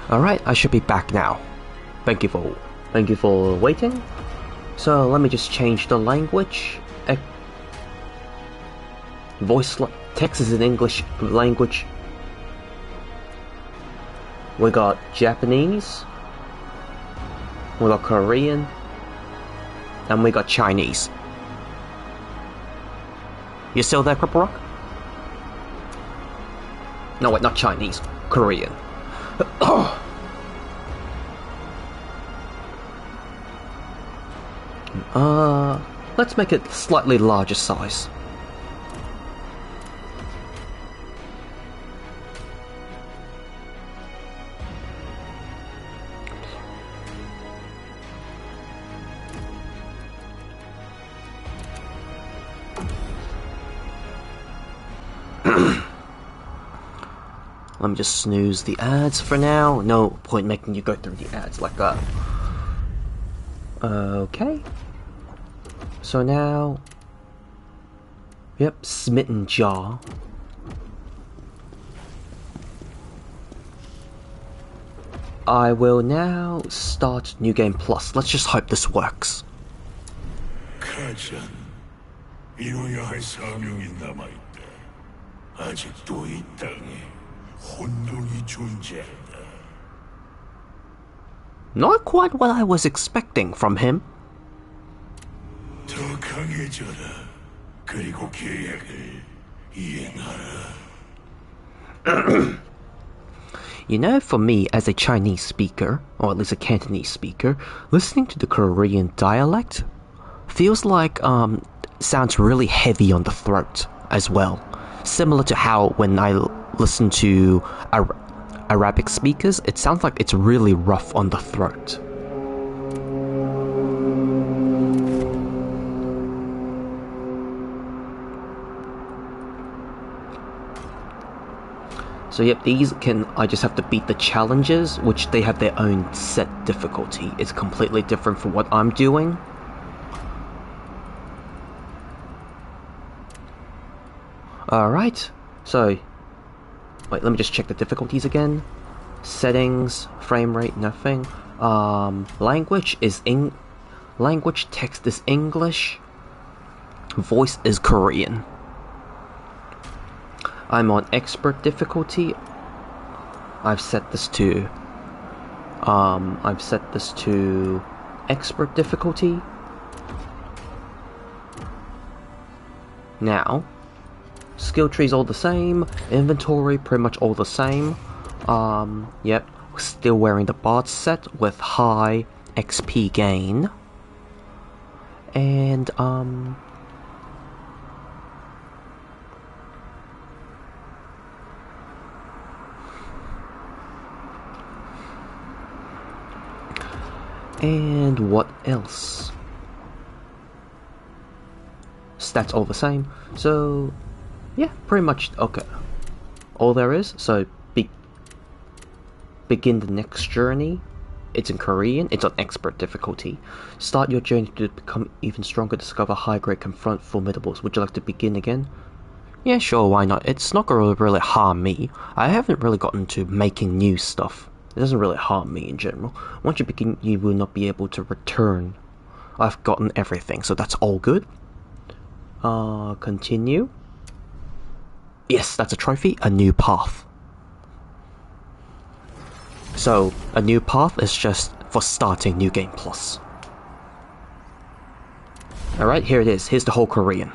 Alright, I should be back now. Thank you for waiting. So let me just change the language. Text is in English language. We got Japanese, we got Korean, and we got Chinese. You still there, Cripple Rock? No, wait, not Chinese. Korean. Let's make it slightly larger size. Let me just snooze the ads for now. No point making you go through the ads like that. Okay. So now... Yep, Smitten Jaw. I will now start New Game Plus. Let's just hope this works. Khazan, 이루어야 할 사명이 남아있다. 아직도 이 땅에 혼돈이 존재한다. Not quite what I was expecting from him. 더 강해져라. 그리고 계약을 이행하라. You know, for me, as a Chinese speaker, or at least a Cantonese speaker, listening to the Korean dialect feels like, sounds really heavy on the throat as well. Similar to how when I listen to Arabic speakers, it sounds like it's really rough on the throat. So yep, I just have to beat the challenges, which they have their own set difficulty. It's completely different from what I'm doing. Alright, so, wait, let me just check the difficulties again. Settings, frame rate, nothing. Language, text is English. Voice is Korean. I'm on expert difficulty. I've set this to expert difficulty. Now, skill trees all the same, inventory pretty much all the same. Yep, still wearing the bard set with high XP gain. And and what else? Stats all the same. So yeah, pretty much okay. All there is. So begin the next journey. It's in Korean. It's on expert difficulty. Start your journey to become even stronger. Discover high grade. Confront formidables. Would you like to begin again? Yeah, sure. Why not? It's not gonna really harm me. I haven't really gotten to making new stuff. It doesn't really harm me in general. Once you begin, you will not be able to return. I've gotten everything, so that's all good. Continue. Yes, that's a trophy. A new path. So, a new path is just for starting New Game Plus. Alright, here it is. Here's the whole Korean.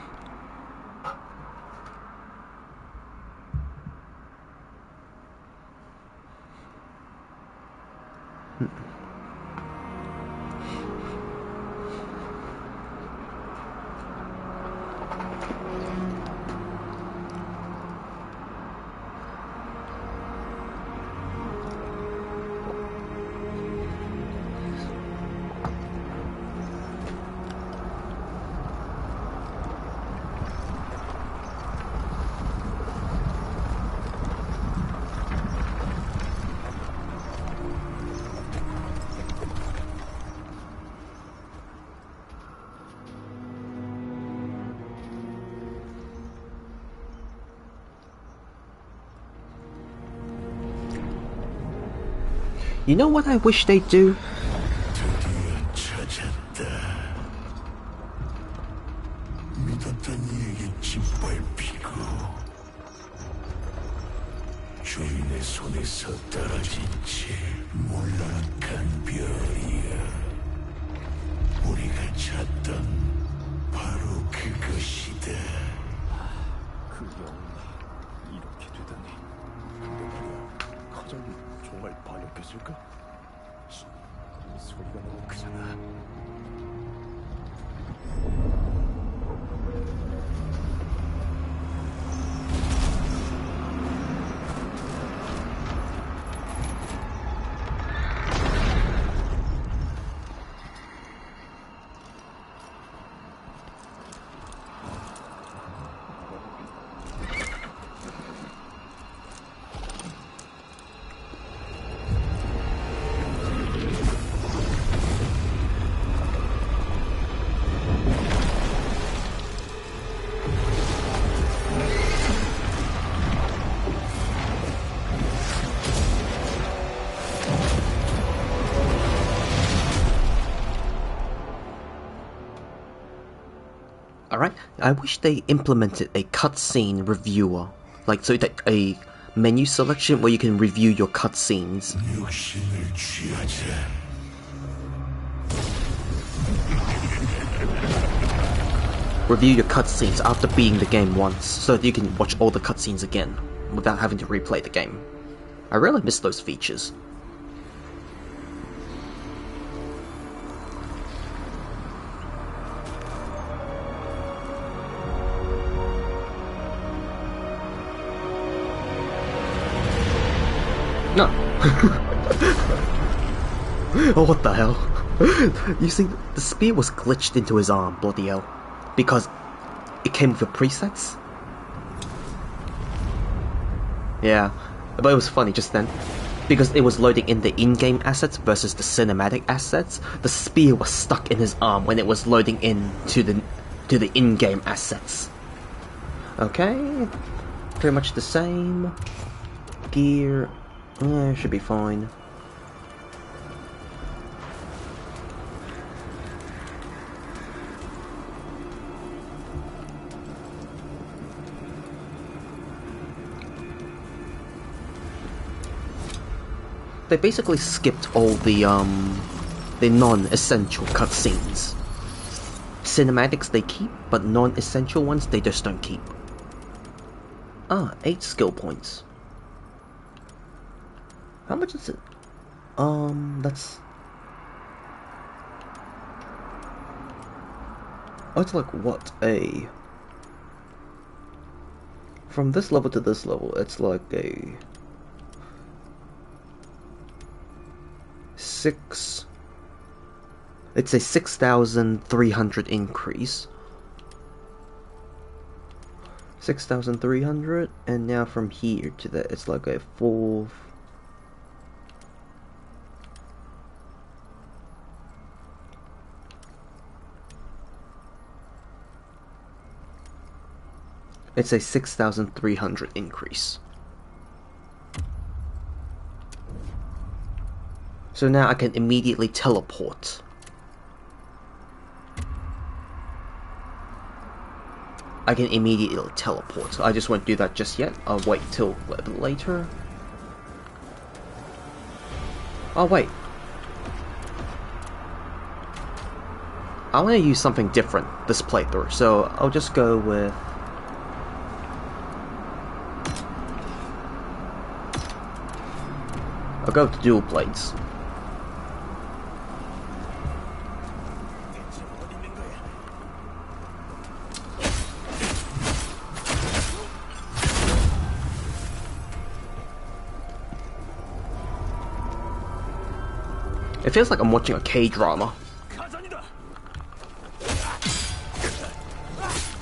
You know what I wish they'd do? 드디어 찾았다. 믿었던 이에게 짓밟히고 주인의 손에서 떨어진 채 몰락한 별이야. 우리가 찾던 바로 그것이다. 그 영웅이 이렇게 되다니. 근데 말이야, 가장이 정말 반역했을까? 이 소리가 너무 크잖아. Alright, I wish they implemented a cutscene reviewer. Like, so that a menu selection where you can review your cutscenes. 육신을 취하자. Review your cutscenes after beating the game once, so that you can watch all the cutscenes again, without having to replay the game. I really miss those features. No. Oh, what the hell? You see, the spear was glitched into his arm, bloody hell. Because it came with the presets? Yeah, but it was funny just then. Because it was loading in the in-game assets versus the cinematic assets, the spear was stuck in his arm when it was loading in to the in-game assets. Okay, pretty much the same. Gear, should be fine. They basically skipped all the non-essential cutscenes. Cinematics they keep, but non-essential ones they just don't keep. 8 skill points. How much is it? That's... Oh, it's like, what, from this level to this level, it's like a... it's a 6,300 increase. 6,300, and now from here to that, it's like a 4... It's a 6,300 increase. So now I can immediately teleport. I can immediately teleport. I just won't do that just yet. I'll wait till a little bit later. Oh wait. I want to use something different this playthrough, so I'll just go with... I'll go with dual blades. It feels like I'm watching a K-drama.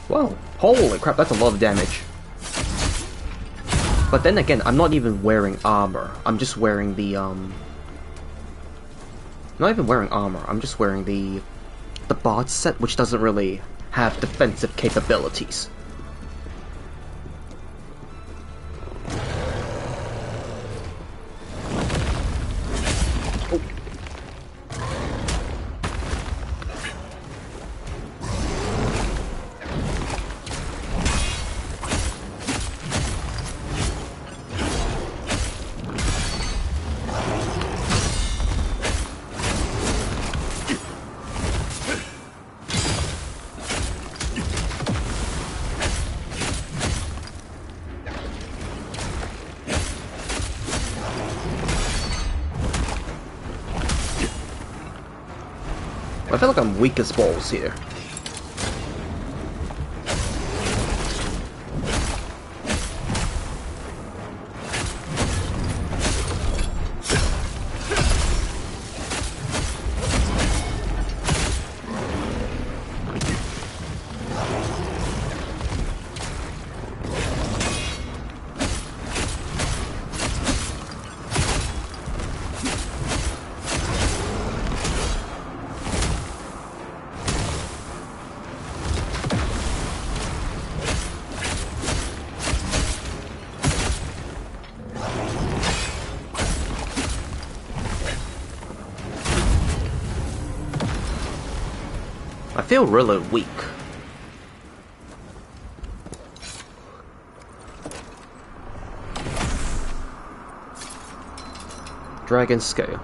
Whoa, holy crap, that's a lot of damage. But then again, I'm not even wearing armor. I'm just wearing the, not even wearing armor, I'm just wearing the bard set, which doesn't really have defensive capabilities. I feel like I'm weak as balls here. I feel really weak. Dragon Scale.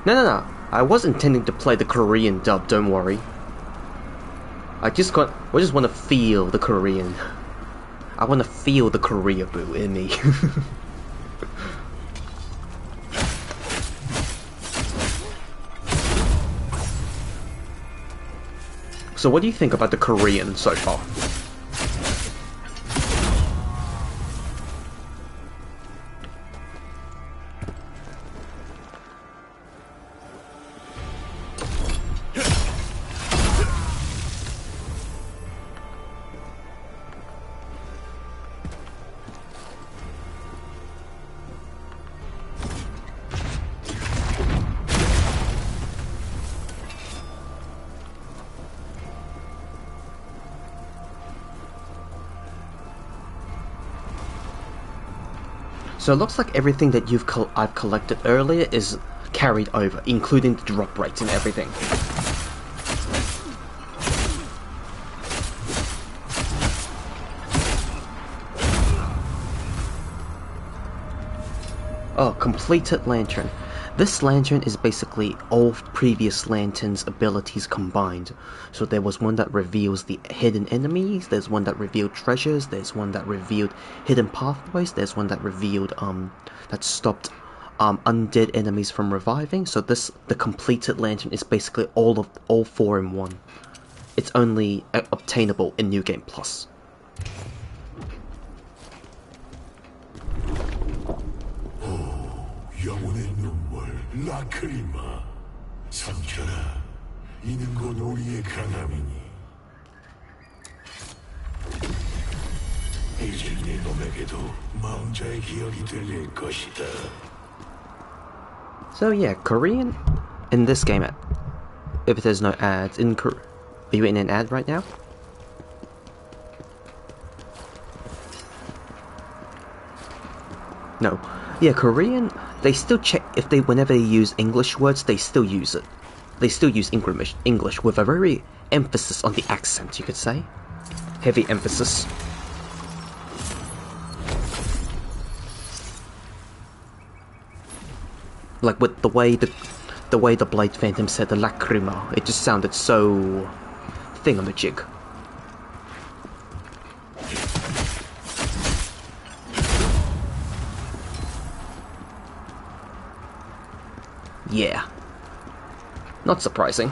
No. I was intending to play the Korean dub, don't worry. I just want to feel the Korean. I want to feel the Korea boo in me. So what do you think about the Korean so far? So it looks like everything that I've collected earlier is carried over, including the drop rates and everything. Oh, completed lantern. This lantern is basically all previous lanterns' abilities combined. So there was one that reveals the hidden enemies, there's one that revealed treasures, there's one that revealed hidden pathways, there's one that revealed that stopped undead enemies from reviving. So the completed lantern is basically all four in one. It's only obtainable in New Game Plus. 영혼의 눈물 라크리마 삼켜라. 이는 곧 우리의 강함이니 이제 네 놈에게도 망자의 기억이 들릴 것이다. So yeah, Korean in this game, if there's no ads, are you in an ad right now? No. Yeah, Korean, they still check if whenever they use English words, they still use it. They still use English with a very emphasis on the accent, you could say. Heavy emphasis. Like with the way the Blade Phantom said the lacrima, it just sounded so thingamajig. Yeah. Not surprising.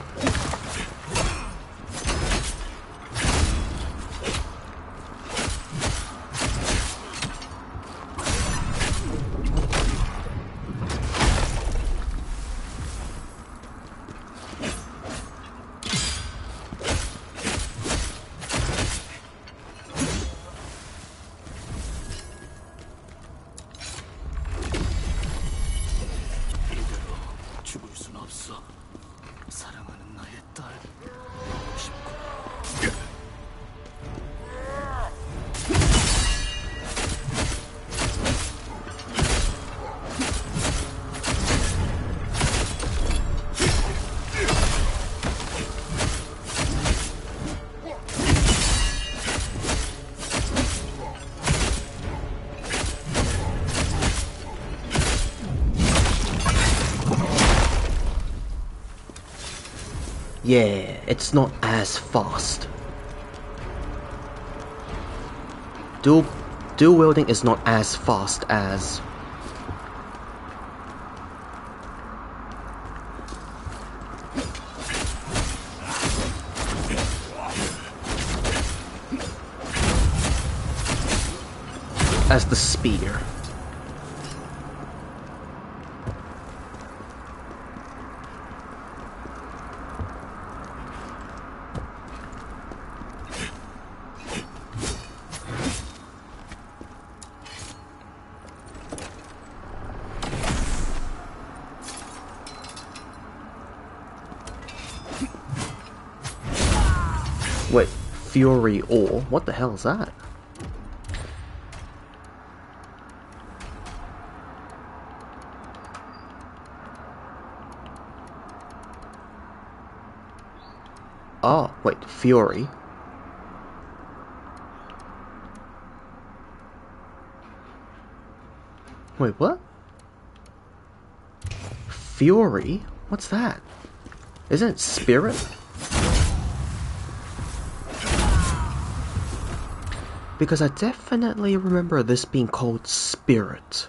Yeah, it's not as fast. Dual wielding is not as fast as as the spear. Wait, Fury Ore? What the hell is that? Oh, wait, Fury. Wait, what? Fury? What's that? Isn't it Spirit? Because I definitely remember this being called Spirit.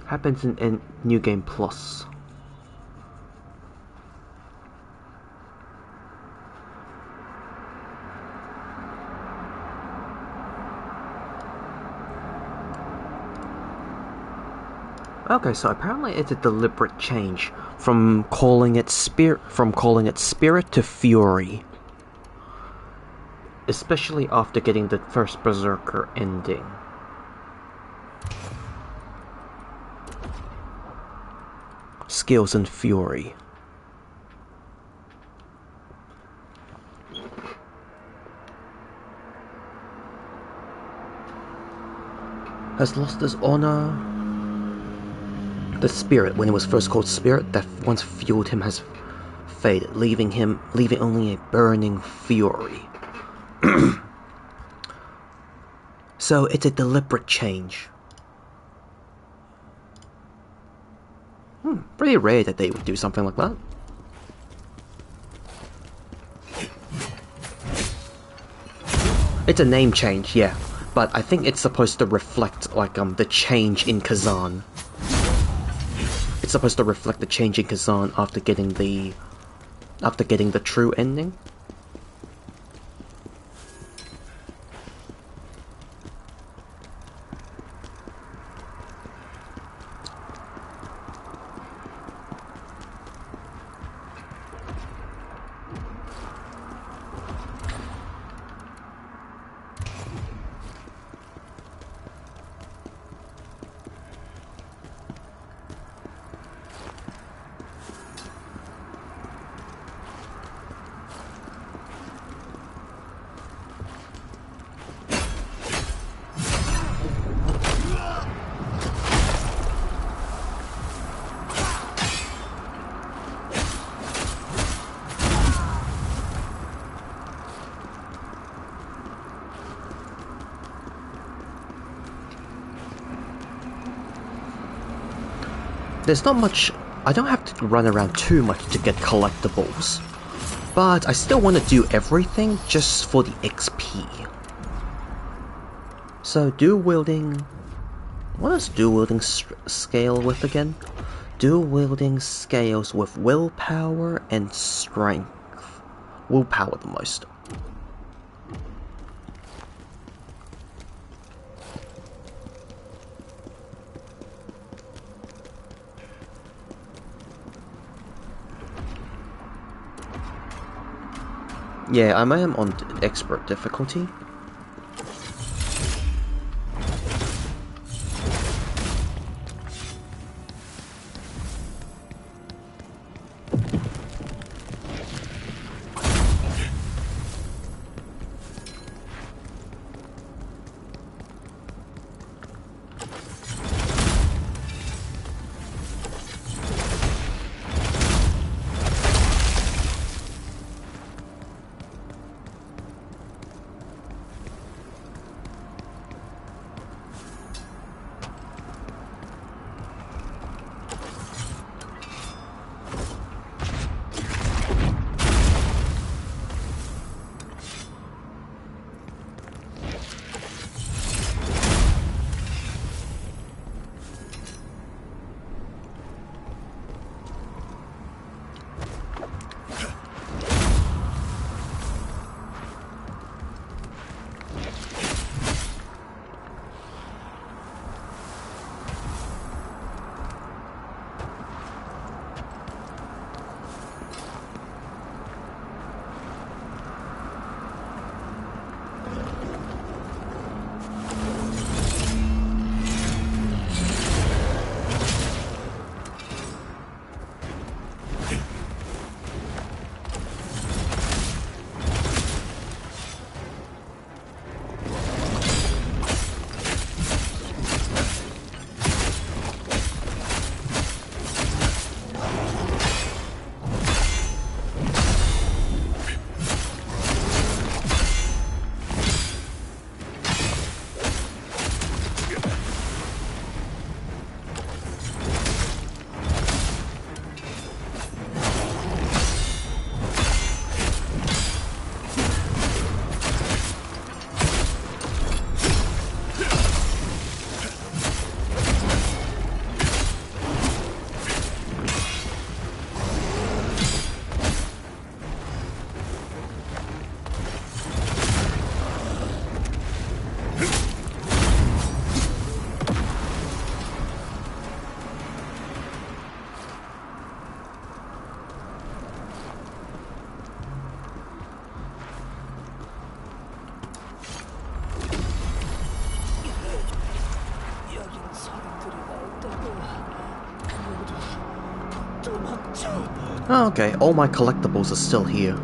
Happens in New Game Plus. Okay, so apparently it's a deliberate change from calling it spirit to Fury. Especially after getting the first Berserker ending. Skills and Fury. Has lost his honor. The spirit, when it was first called Spirit, that once fueled him has faded, leaving only a burning fury. So it's a deliberate change. Pretty rare that they would do something like that. It's a name change, yeah, but I think it's supposed to reflect like the change in Khazan. It's supposed to reflect the change in Khazan after getting the true ending. There's not much. I don't have to run around too much to get collectibles, but I still want to do everything just for the XP. So dual wielding. What does dual wielding scale with again? Dual wielding scales with willpower and strength. Willpower the most. Yeah, I am on expert difficulty. Oh, okay, all my collectibles are still here.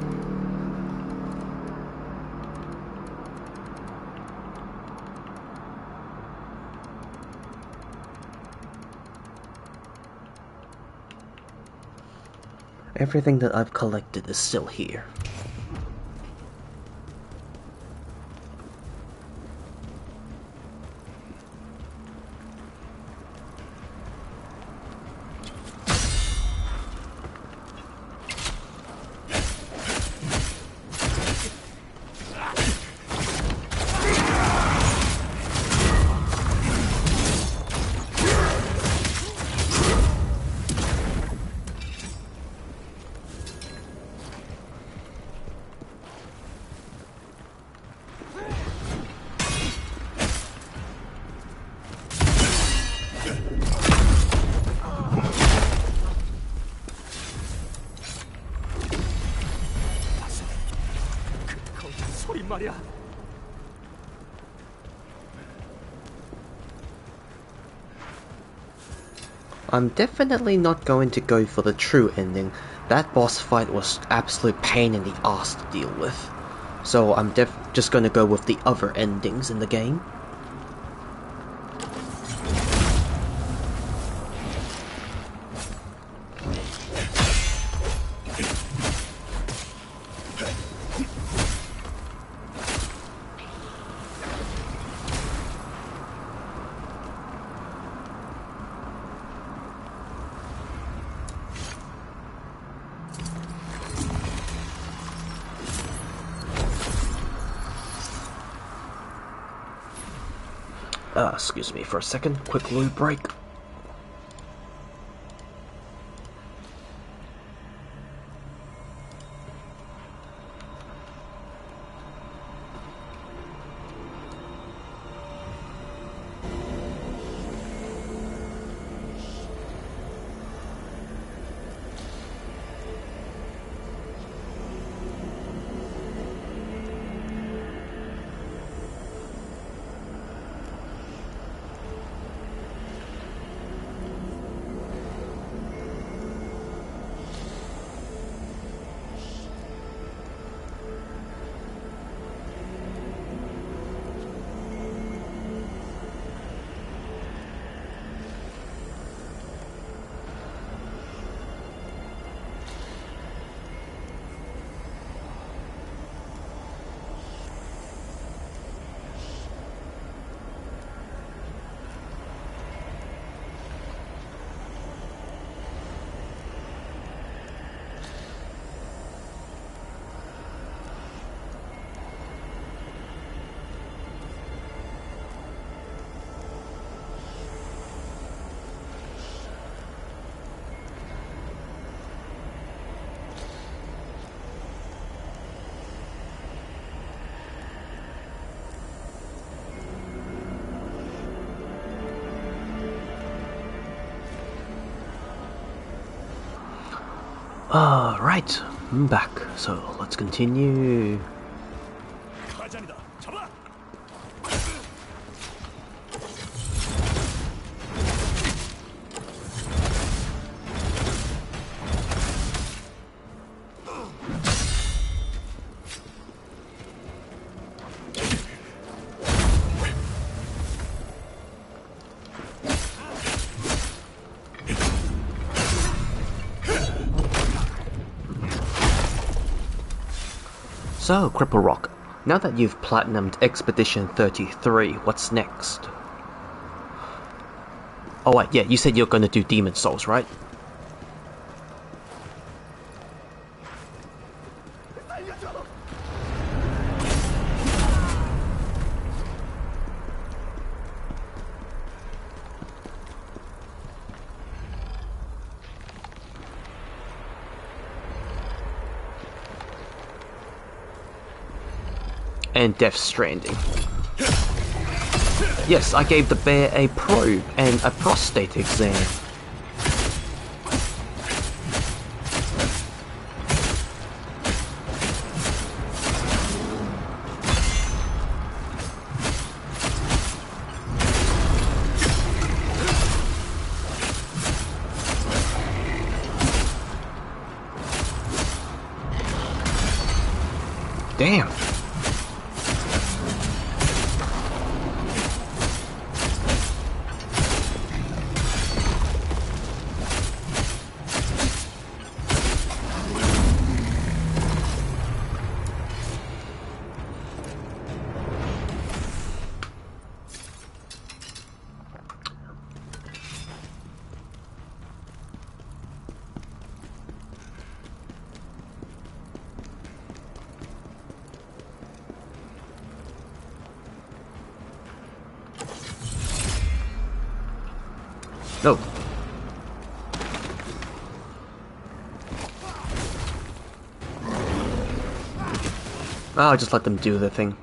Everything that I've collected is still here. I'm definitely not going to go for the true ending. That boss fight was absolute pain in the ass to deal with. So I'm just gonna go with the other endings in the game. Excuse me for a second, quick lube break. Right, I'm back, so let's continue. Khazan이다. 잡아. So, Cripple Rock, now that you've platinumed Expedition 33, what's next? Oh wait, yeah, you said you're gonna do Demon Souls, right? And Death Stranding. Yes, I gave the bear a probe and a prostate exam. Damn. No. I'll just let them do their thing.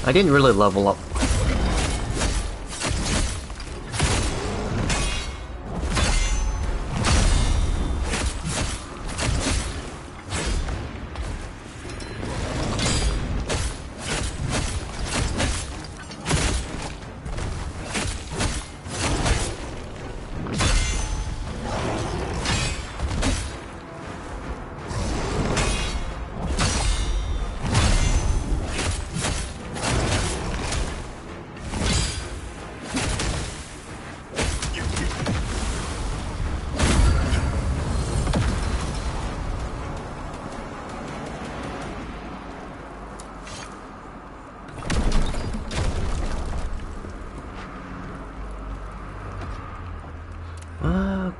I didn't really level up.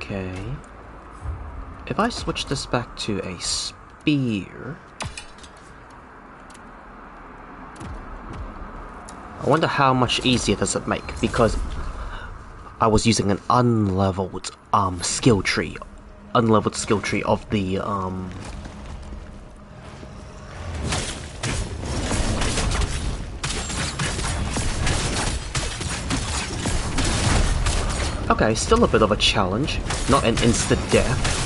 Okay. If I switch this back to a spear... I wonder how much easier does it make, because I was using an unleveled skill tree. Unleveled skill tree of the Okay, still a bit of a challenge, not an instant death.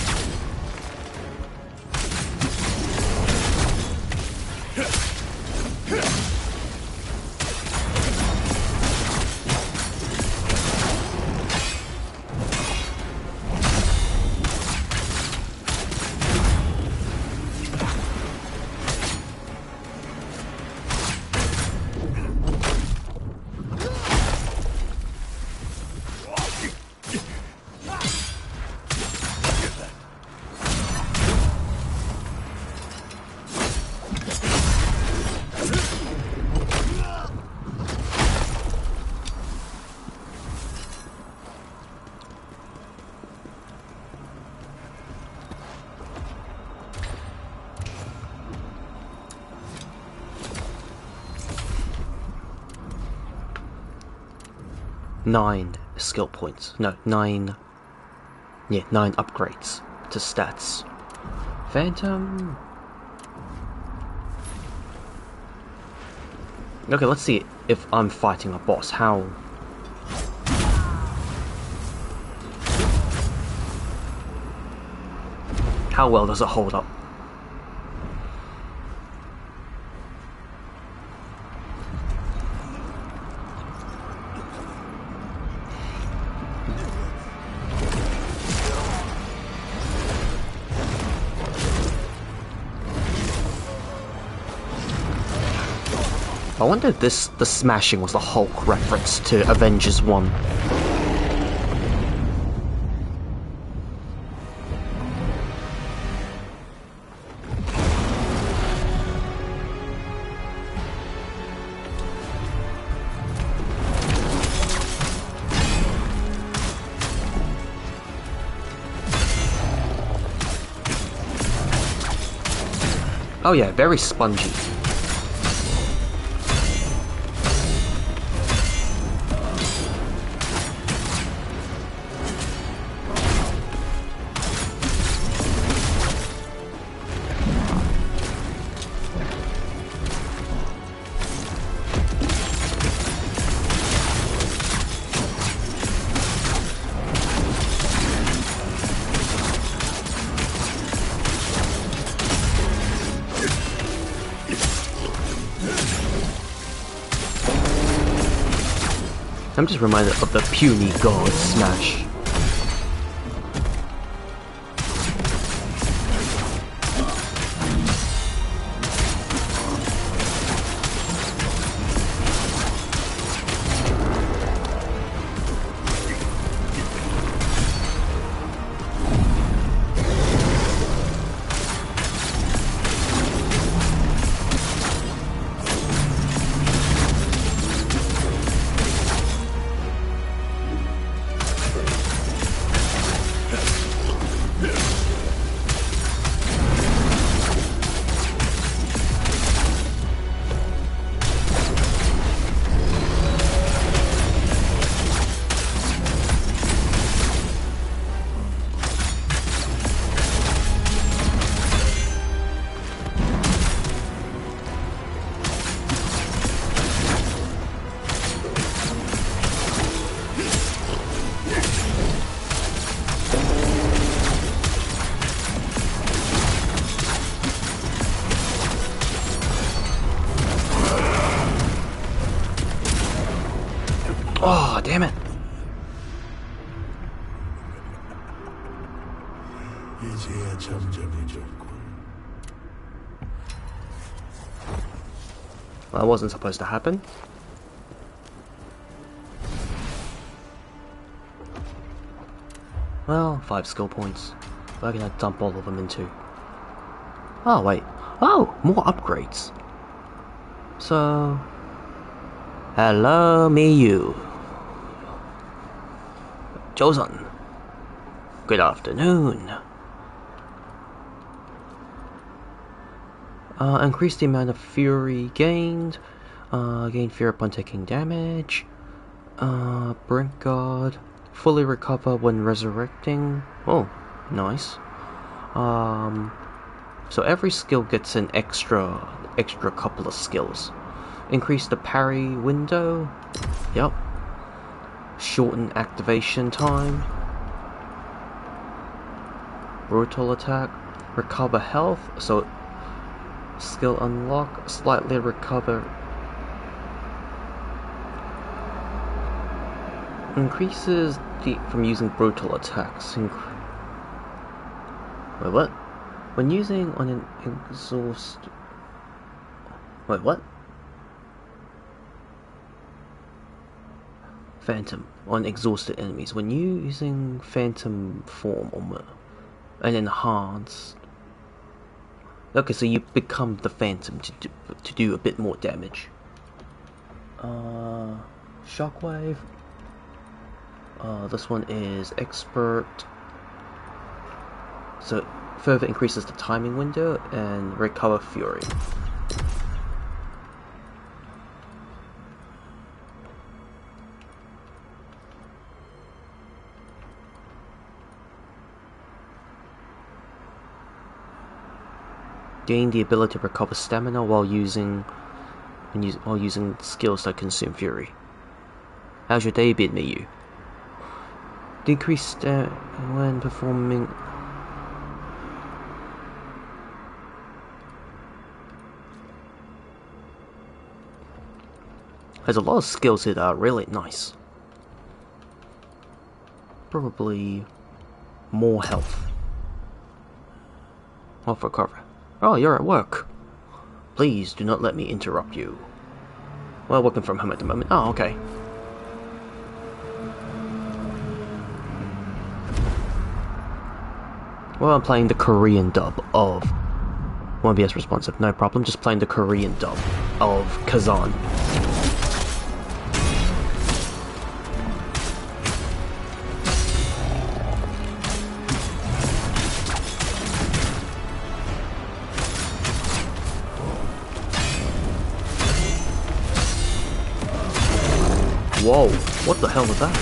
Nine skill points. No, 9... Yeah, 9 upgrades to stats. Phantom... Okay, let's see if I'm fighting a boss. How well does it hold up? I wonder if the smashing was a Hulk reference to Avengers 1. Oh yeah, very spongy. I'm just reminded of the puny god smash. Oh, damn it. 이제야 잠잠해졌군. Well, that wasn't supposed to happen. Well, 5 skill points. We're gonna dump all of them into... Oh, wait. Oh, more upgrades. So... Hello, Miyu. Khazan. Good afternoon. Increase the amount of fury gained. Gain fear upon taking damage. Brink guard. Fully recover when resurrecting. Oh, nice. So every skill gets an extra couple of skills. Increase the parry window. Yep. Shorten activation time. Brutal attack. Recover health. So skill unlock. Slightly recover. Increases from using brutal attacks. Wait, what? When using on an exhaust... Wait, what? Phantom on exhausted enemies. When using phantom form or an enhanced... Okay, so you become the phantom to do a bit more damage. Shockwave. This one is expert. So further increases the timing window and recover fury. Gain the ability to recover stamina while using skills that consume fury. How's your day been, Miyu? Decreased when performing. There's a lot of skills here that are really nice. Probably more health. Health recovery. Oh, you're at work. Please do not let me interrupt you. Well, working from home at the moment. Oh, okay. Well, I'm playing the Korean dub of... Won't be as responsive, no problem. Just playing the Korean dub of Khazan. Whoa, what the hell was that?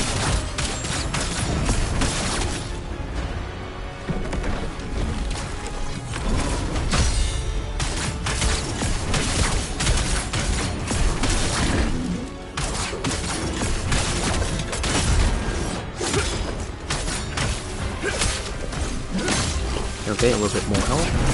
Okay, a little bit more health.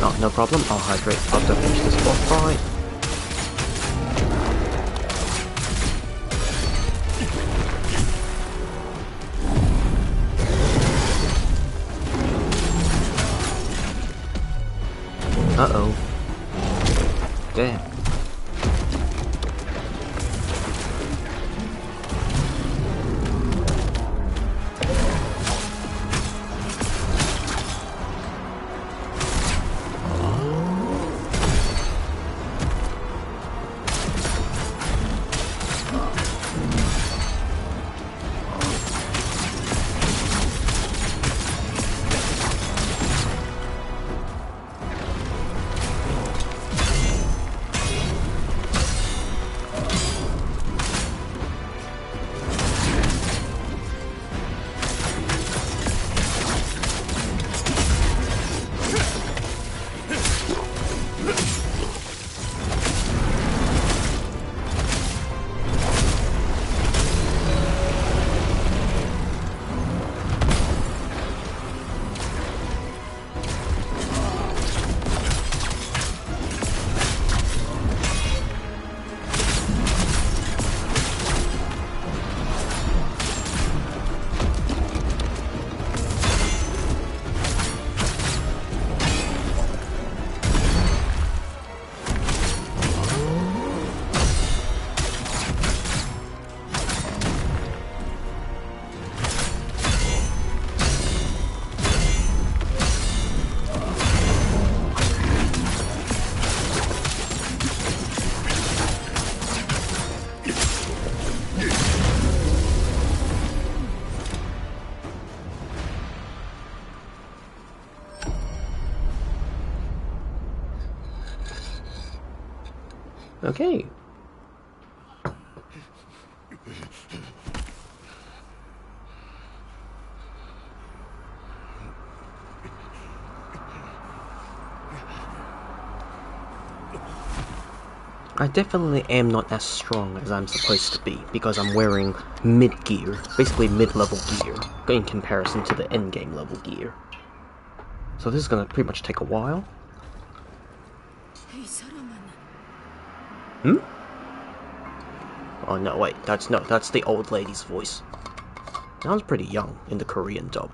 Oh, no problem, I'll hydrate after I finish this boss fight. Uh-oh. Damn. Okay. I definitely am not as strong as I'm supposed to be because I'm wearing mid-gear, basically mid-level gear, in comparison to the endgame level gear. So this is gonna pretty much take a while. Hmm? Oh no, wait, that's the old lady's voice. Sounds pretty young in the Korean dub.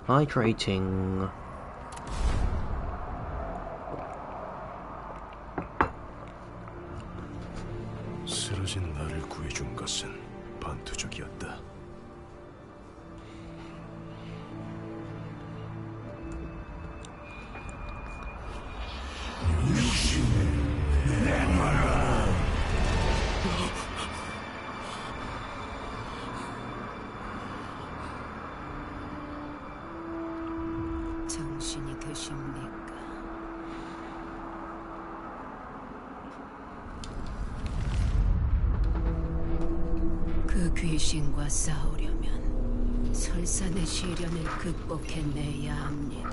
Hydrating. 쓰러진 나를 구해준 것은 반투적이었다. 정신이 드십니까? 그 귀신과 싸우려면 설산의 시련을 극복해내야 합니다.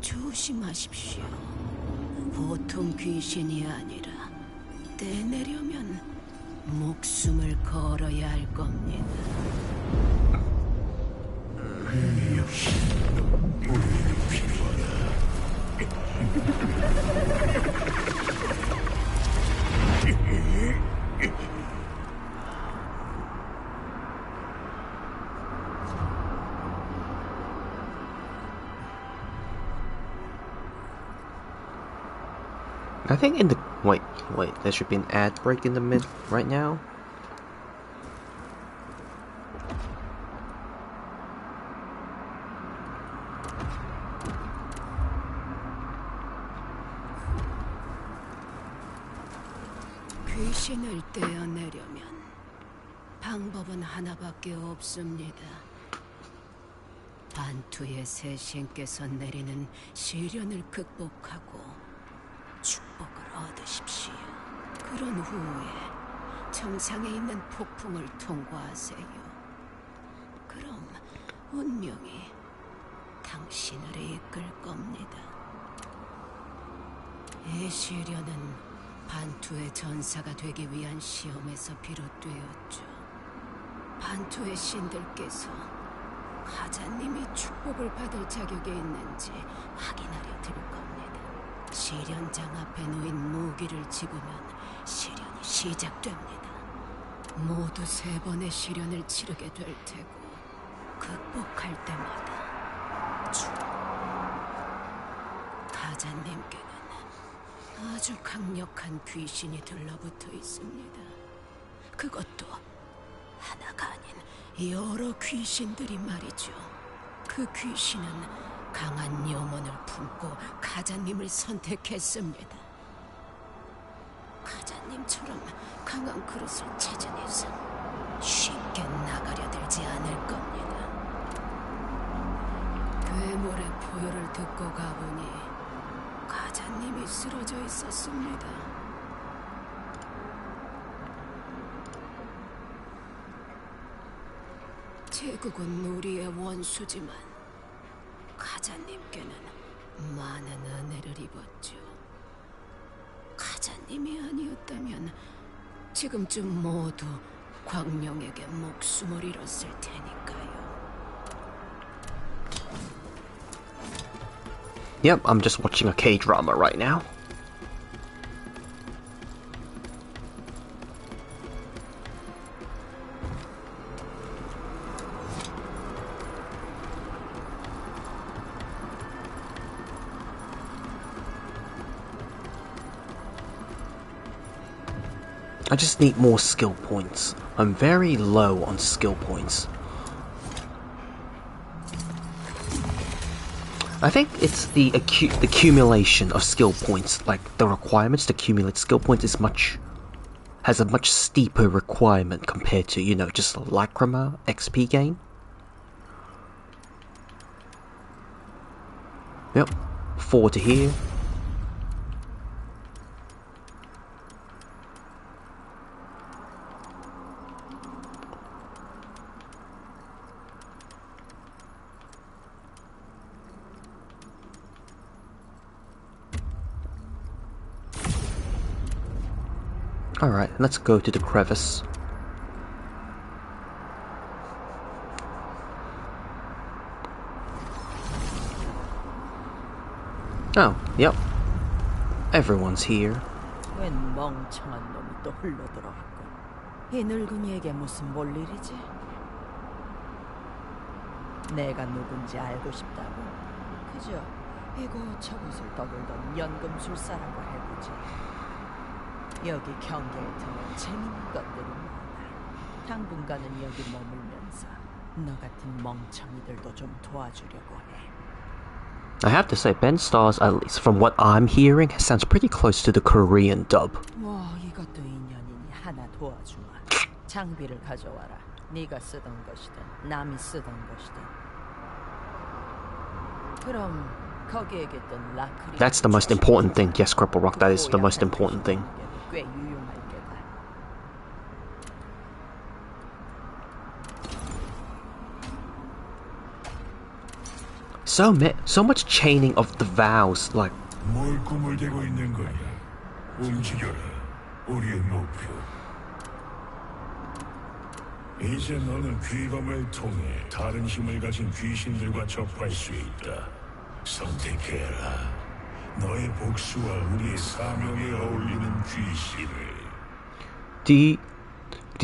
조심하십시오. 보통 귀신이 아니라 떼내려면 목숨을 걸어야 할 겁니다. 역시 우리에게 필요하다. I think in the wait, there should be an ad break in the mid right now. 귀신을 떼어내려면 방법은 하나밖에 없습니다. 반투의 새 신께서 내리는 시련을 극복하고 축복을 얻으십시오. 그런 후에 정상에 있는 폭풍을 통과하세요. 그럼 운명이 당신을 이끌 겁니다. 이 시련은 반투의 전사가 되기 위한 시험에서 비롯되었죠. 반투의 신들께서 카자님이 축복을 받을 자격이 있는지 확인하려 들 겁니다. 시련장 앞에 놓인 무기를 집으면 시련이 시작됩니다. 모두 3번의 시련을 치르게 될 테고 극복할 때마다 카자님께는 아주 강력한 귀신이 들러붙어 있습니다. 그것도 하나가 아닌 여러 귀신들이 말이죠. 그 귀신은 강한 영혼을 품고 카자님을 선택했습니다. 카자님처럼 강한 그릇을 찾은 이상 쉽게 나가려 들지 않을 겁니다. 괴물의 포효를 듣고 가보니 카자님이 쓰러져 있었습니다. 제국은 우리의 원수지만 카자님께는 많은 은혜를 입었죠. 카자님이 아니었다면 지금쯤 모두 광명에게 목숨을 잃었을 테니까요. Yep, I'm just watching a K-drama right now. I just need more skill points. I'm very low on skill points. I think it's the accumulation of skill points, like the requirements to accumulate skill points has a much steeper requirement compared to, you know, just a Lacrima XP gain. Yep, 4 to here. Alright, let's go to the crevice. Oh, yep. Everyone's here. 웬 멍청한 놈이 또 흘러들어왔군. 이 늙은이에게 무슨 볼일이지? 내가 누군지 알고 싶다고? 그저 이곳저곳을 떠돌던 연금술사라고 해보지. 여기 경계에 드는 재밌는 것들이 많아. 당분간은 여기 머물면서 너 같은 멍청이들도 좀 도와주려고 해. I have to say, Ben Star's, at least from what I'm hearing, sounds pretty close to the Korean dub. 뭐 이것도 인연이니 하나 도와주마. 장비를 가져와라. 네가 쓰던 것이든 남이 쓰던 것이든. 그럼 거기에 깃든 라크리. That's the most important thing. Yes, Cripple Rock, that is the most important thing. 꽤 유용할 게다. so much chaining of the vowels. Like, 뭘 꿈을 대고 있는 거냐? 움직여라, 우리의 목표. 이제 너는 귀검을 통해 다른 힘을 가진 귀신들과 접할 수 있다. 선택해라. 너의 복수와 우리의 사명에 어울리는 귀신을. do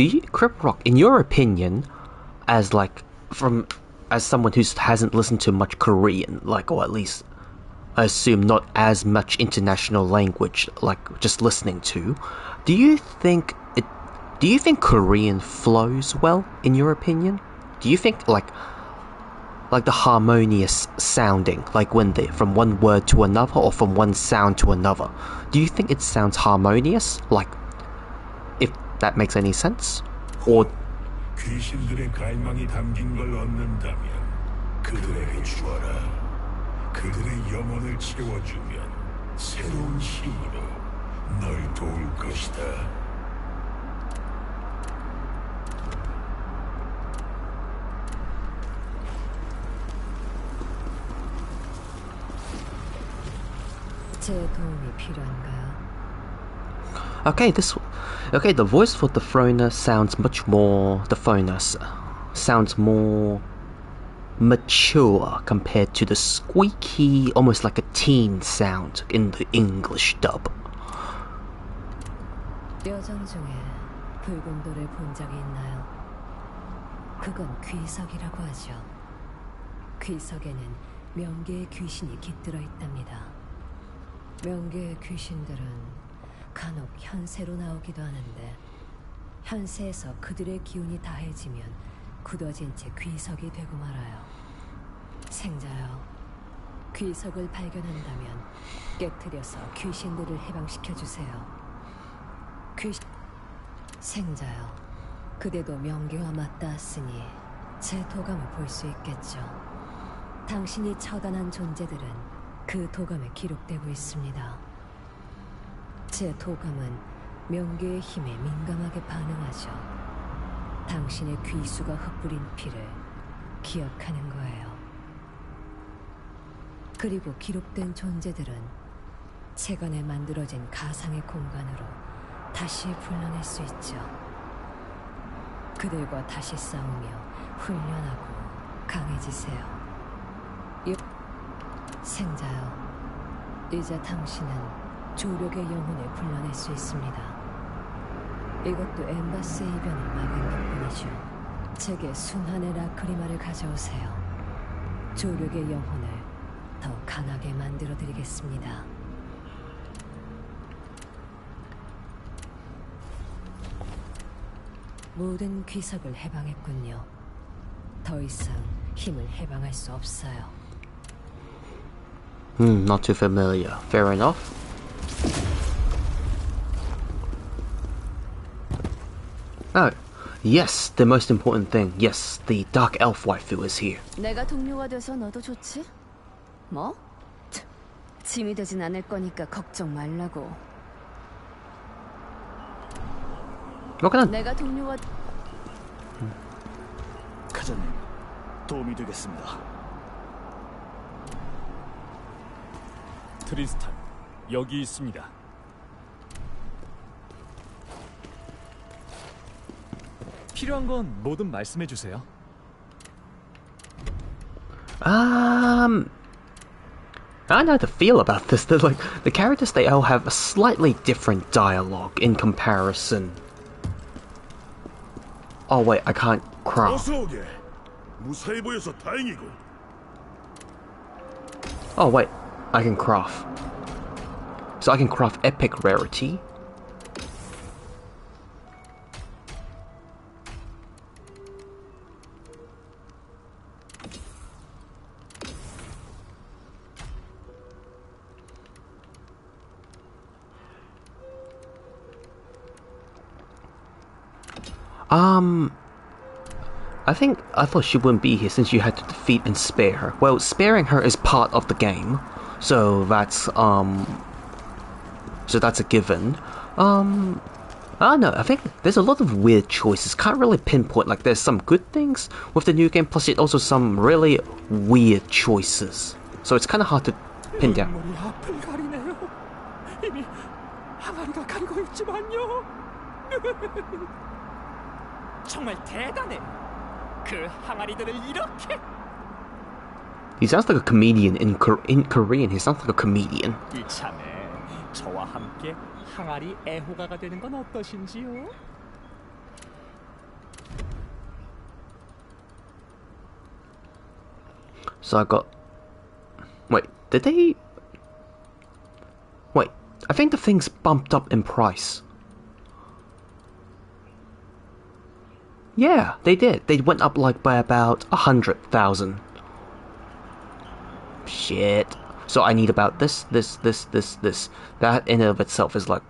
you, Crip Rock, in your opinion, as someone who hasn't listened to much Korean, like, or at least I assume not as much international language, like just listening to, do you think Korean flows well, in your opinion? Do you think like the harmonious sounding, like when they from one word to another or from one sound to another, do you think it sounds harmonious? Like, if that makes any sense? Or 귀신들의 갈망이 담긴 걸 얻는다면 그들에게 주어라. 그들의 영혼을 채워주면 새로운 힘으로 널 도울 것이다. 제 도움이 필요한가요? okay, the voice for the Frona sounds much more. The Frona sounds more mature compared to the squeaky, almost like a teen sound in the English dub. 여정 중에 붉은 돌을 본 적이 있나요? 그건 귀석이라고 하죠. 귀석에는 명계의 귀신이 깃들어 있답니다. 명계의 귀신들은 간혹 현세로 나오기도 하는데 현세에서 그들의 기운이 다해지면 굳어진 채 귀석이 되고 말아요. 생자여, 귀석을 발견한다면 깨트려서 귀신들을 해방시켜주세요. 생자여, 그대도 명계와 맞닿았으니 제 도감을 볼 수 있겠죠. 당신이 처단한 존재들은 그 도감에 기록되고 있습니다. 제 도감은 명계의 힘에 민감하게 반응하죠. 당신의 귀수가 흩뿌린 피를 기억하는 거예요. 그리고 기록된 존재들은 세간에 만들어진 가상의 공간으로 다시 불러낼 수 있죠. 그들과 다시 싸우며 훈련하고 강해지세요. 생자여, 이제 당신은 조력의 영혼을 불러낼 수 있습니다. 이것도 엠바스의 이변을 막은 덕분이죠. 제게 순환의 라크리마를 가져오세요. 조력의 영혼을 더 강하게 만들어드리겠습니다. 모든 귀석을 해방했군요. 더 이상 힘을 해방할 수 없어요. Not too familiar. Fair enough. Oh, yes, the most important thing. Yes, the Dark Elf waifu is here. 내가 동료가 돼서 너도 좋지? 뭐? 짐이 되진 않을 거니까 걱정 말라고. Look at that. 내가 동료가 카자님, 도움이 되겠습니다. 트리스탄, 여기 있습니다. 필요한 건 뭐든 말씀해 주세요. I know how to feel about this. They're like the characters, they all have a slightly different dialogue in comparison. Oh wait, I can't craft. 어서 오게. 무사히 보여서 다행이고. Oh wait, I can craft. So I can craft epic rarity. I thought she wouldn't be here since you had to defeat and spare her. Well, sparing her is part of the game, so that's a given. I I don't know, I think there's a lot of weird choices. Can't really pinpoint, like there's some good things with the new game, plus it also some really weird choices. So it's kind of hard to pin down. 눈물이 앞을 가리네요. 이미 항아리가 가리고 있지만요. 정말 대단해. 그 항아리들을 이렇게. He sounds like a comedian in Korean. He sounds like a comedian. 이참에 저와 함께 항아리 애호가가 되는 건 어떠신지요? So I got... Wait, did they... Wait, I think the thing's bumped up in price. Yeah, they did. They went up like by about 100,000. Shit. So I need about this. That in and of itself is like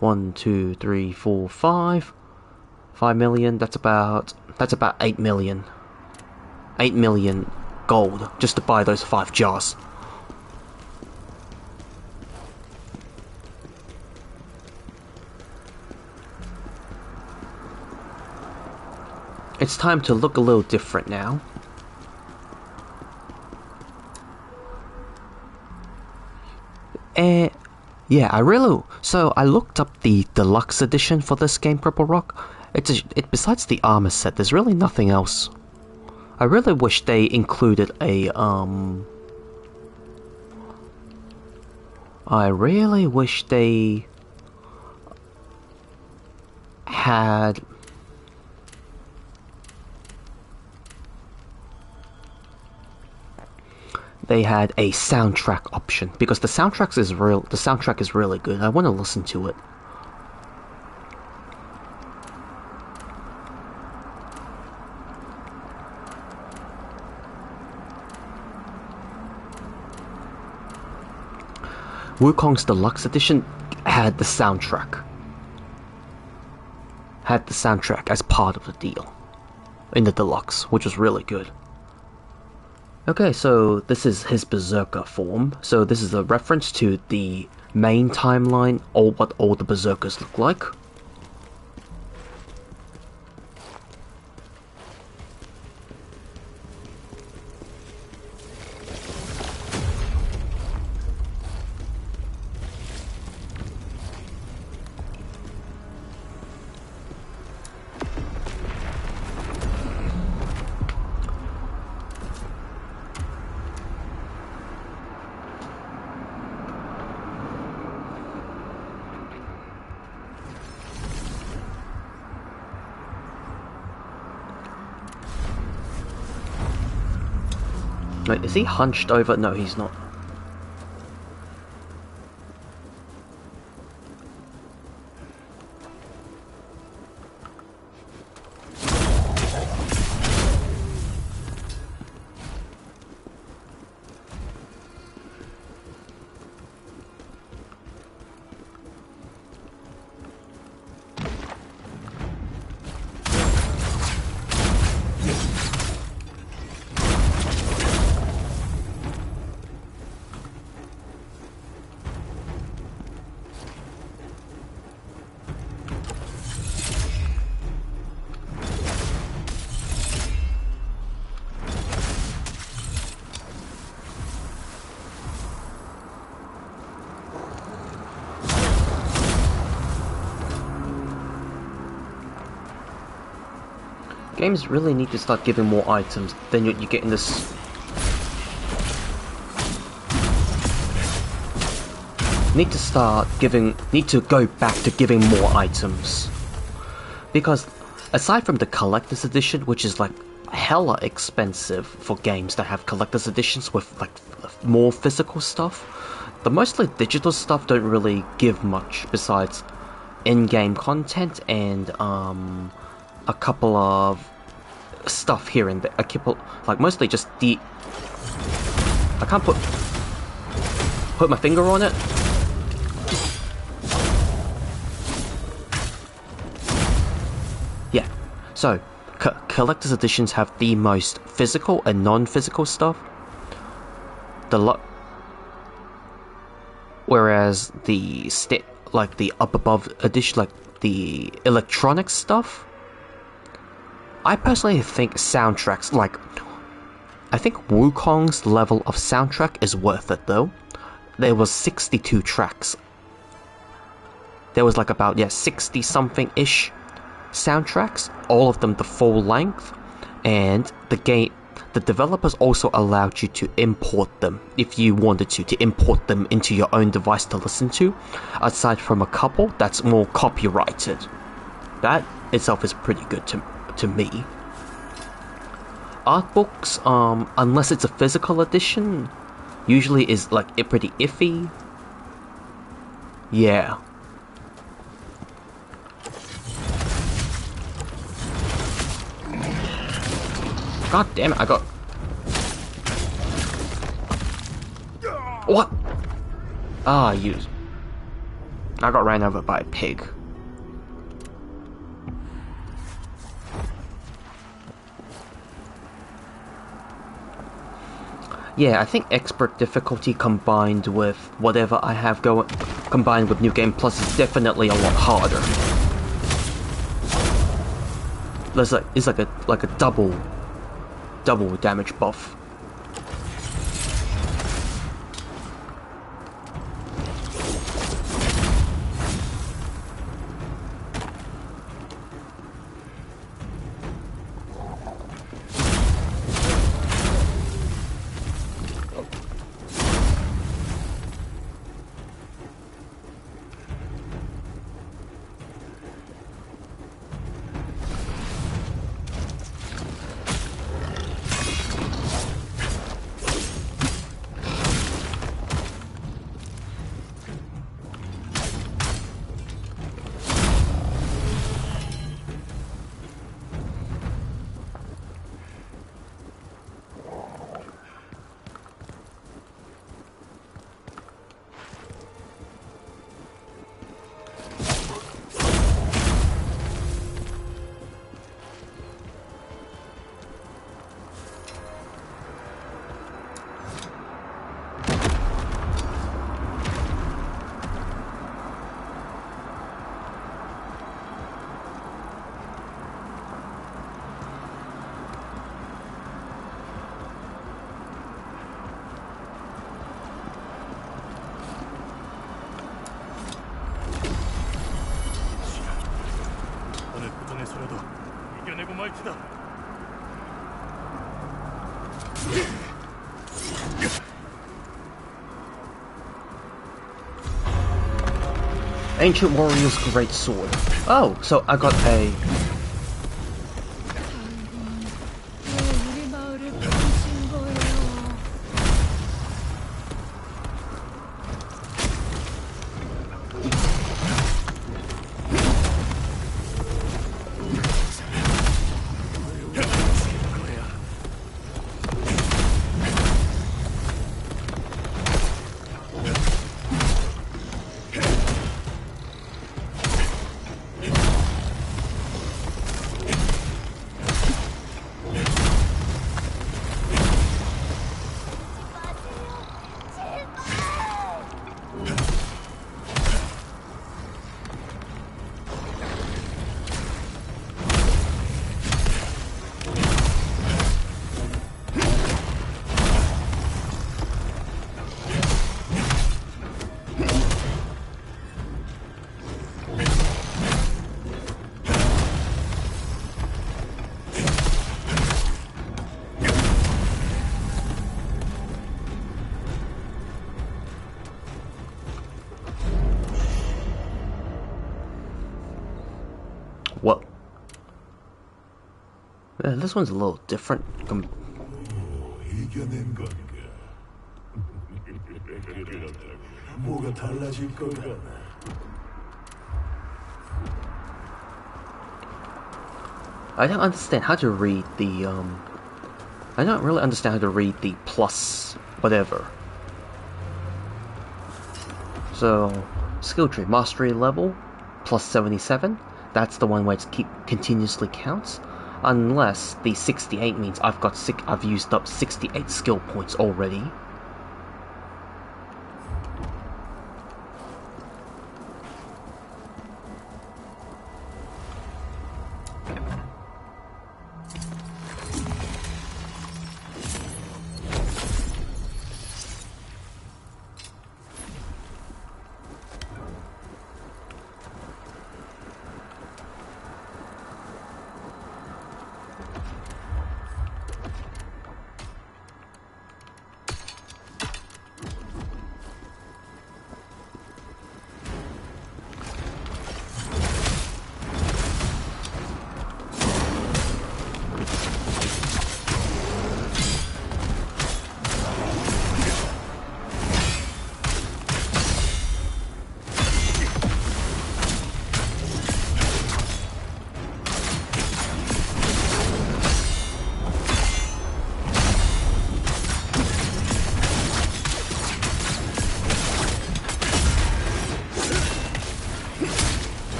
1, 2, 3, 4, 5. 5 million. That's about 8 million. 8 million gold just to buy those 5 jars. It's time to look a little different now. Yeah, so I looked up the deluxe edition for this game, Purple Rock. Besides the armor set, there's really nothing else. I really wish they included a I really wish they had a soundtrack option, because the soundtrack is really good. I want to listen to it. Wukong's Deluxe Edition had the soundtrack. Had the soundtrack as part of the deal in the Deluxe, which was really good. Okay, so this is his Berserker form. So this is a reference to the main timeline, or what all the Berserkers look like. Wait, is he hunched over? No, he's not. Games really need to start giving more items. Then you get in this. Need to go back to giving more items. Because aside from the collector's edition, which is like hella expensive for games that have collector's editions with like more physical stuff, the mostly digital stuff don't really give much besides in-game content and a couple of stuff here and there. A couple, like mostly just the. I can't put my finger on it. Yeah, so collector's editions have the most physical and non-physical stuff. Whereas the like the up above edition, like the electronic stuff, I personally think soundtracks, like, I think Wukong's level of soundtrack is worth it though. There was 62 tracks. There was like about, 60 something ish soundtracks, all of them the full length, and the developers also allowed you to import them if you wanted to import them into your own device to listen to, aside from a couple that's more copyrighted. That itself is pretty good to me. Art books, unless it's a physical edition, usually is like pretty iffy. Yeah. God damn it, I got... What? Ah, I got ran over by a pig. Yeah, I think expert difficulty combined with whatever I have going, combined with New Game Plus is definitely a lot harder. It's like a double damage buff. Ancient Warrior's Great Sword. Oh, so I got a... What? Yeah, this one's a little different. 이겨낸 건가? 뭐가 달라질 것 같나? I don't understand how to read the I don't really understand how to read the plus whatever. So, skill tree mastery level plus 77. That's the one where it continuously counts. Unless the 68 means I've used up 68 skill points already.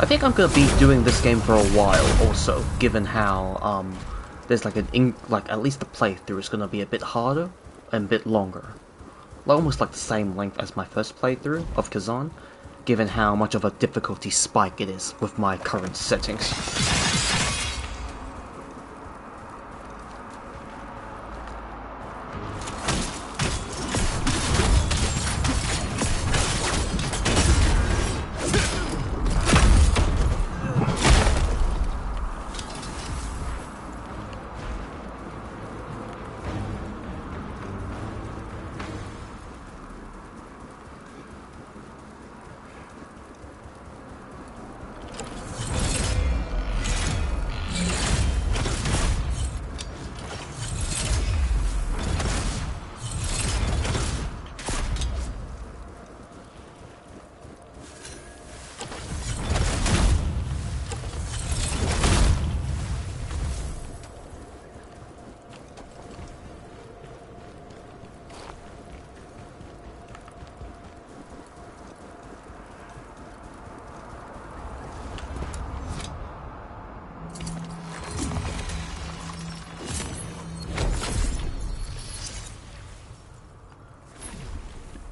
I think I'm gonna be doing this game for a while also, given how there's like at least the playthrough is gonna be a bit harder and a bit longer. Like almost like the same length as my first playthrough of Khazan, given how much of a difficulty spike it is with my current settings.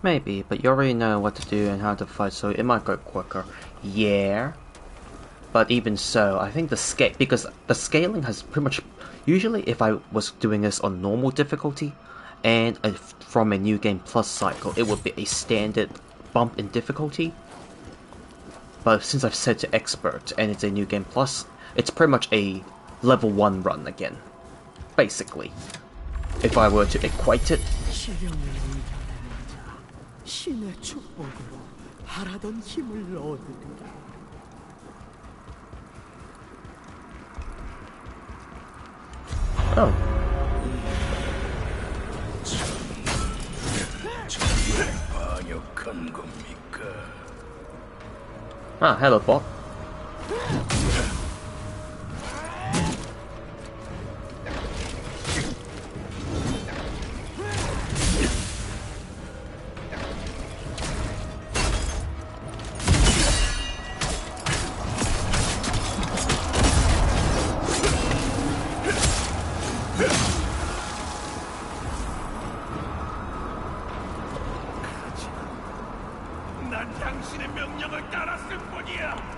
Maybe, but you already know what to do and how to fight, so it might go quicker. Yeah. But even so, I think because the scaling has pretty much... Usually if I was doing this on normal difficulty, and from a New Game Plus cycle, it would be a standard bump in difficulty. But since I've set to Expert, and it's a New Game Plus, it's pretty much a level 1 run again. Basically. If I were to equate it. 신의 축복으로 바라던 힘을 얻으리라. Oh. Ah, hello, bot. 난 당신의 명령을 따랐을 뿐이야.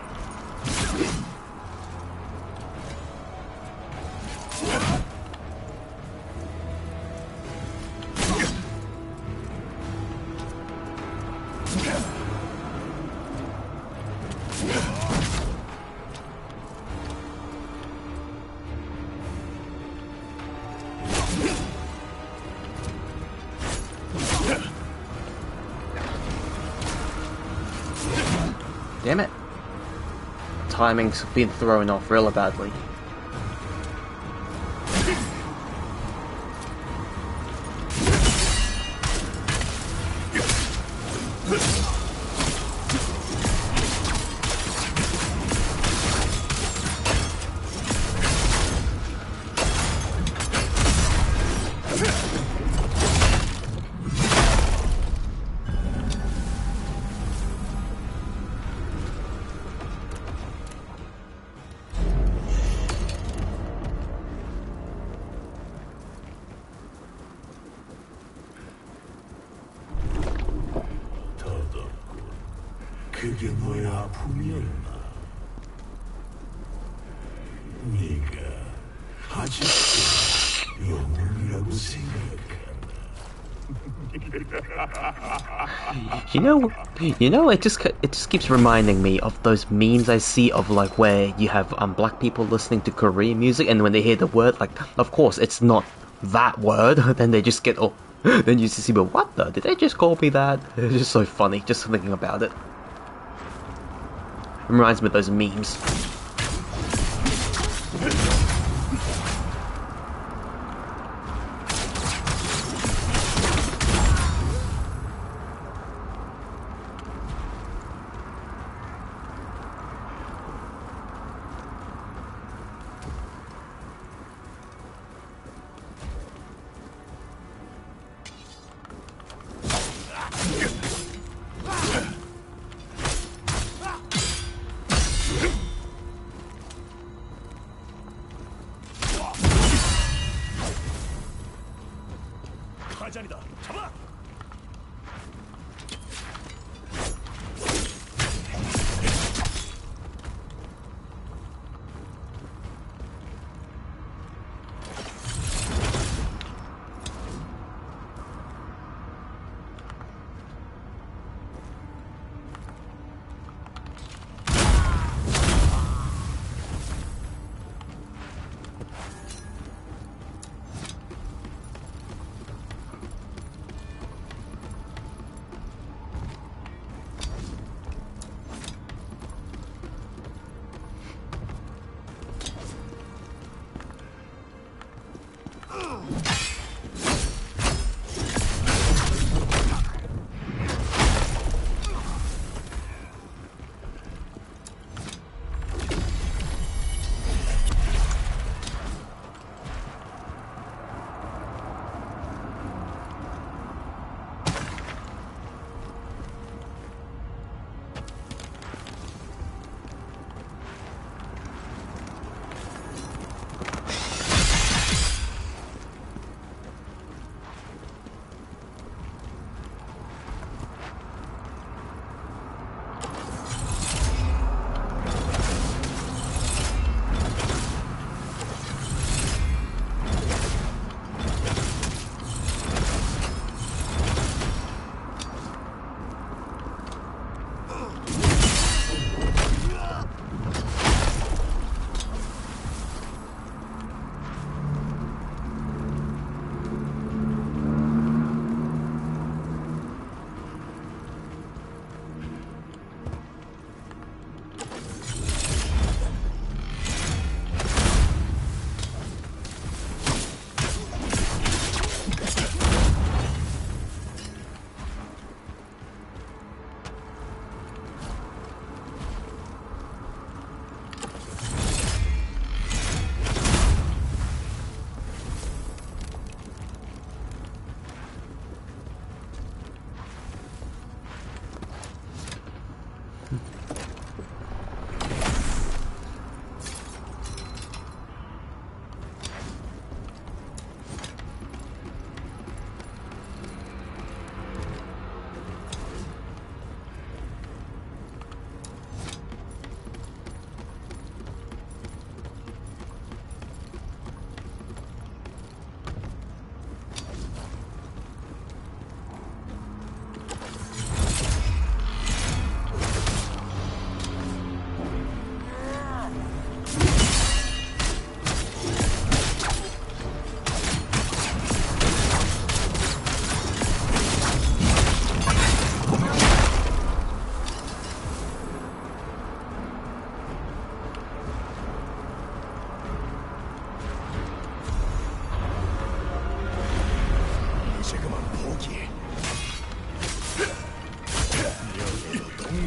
Damn it. Timing's been thrown off real badly. 그게 너의 아픔이었나? 네가 아직도 영웅이라고 생각하나? It just keeps reminding me of those memes I see of like where you have black people listening to Korean music, and when they hear the word, like, of course it's not that word, then they just get then you see, but what the? Did they just call me that? It's just so funny, just thinking about it. It reminds me of those memes.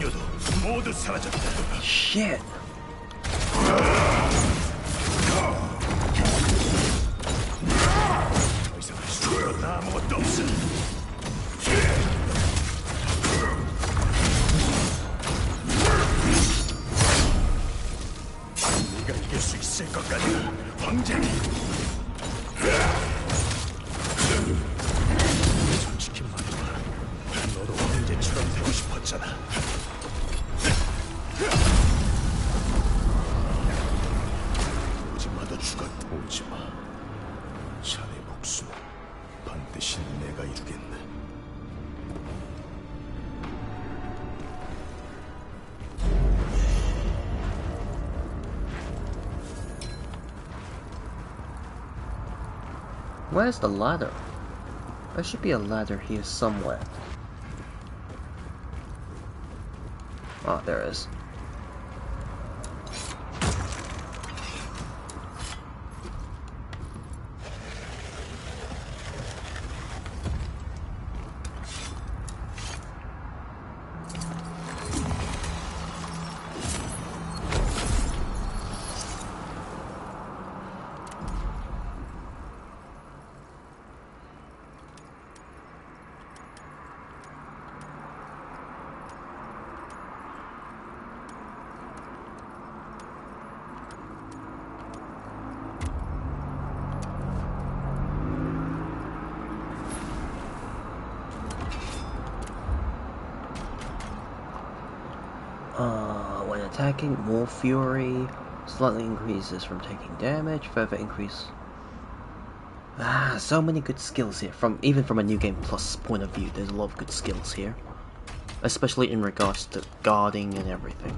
동료도 모두 사라졌다. Shit. 더 이상 할 수 있는 아무것도 없어. 네가 이길 수 있을 것 같나, 황제니? 솔직히 말해봐. 너도 황제처럼 되고 싶었잖아. 오지마도 죽었다. 오지마. 자네 목숨은 반드시 내가 이루겠네. Where's the ladder? There should be a ladder here somewhere. Oh, there is. When attacking, more fury, slightly increases from taking damage, further increase. So many good skills here. Even from a New Game Plus point of view, there's a lot of good skills here. Especially in regards to guarding and everything.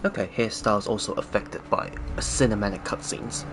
Okay, hairstyles also affected by cinematic cutscenes.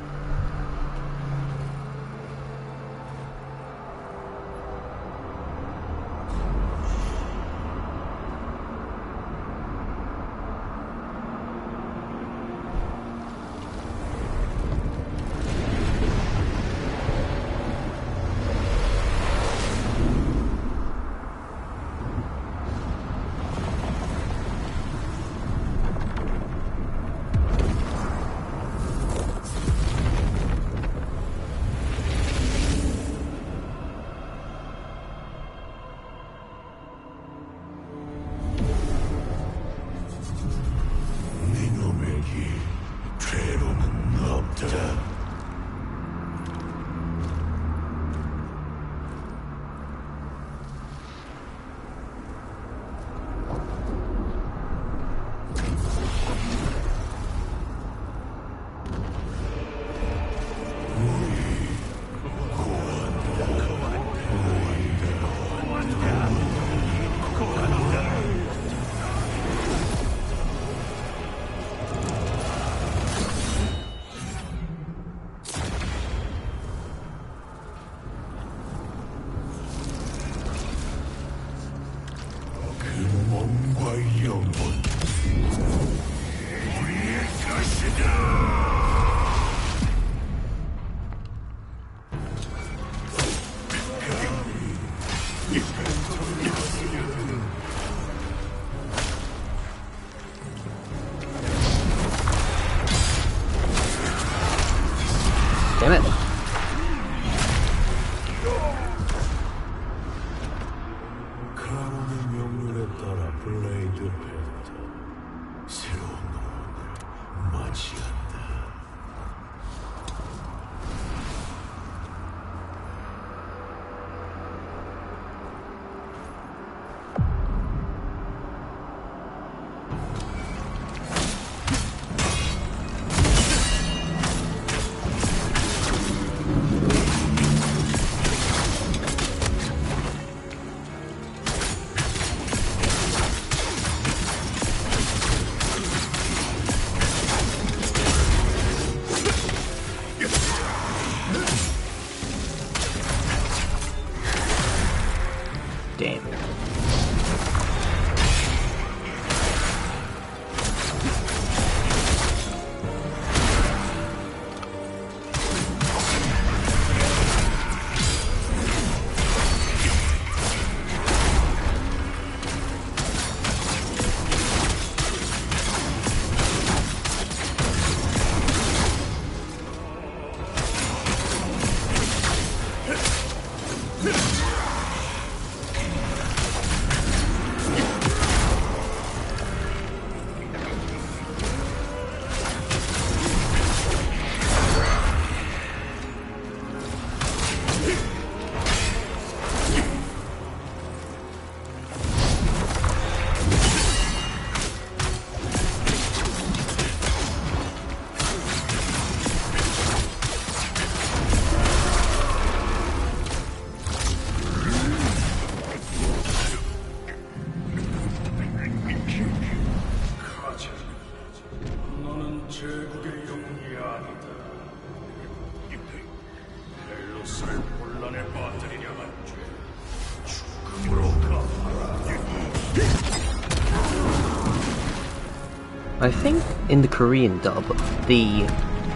I think in the Korean dub, the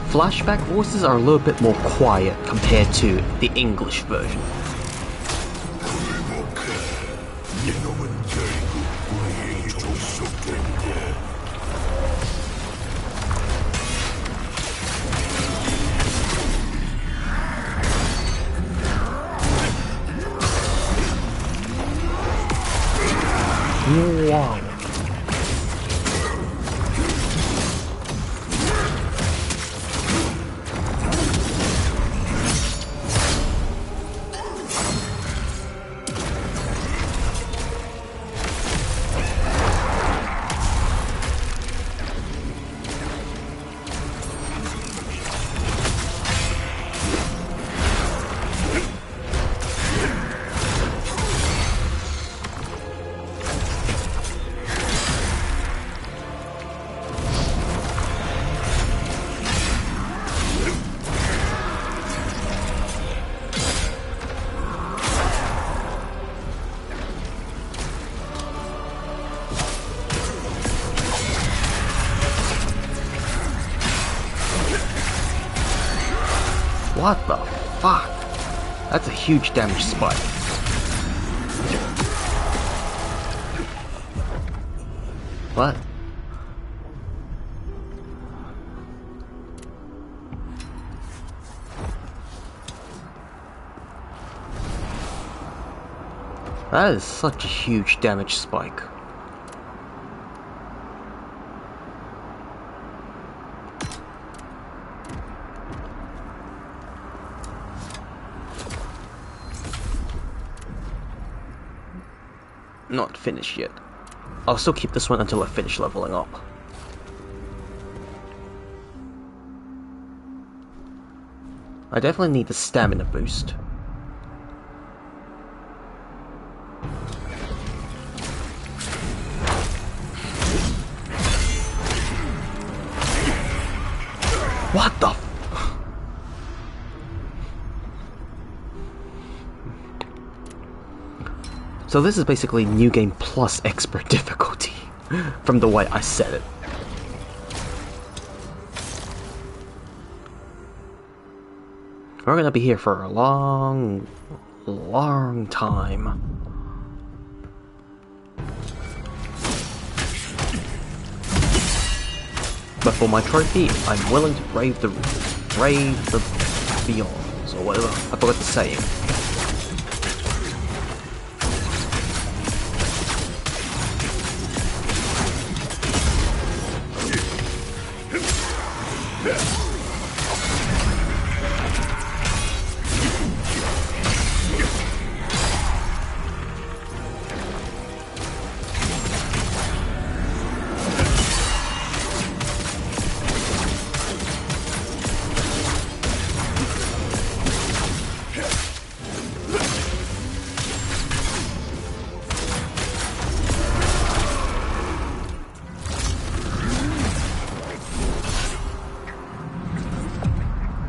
flashback voices are a little bit more quiet compared to the English version. 이놈은 결국 우리에게 종속된다. Wow. What the fuck? That's a huge damage spike. What? That is such a huge damage spike. Not finished yet. I'll still keep this one until I finish leveling up. I definitely need the stamina boost. What the f- So this is basically New Game Plus expert difficulty, from the way I said it. We're gonna be here for a long time. But for my trophy, I'm willing to brave the beyonds, or whatever. I forgot the saying.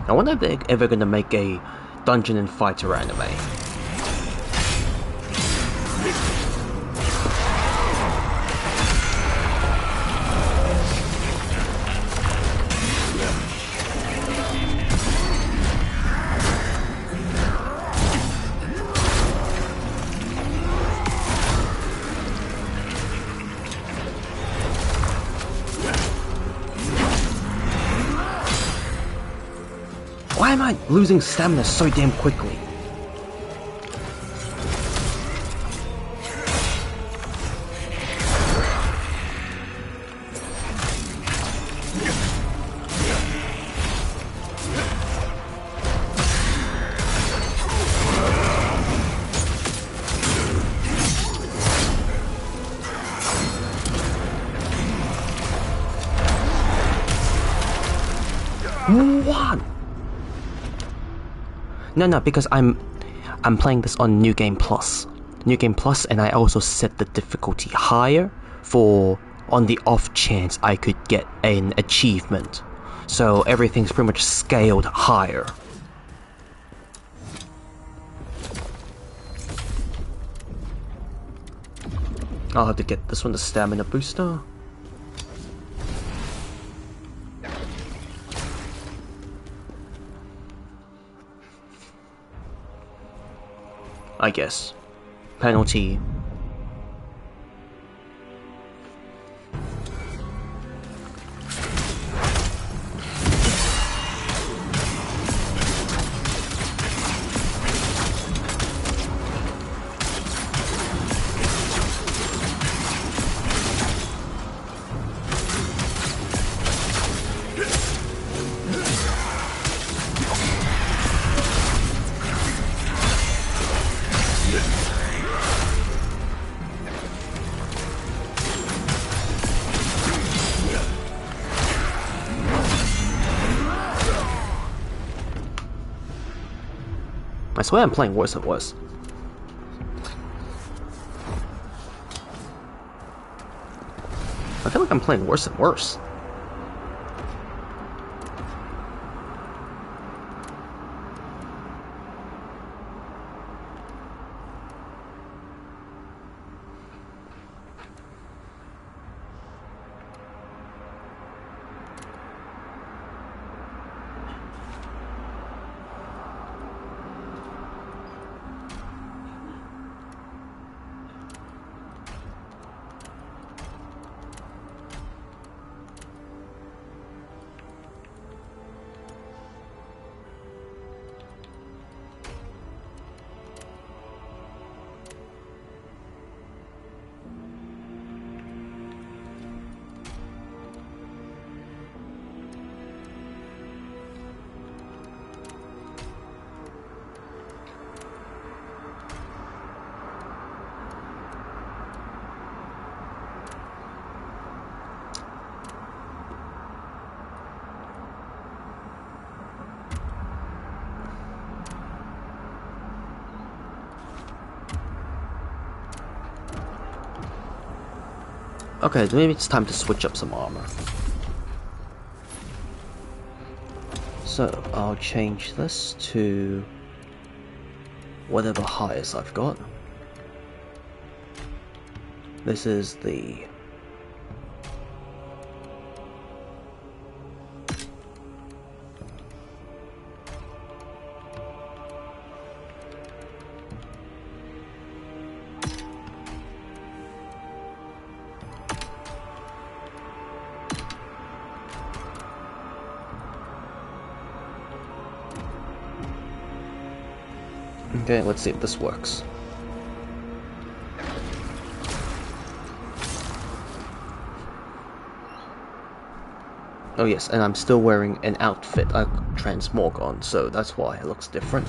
I wonder if they're ever gonna make a Dungeon and Fighter anime. Why am I losing stamina so damn quickly? What? No, because I'm playing this on New Game Plus. New Game Plus, and I also set the difficulty higher for on the off chance I could get an achievement. So everything's pretty much scaled higher. I'll have to get this one, the stamina booster. I guess. Penalty. I swear I'm playing worse and worse. I feel like I'm playing worse and worse. Okay, maybe it's time to switch up some armor. So, I'll change this to whatever highest I've got. This is the... Okay, let's see if this works. Oh yes, and I'm still wearing an outfit, a transmorgon, so that's why it looks different.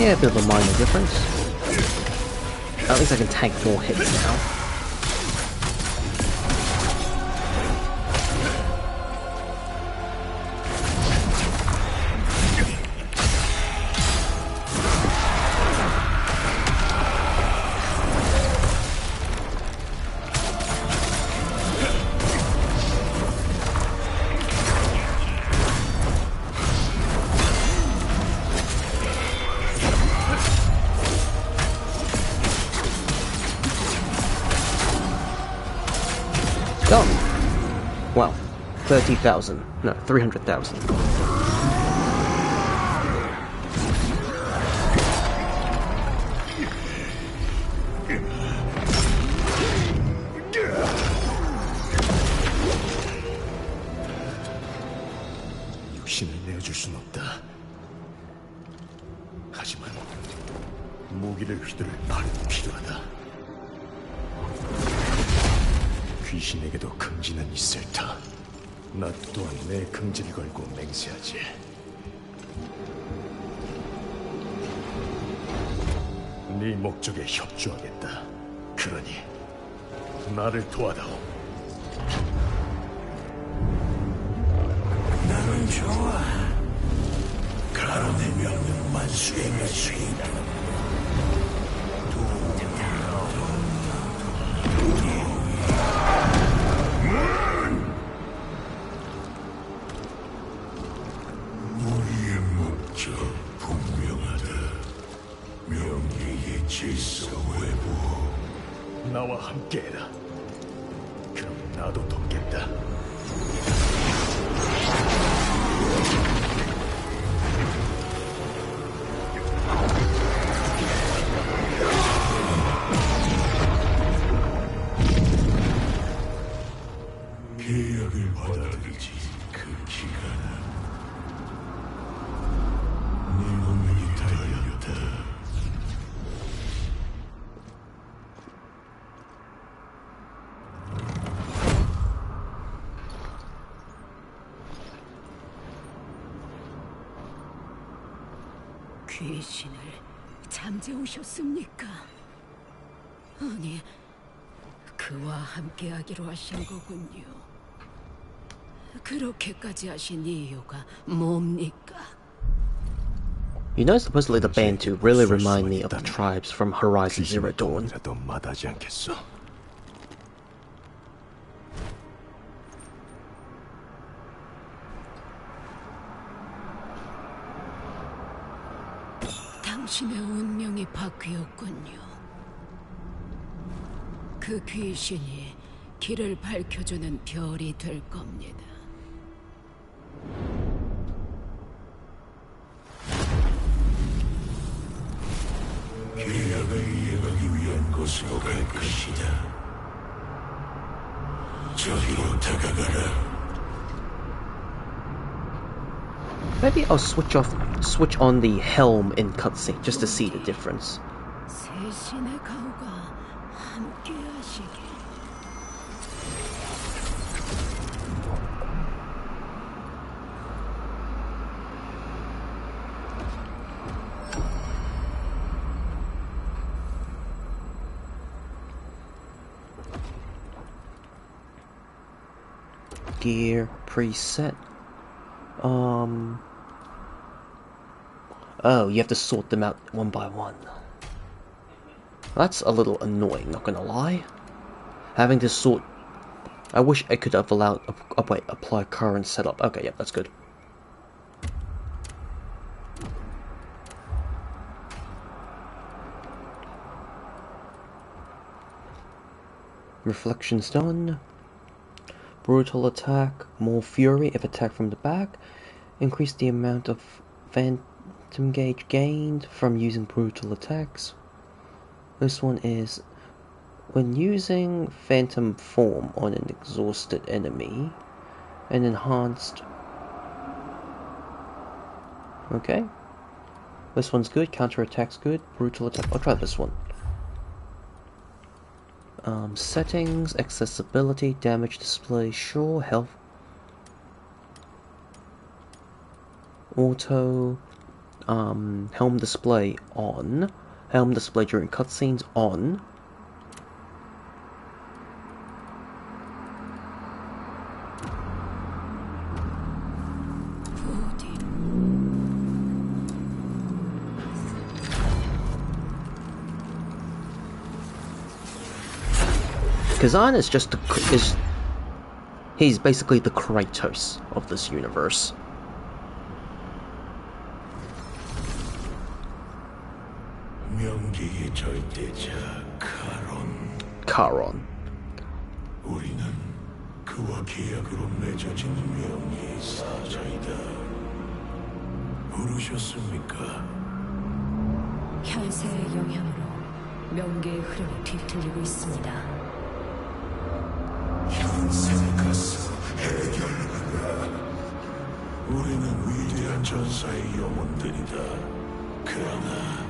Yeah, a bit of a minor difference. At least I can tank more hits now. Done! Well, 30,000. No, 300,000. 육신을 내어줄 순 없다. 하지만 무기를 휘두를 발은 필요하다. 귀신에게도 긍지는 있을 터. 나 또한 내 긍지를 걸고 맹세하지. 네 목적에 협조하겠다. 그러니 나를 도와다오. 나는 좋아. 가람의 명령만 수행할 수 있다. 우리의 목적 분명하다. 명예의 질서 외부. 나와 함께해라. 그럼 나도 돕겠다. 계약을 받아들이지. 그 기간은 네 운명이 달렸다. 귀신을 잠재우셨습니까? 아니, 그와 함께하기로 하신 거군요. 그렇게까지 하신 이유가 뭡니까? You know, supposedly the band to really remind me of the tribes from Horizon Zero Dawn. 더 마다하지 않겠어. 당신의 운명이 바뀌었군요. 그 귀신이 길을 밝혀주는 별이 될 겁니다. 계약을 이해하기 위한 곳으로 갈 것이다. 저리로 다가가라. Maybe I'll switch on the helm in cutscene just to see the difference. 새 신의 가호가 함께하시길. Gear preset. Oh, you have to sort them out one by one. That's a little annoying, not gonna lie. Having to sort... I wish I could have allowed... Oh, wait, apply current setup. Okay, yep, that's good. Reflections done. Brutal attack, more fury if attacked from the back. Increase the amount of phantom gauge gained from using brutal attacks. This one is when using phantom form on an exhausted enemy. An enhanced... Okay. This one's good, counter attack's good, brutal attack. I'll try this one. Settings, accessibility, damage display, sure, health, auto, helm display on. Helm display during cutscenes on. Khazan is just he's basically the Kratos of this universe. 명기의 절대자 Charon. 우리는 그와 계약으로 맺어진 명예의 사자이다. 부르셨습니까? 현세의 영향으로 명계의 흐름이 뒤틀리고 있습니다. 현세에 가서 해결하라. 우리는 위대한 전사의 영혼들이다. 그러나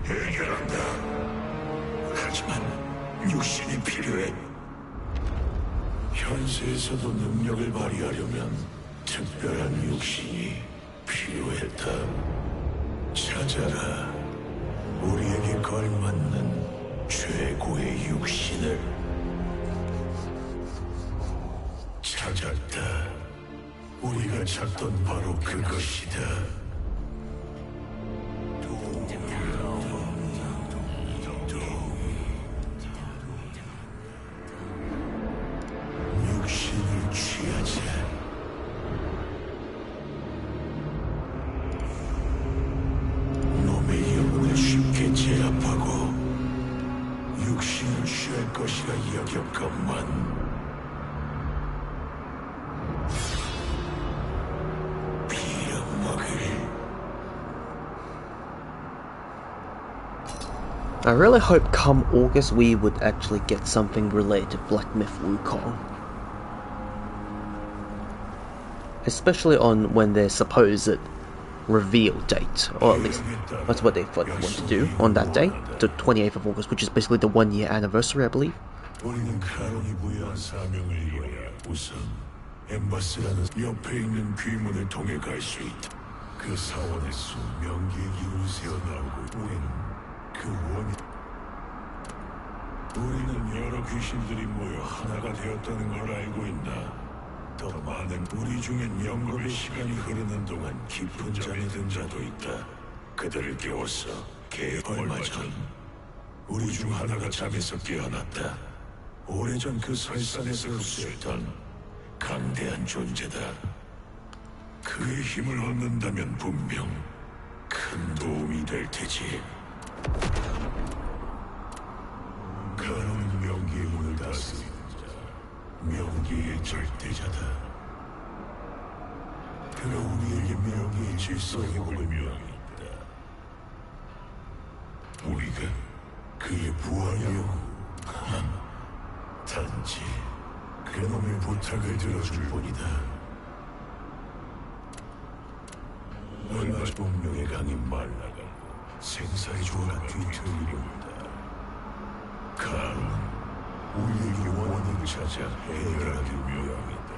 해결한다. 하지만 육신이 필요해. 현세에서도 능력을 발휘하려면 특별한 육신이 필요했다. 찾아라. 우리에게 걸맞는 최고의 육신을. 찾았다. 우리가 찾던 바로 그것이다. 육신을 취하자. 놈의 영혼을 쉽게 제압하고 육신을 취할 것이라 여겼건만 I really hope come August we would actually get something related to Black Myth Wukong. Especially on when their supposed reveal date, or at least that's what they want to do on that day, the 28th of August, which is basically the 1 year anniversary, I believe. 우리는 카론이 부여한 사명을 위하여 우선 엠바스라는 옆에 있는 귀문을 통해 갈 수 있다. 그 사원에서 명기의 기운이 새어나오고 우리는 여러 귀신들이 모여 하나가 되었다는 걸 알고 있나? 더 많은 우리 중엔 영겁의 시간이 흐르는 동안 깊은 잠에 든 자도 있다. 그들을 깨웠어. 얼마 전 우리 중 하나가 잠에서 깨어났다. 오래전 그 설산에서 흡수했던 강대한 존재다. 그의 힘을 얻는다면 분명 큰 도움이 될 테지. 카론은 명기의 문을 다스리는 자, 명기의 절대자다. 그가 우리에게 명기의 질서의 복을 명했다. 우리가 그의 부하려고 단지 그놈의 부탁을 들어줄 뿐이다. 얼마 전 운명의 강이 말라가고 생사의 조화가 뒤틀리고 있다. 카론은 우리에게 원인을 찾아 해결하기 명했다.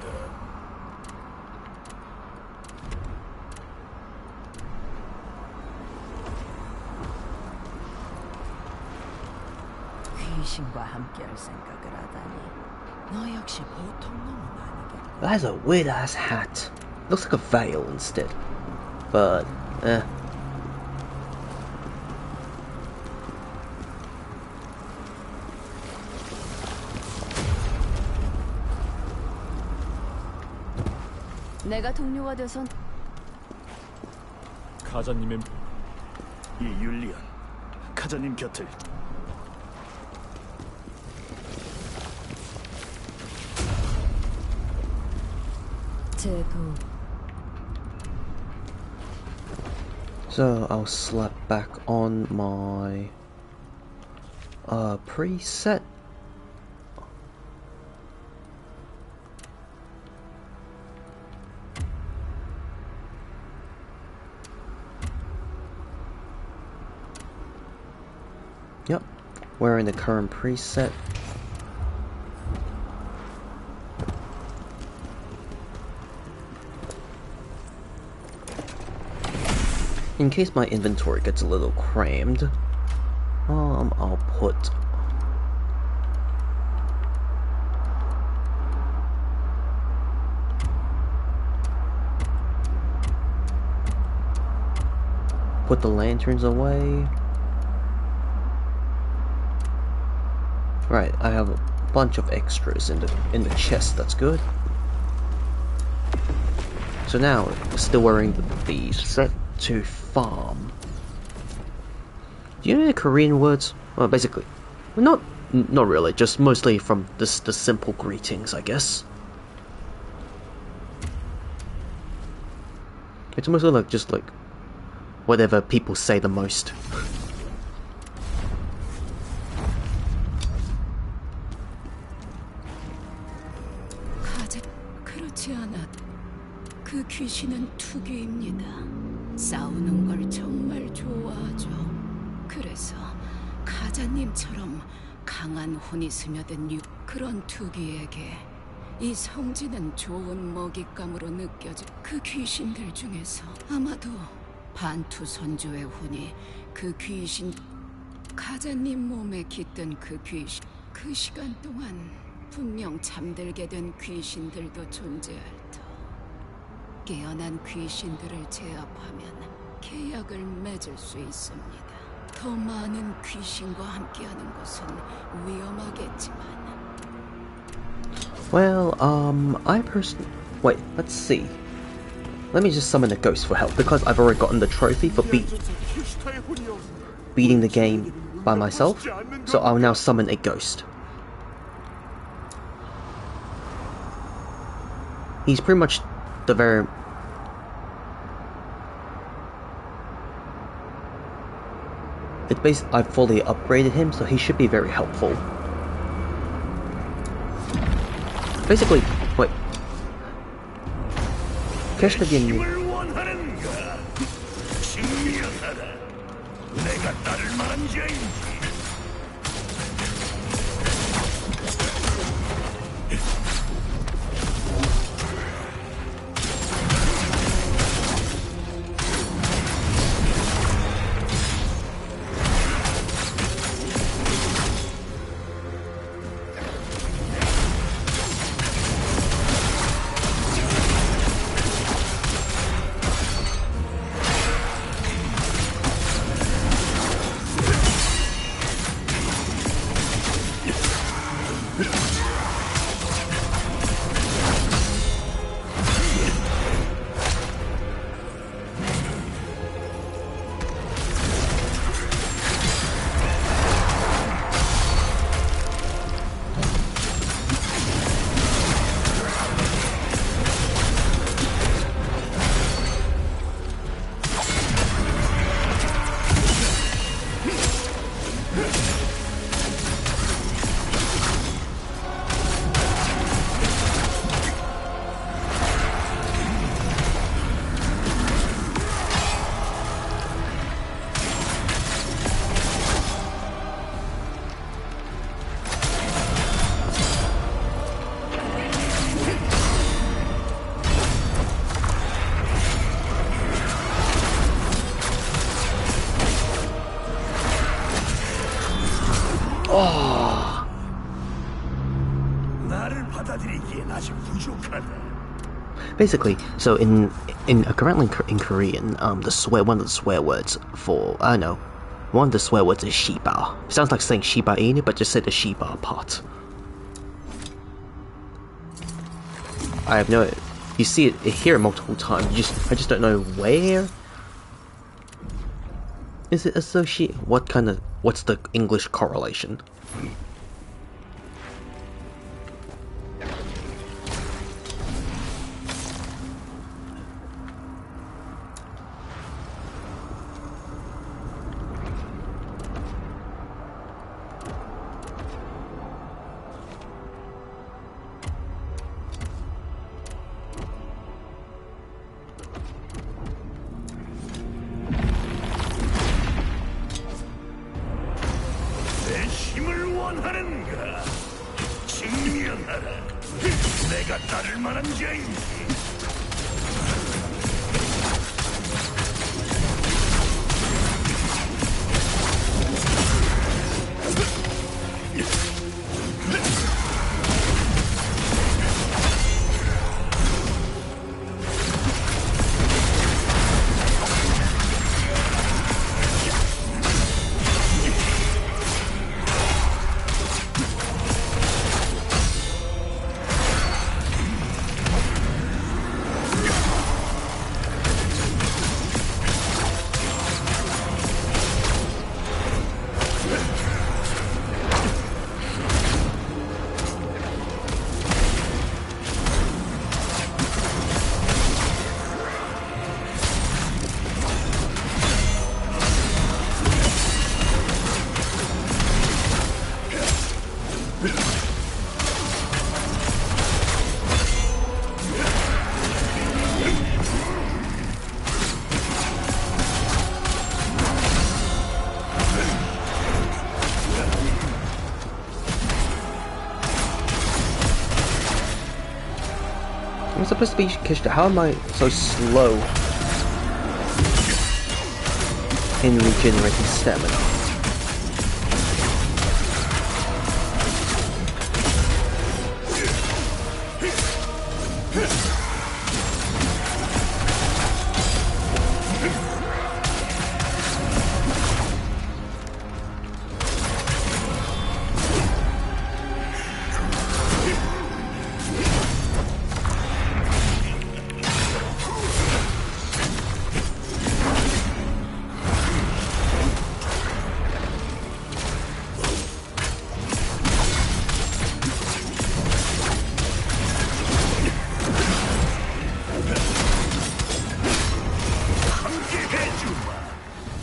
귀신과 함께할 생각을 하다니 너 역시 보통 놈은 아니겠군. That has a weird ass hat. Looks like a veil instead. But, 내가 동료가 돼선 가자님의 이 율리안, 카자님 곁을. 제 도움. so I'll slap back on my preset. Yep, we're in the current preset. in case my inventory gets a little crammed, I'll put the lanterns away. Right, I have a bunch of extras in the chest. That's good. So now, still wearing the set to farm. Do you know the Korean words? Well, basically, not really. Just mostly from the simple greetings, I guess. It's mostly like just like whatever people say the most. 그렇지 않아. 그 귀신은 투기입니다. 싸우는 걸 정말 좋아하죠. 그래서 가자님처럼 강한 혼이 스며든 그런 투기에게 이 성지는 좋은 먹잇감으로 느껴져. 그 귀신들 중에서 아마도 반투 선조의 혼이 그 귀신 가자님 몸에 깃든 그 귀신 그 시간 동안 분명 잠들게 된 귀신들도 존재할 터. 깨어난 귀신들을 제압하면 계약을 맺을 수 있습니다. 더 많은 귀신과 함께하는 것은 위험하겠지만. Well, I personally... Wait, let's see. Let me just summon a ghost for help, because I've already gotten the trophy for beating the game by myself, so I'll now summon a ghost. He's pretty much the very... I've fully upgraded him, so he should be very helpful. Basically, wait. 캐시터기님. Basically, so currently in Korean, one of the swear words for one of the swear words is shiba. Sounds like saying Shiba Inu, but just say the Shiba part. I have no. You see it, hear it multiple times. I just don't know where. Is it associated? What's the English correlation? I'm supposed to be Kishta. How am I so slow in regenerating stamina?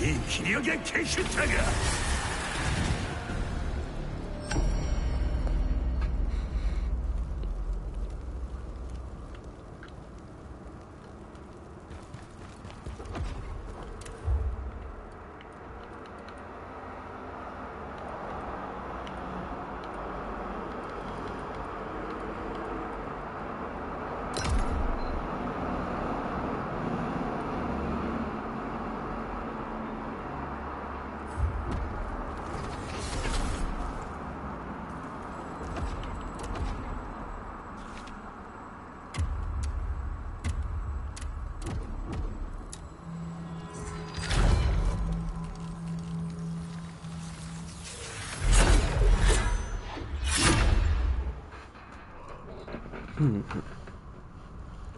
이 기력의 캐슈타가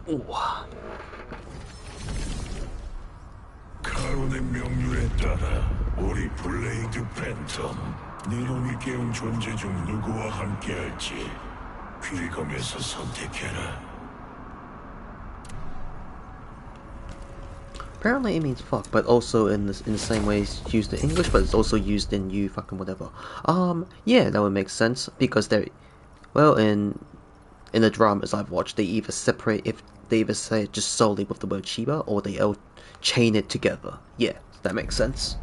우와. 카론의 명령에 따라 우리 블레이드 팬텀 네놈이 깨운 존재 중 누구와 함께할지 귀검에서 선택해라. Apparently it means fuck, but also in the same way it's used in English, but it's also used in you fucking whatever. Yeah, that would make sense because well, in the dramas I've watched, they either separate if they either say it just solely with the word Shiba, or they all chain it together. Yeah, that makes sense.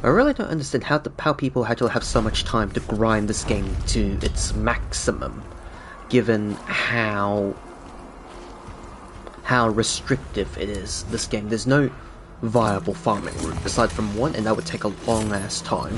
I really don't understand how people had to have so much time to grind this game to its maximum, given how restrictive it is, this game. There's no viable farming route aside from one, and that would take a long ass time.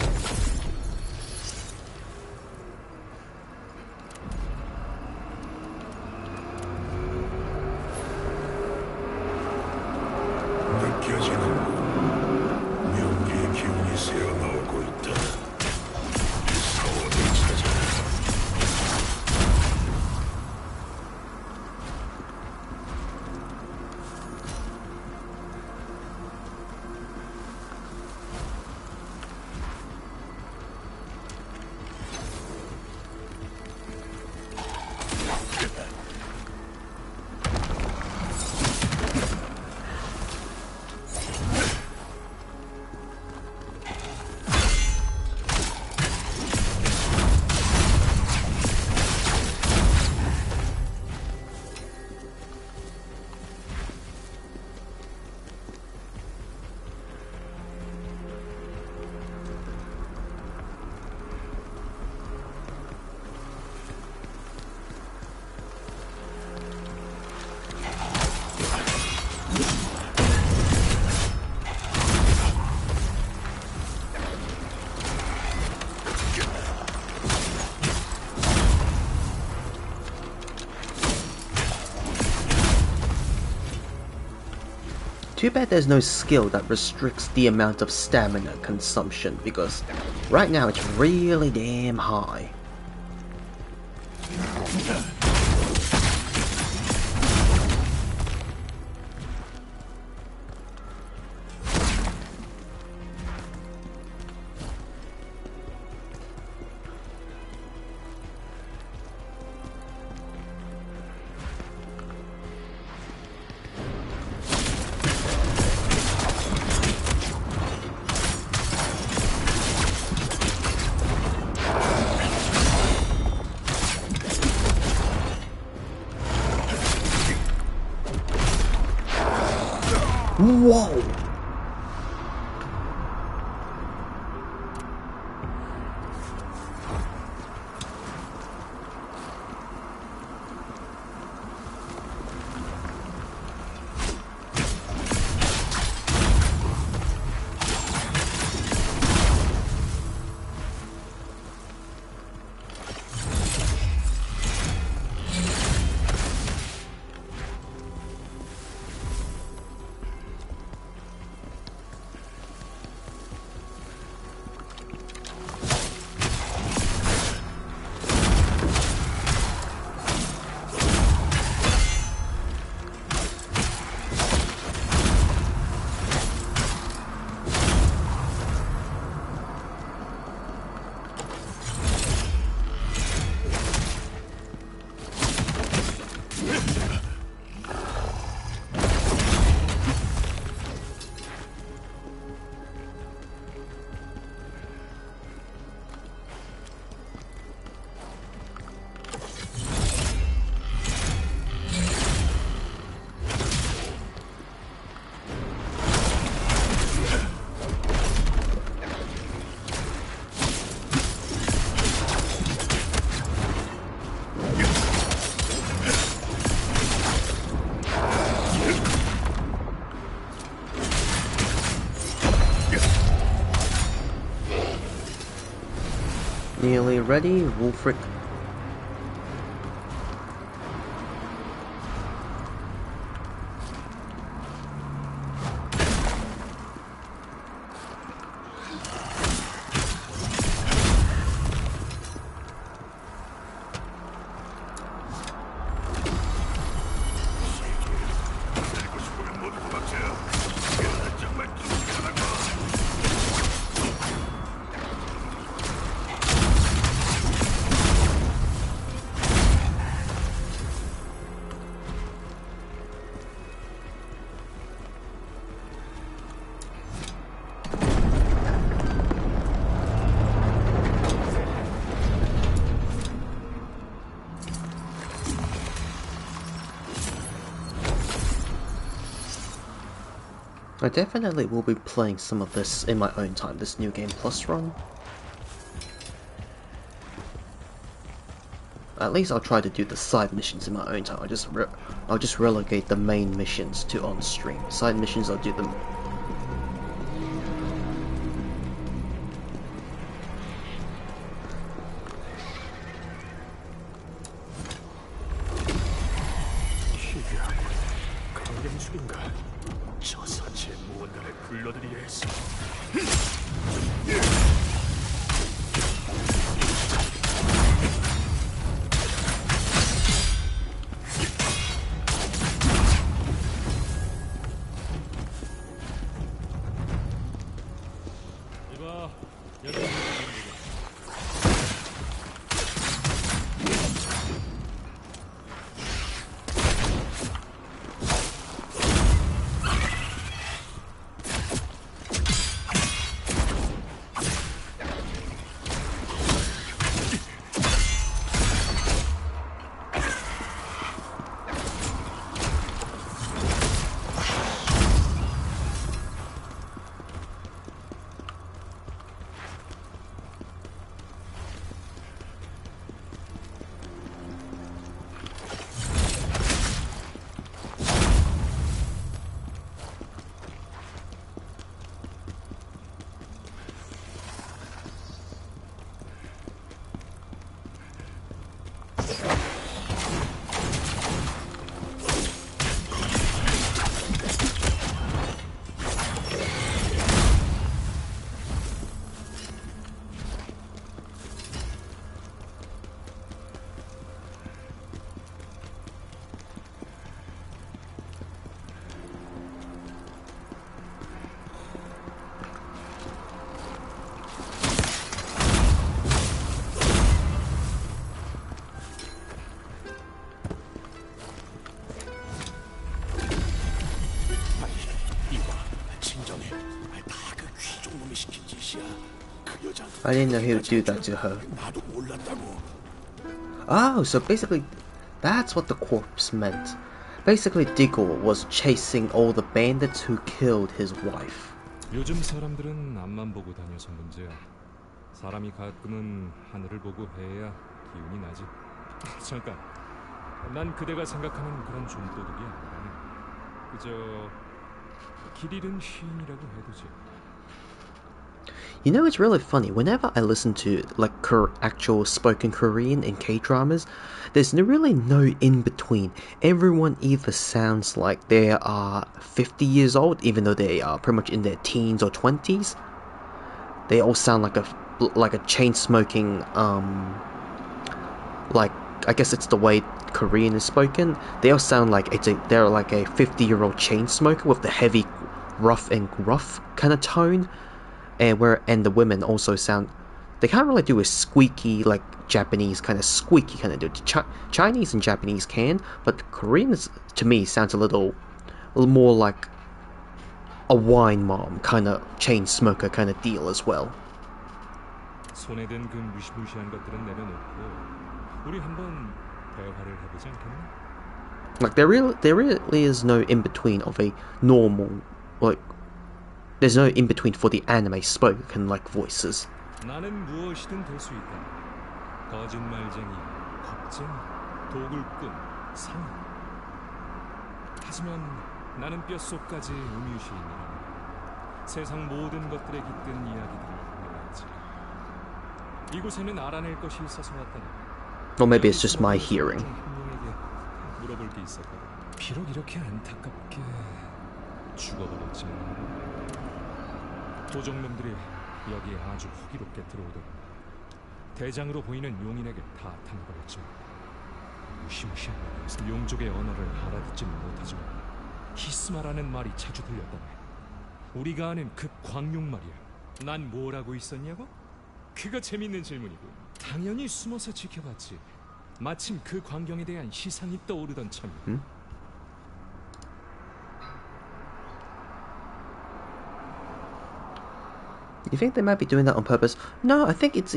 Too bad there's no skill that restricts the amount of stamina consumption, because right now it's really damn high. Whoa! Nearly ready, Wolfric. I definitely will be playing some of this in my own time, this New Game Plus run. At least I'll try to do the side missions in my own time. I'll just relegate the main missions to on stream. Side missions I'll do them. I didn't know he would do that to her. Oh, so basically, that's what the corpse meant. Basically, Diggle was chasing all the bandits who killed his wife. 요즘 사람들은 앞만 보고 다녀서 문제야. 사람이 가끔은 하늘을 보고 해야 기운이 나지. 잠깐, 난 그대가 생각하는 그런 좀도둑이 아니라네. 그저 길 잃은 시인이라고 해두지. You know, it's really funny. Whenever I listen to like actual spoken Korean in K-dramas, there's really no in between. Everyone either sounds like they are 50 years old, even though they are pretty much in their teens or 20s. They all sound like a chain smoking like, I guess it's the way Korean is spoken. They all sound like they're like a 50-year-old chain smoker with the heavy, rough and gruff kind of tone. And the women also sound, they can't really do a squeaky like Japanese kind of squeaky kind of do. Chinese and Japanese can, but Korean to me sounds a little more like a wine mom kind of chain smoker kind of deal as well. 손에 든 그 무시무시한 것들은 내려놓고 우리 한번 대화를 해보지 않겠나? Like there really is no in between of a normal like. There's no in between for the anime spoken like voices. 나는 무엇이든 될 수 있다. 거짓말쟁이, 겁쟁이, 도굴꾼, 상인. 하지만 나는 뼛속까지 음유시인이라 세상 모든 것들에 깃든 이야기들을 알아야지. 이곳에는 알아낼 것이 있어서 왔다네. Or maybe it's just my hearing. 물어볼 게 있었거든. 비록 이렇게 안타깝게 죽어버렸지만 도적놈들이 여기에 아주 호기롭게 들어오더군. 대장으로 보이는 용인에게 다 당해버렸지만 무시무시한 말이어서 용족의 언어를 알아듣지는 못하지만 히스마라는 말이 자주 들렸다네. 우리가 아는 그 광룡 말이야. 난 뭘 하고 있었냐고? 그거 재밌는 질문이고. 당연히 숨어서 지켜봤지. 마침 그 광경에 대한 시상이 떠오르던 참이야. You think they might be doing that on purpose? No, I think it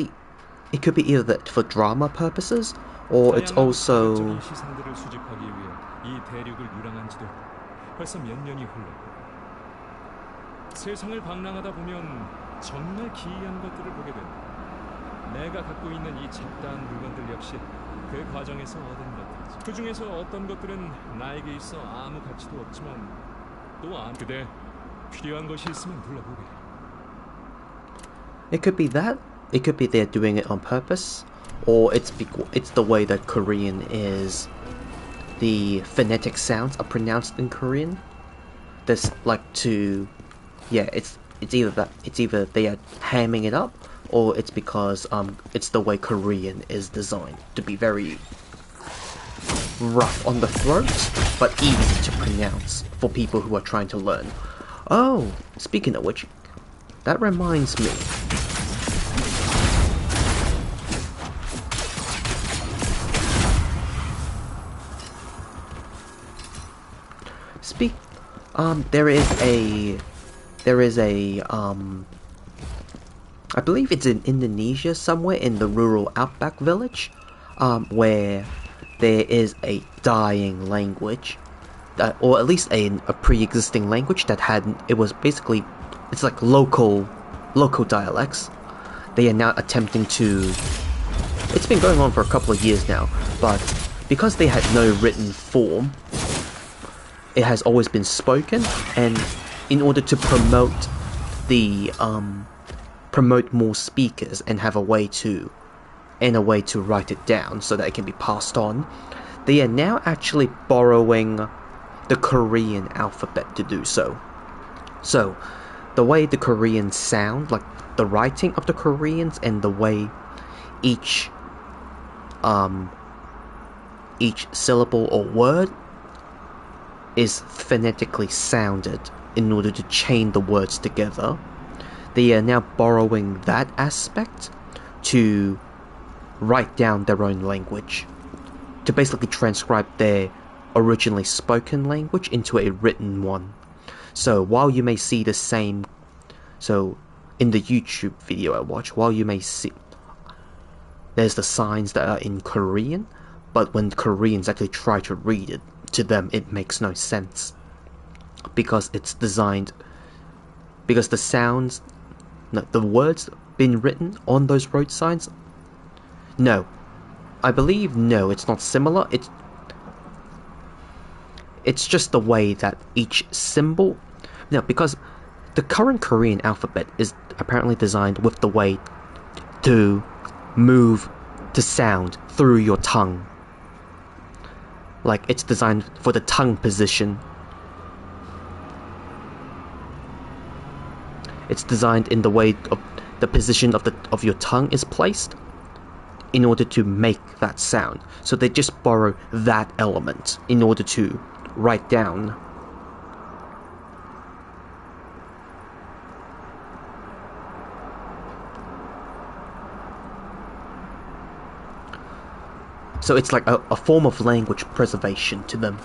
could be either that for drama purposes, or it's also. 시상들을 수집하기 위해 이 대륙을 유랑한 지도 벌써 몇 년이 흘렀고 세상을 방랑하다 보면 정말 기이한 것들을 보게 된다. 내가 갖고 있는 이 잡다한 물건들 역시 그 과정에서 얻은 것들이지. 그 중에서 어떤 것들은 나에게 있어 아무 가치도 없지만 또한 그대 필요한 것이 있으면 불러보게. It could be that. It could be they're doing it on purpose, or it's the way that Korean is. The phonetic sounds are pronounced in Korean. There's like it's either that. It's either they are hamming it up, or it's because it's the way Korean is designed to be very rough on the throat, but easy to pronounce for people who are trying to learn. Oh, speaking of which, that reminds me. There is a I believe it's in Indonesia somewhere in the rural outback village, where there is a dying language, or at least a pre-existing language that it's like local dialects. They are now attempting to. It's been going on for a couple of years now, but because they had no written form, it has always been spoken, and in order to promote more speakers and have a way to write it down so that it can be passed on, they are now actually borrowing the Korean alphabet to do so. So, the way the Koreans sound, like the writing of the Koreans and the way each syllable or word is phonetically sounded in order to chain the words together, they are now borrowing that aspect to write down their own language, to basically transcribe their originally spoken language into a written one. So while you may see the same, so in the YouTube video I watch, while you may see there's the signs that are in Korean, but when Koreans actually try to read it, to them it makes no sense, because it's designed, because the sounds, no, the words being written on those road signs, no, I believe, no, it's not similar. It's just the way that each symbol, no, because the current Korean alphabet is apparently designed with the way to move the sound through your tongue. Like, it's designed for the tongue position. It's designed in the way of the position of your tongue is placed in order to make that sound. So they just borrow that element in order to write down. So it's like a form of language preservation to them.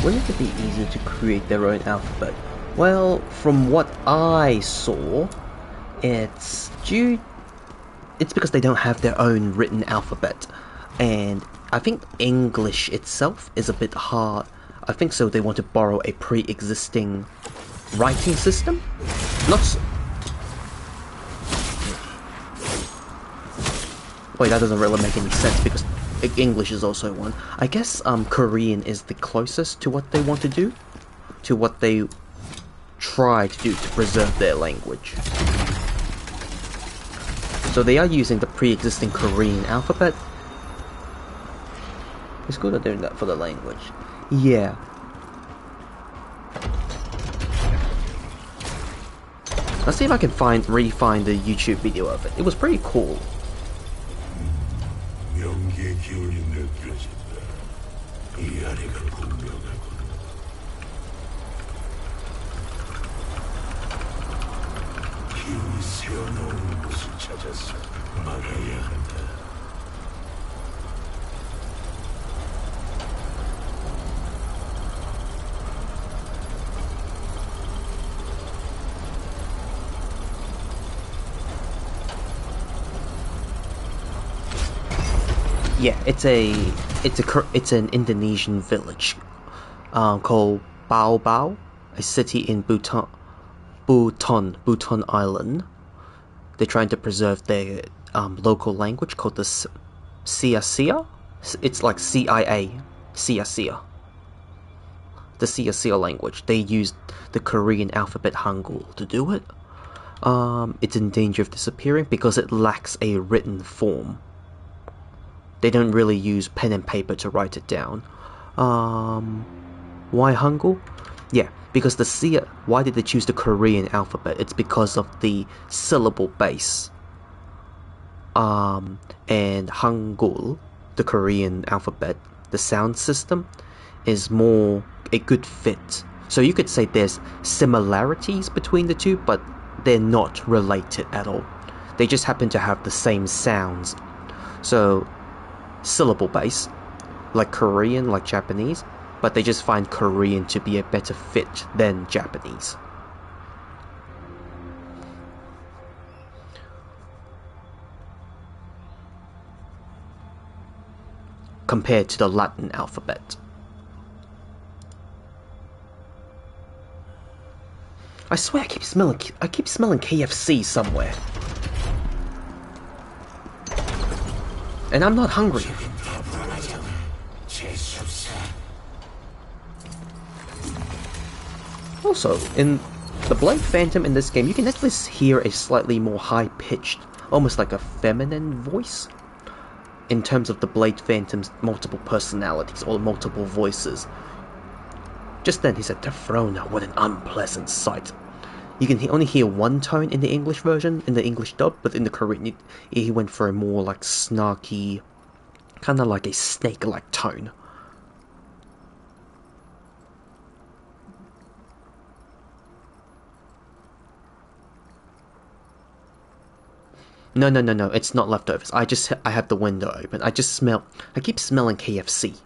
Wouldn't it be easier to create their own alphabet? Well, from what I saw, it's because they don't have their own written alphabet, and I think English itself is a bit hard. I think so they want to borrow a pre-existing writing system? Wait, that doesn't really make any sense, because English is also one. I guess Korean is the closest to what they want to do, to what they try to do to preserve their language. So they are using the pre-existing Korean alphabet. It's good at doing that for the language. Yeah. Let's see if I can re-find the YouTube video of it. It was pretty cool. 연기의 기운이 느껴진다. 이 아래가 분명하군. 기운이 새어나오는 곳을 찾아서 막아야 한다. Yeah, it's an Indonesian village called Bao Bao, a city in Bhutan Island. They're trying to preserve their local language called the Sia. It's like CIA, Sia. The Sia language. They used the Korean alphabet Hangul to do it. It's in danger of disappearing because it lacks a written form. They don't really use pen and paper to write it down. Why Hangul? Yeah, because the Sia. Why did they choose the Korean alphabet? It's because of the syllable base. And Hangul, the Korean alphabet, the sound system, is more a good fit. So you could say there's similarities between the two, but they're not related at all. They just happen to have the same sounds. So syllable base, like Korean, like Japanese, but they just find Korean to be a better fit than Japanese. Compared to the Latin alphabet. I swear I keep smelling KFC somewhere. And I'm not hungry. Also, in the Blade Phantom in this game, you can actually hear a slightly more high-pitched, almost like a feminine voice, in terms of the Blade Phantom's multiple personalities or multiple voices. Just then he said, Tefrona, what an unpleasant sight. You can only hear one tone in the English version, in the English dub, but in the Korean he went for a more like snarky, kind of like a snake-like tone. No, it's not leftovers. I have the window open. I keep smelling KFC.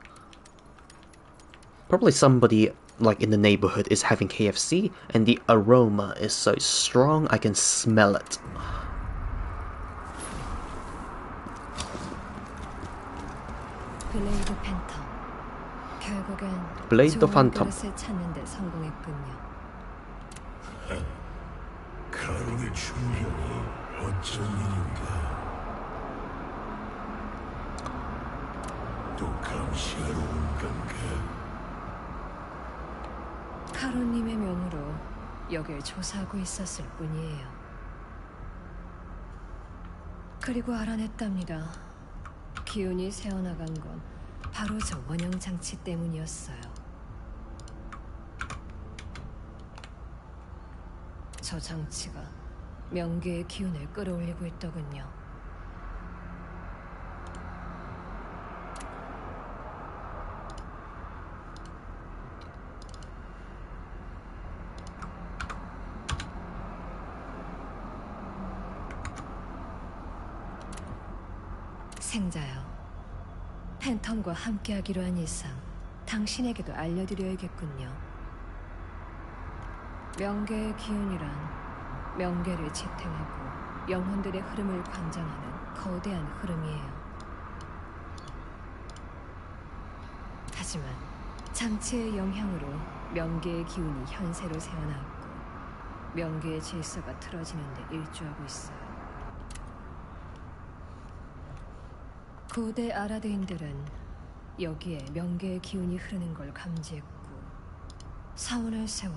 Probably somebody like in the neighborhood is having KFC and the aroma is so strong I can smell it. 블레이드 팬텀. 결국엔 블레이드 좋은 팬텀. 그릇을 찾는 데 성공했군요. 가론의 충격이 어쩐 일인가? 또 감시하러 온 건가? 카로님의 명으로 여길 조사하고 있었을 뿐이에요. 그리고 알아냈답니다. 기운이 새어나간 건 바로 저 원형 장치 때문이었어요. 저 장치가 명계의 기운을 끌어올리고 있더군요. 생자요. 팬텀과 함께하기로 한 이상 당신에게도 알려드려야겠군요. 명계의 기운이란 명계를 지탱하고 영혼들의 흐름을 관장하는 거대한 흐름이에요. 하지만 장치의 영향으로 명계의 기운이 현세로 새어나왔고 명계의 질서가 틀어지는 데 일조하고 있어요. 고대 아라드인들은 여기에 명계의 기운이 흐르는 걸 감지했고 사원을 세워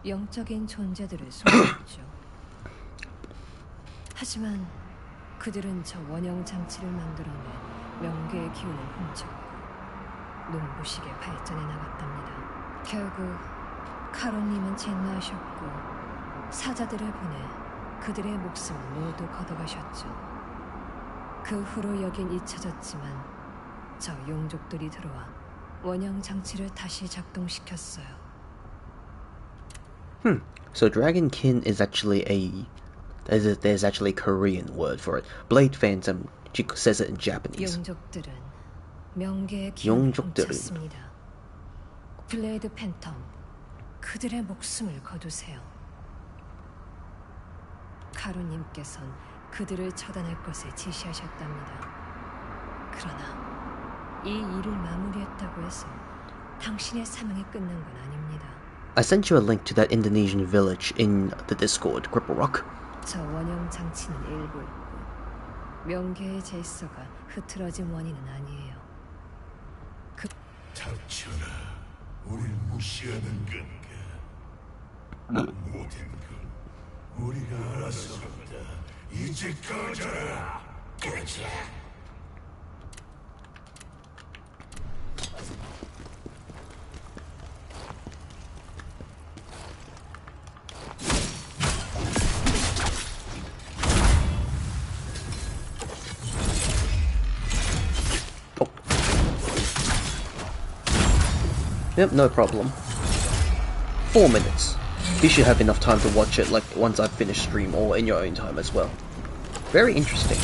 영적인 존재들을 소환했죠. 하지만 그들은 저 원형 장치를 만들어내 명계의 기운을 훔쳤고 눈부시게 발전해 나갔답니다. 결국 카론님은 진노하셨고 사자들을 보내 그들의 목숨을 모두 걷어가셨죠. 그 후로 여긴 잊혀졌지만 저 용족들이 들어와 원형 장치를 다시 작동시켰어요. So dragonkin is actually there's actually a Korean word for it. Blade Phantom says it in Japanese. 용족들은 명계의 기운을 용족들은. 훔쳤습니다. 블레이드 팬텀, 그들의 목숨을 거두세요. 카루님께선 그들을 처단할 것을 지시하셨답니다. 그러나 이 일을 마무리했다고 해서 당신의 사명이 끝난 건 아닙니다. I sent you a link to that Indonesian village in the Discord, Cripple Rock. 저 원형 장치는 일부일 뿐 명계의 질서가 흐트러진 원인은 아니에요. 닥쳐라, 우릴 무시하는 건가? 모든 건 우리가 알아서 한다. 이제 꺼져라. 꺼져. Yep, no problem. 4 minutes. You should have enough time to watch it like once I've finished stream or in your own time as well. Very interesting.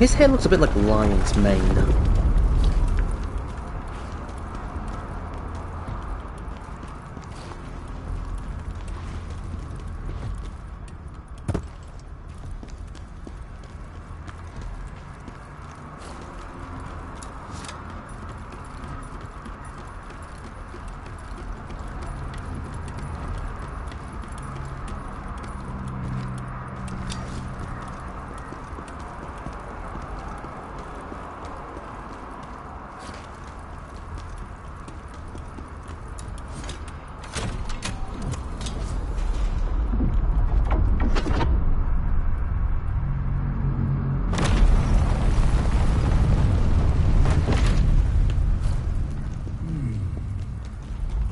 His hair looks a bit like lion's mane.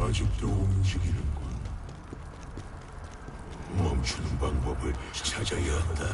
아직도 움직이는군. 멈추는 방법을 찾아야 한다.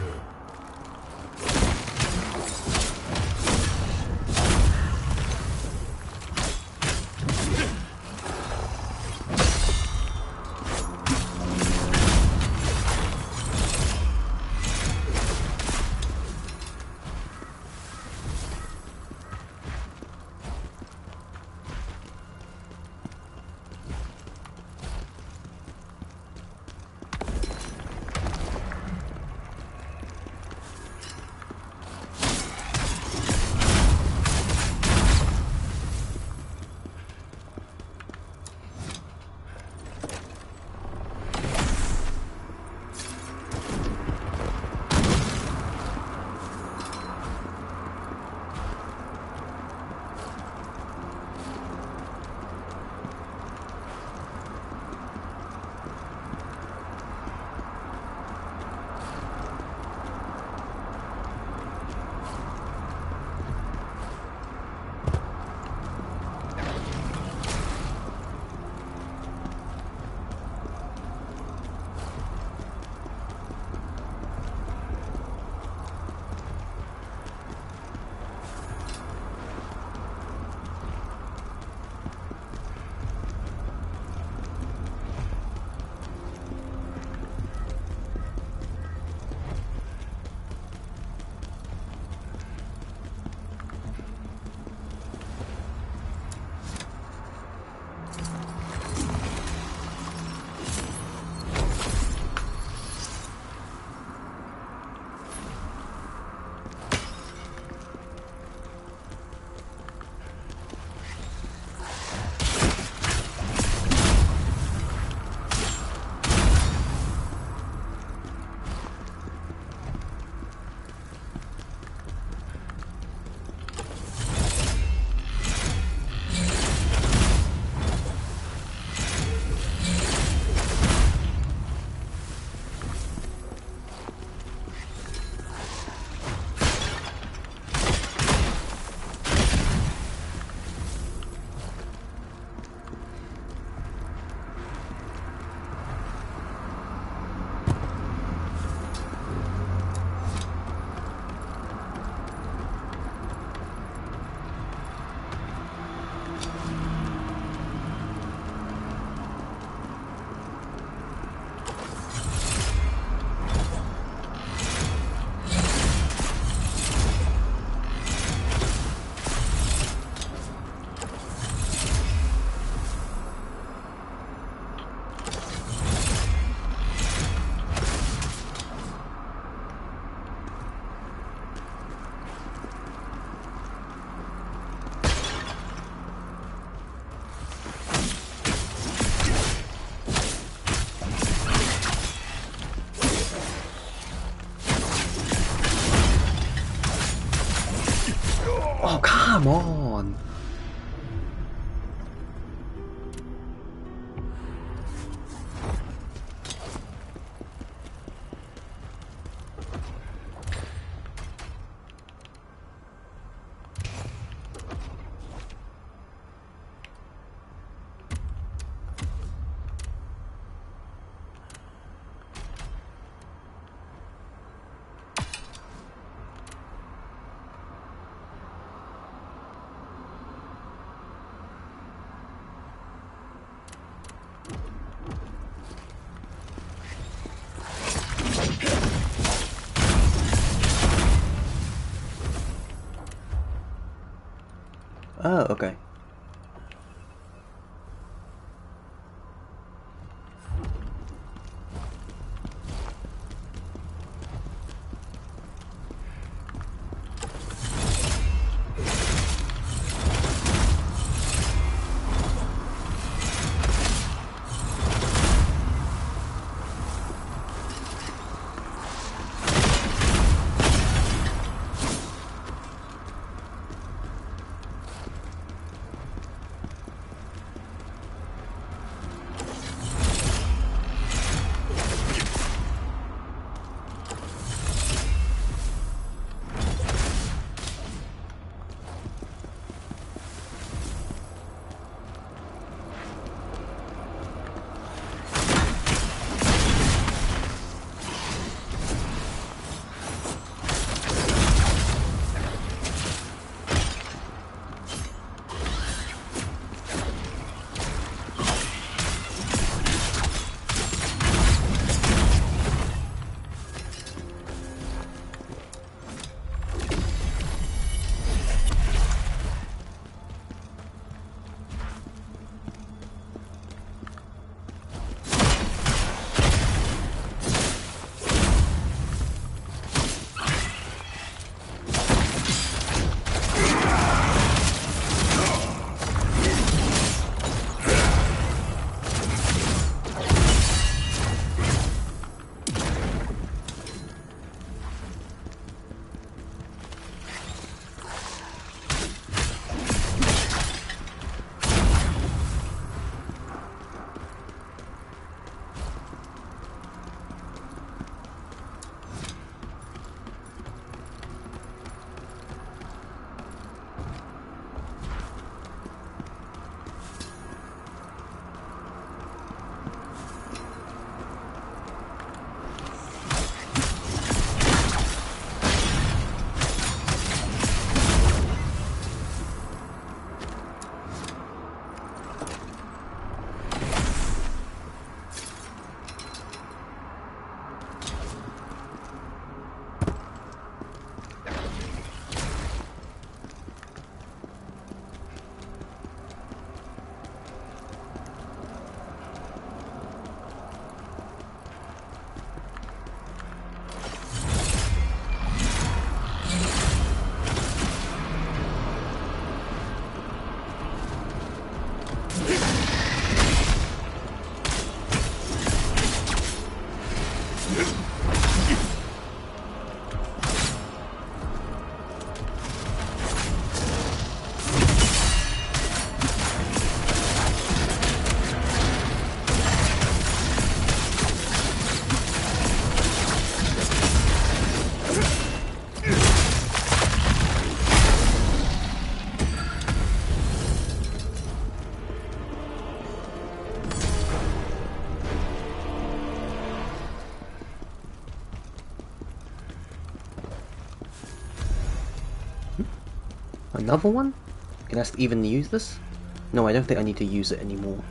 Oh, come on! Oh, okay. Another one? Can I even use this? No, I don't think I need to use it anymore.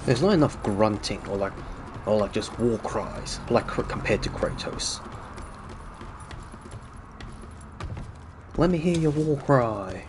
There's not enough grunting or like just war cries, like compared to Kratos. Let me hear your war cry.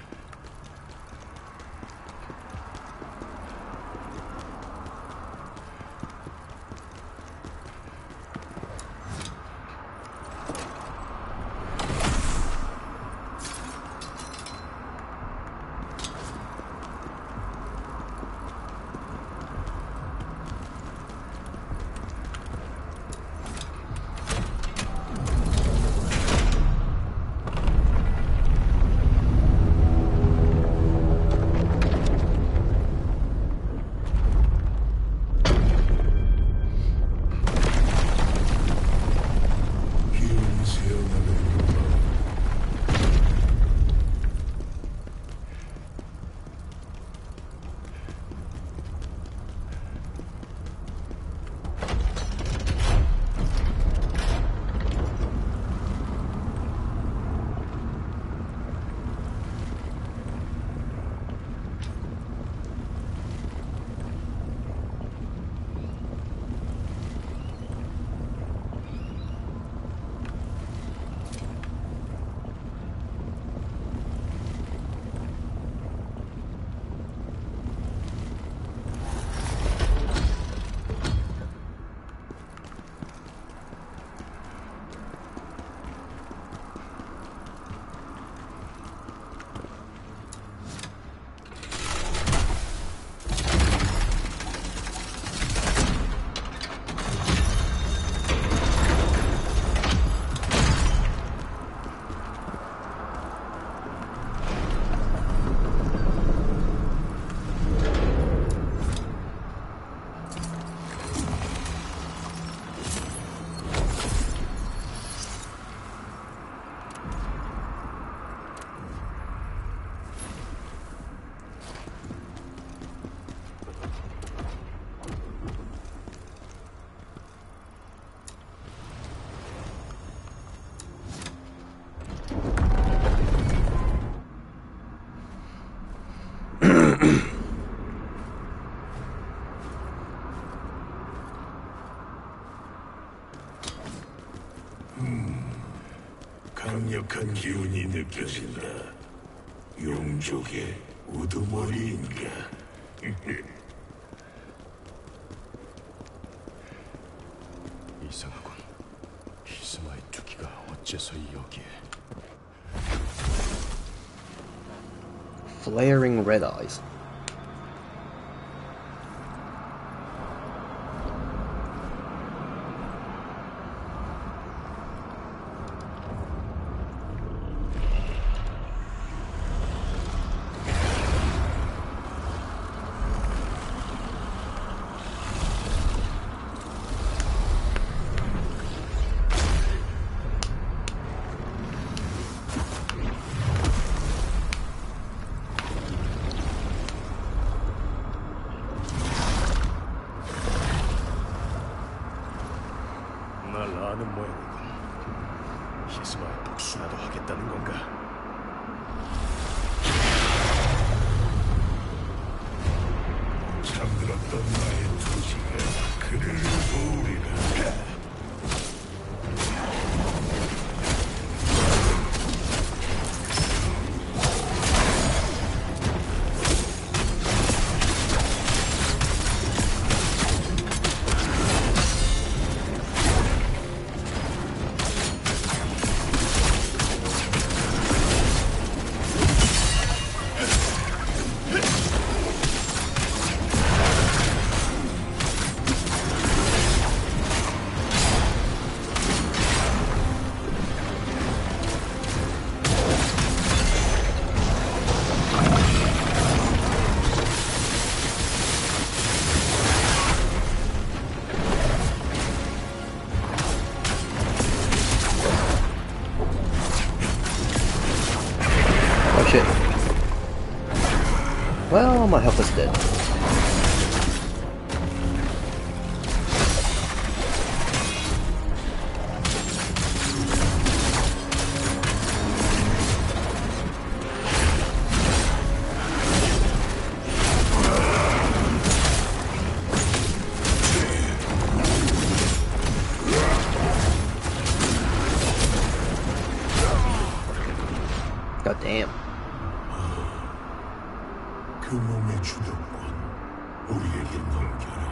강력한 기운이 느껴진다. 용족의 우두머리인가? 이상하군. 히스마의 투기가 어째서 여기에? Flaring red eyes. 날 아는 모양이군. 히스마의 복수라도 하겠다는 건가? 잠들었던 나의 투지가 그를 도우리라. Oh shit. Well, my health is dead. 그 몸의 주도권 우리에게 넘겨라.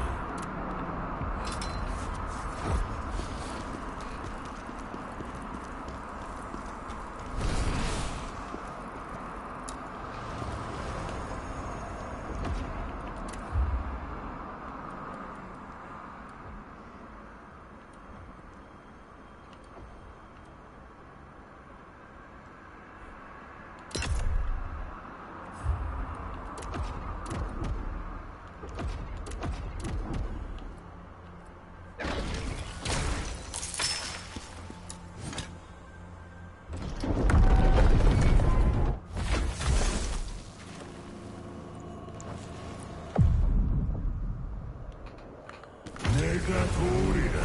내가 도우리라.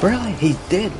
Really? He's dead.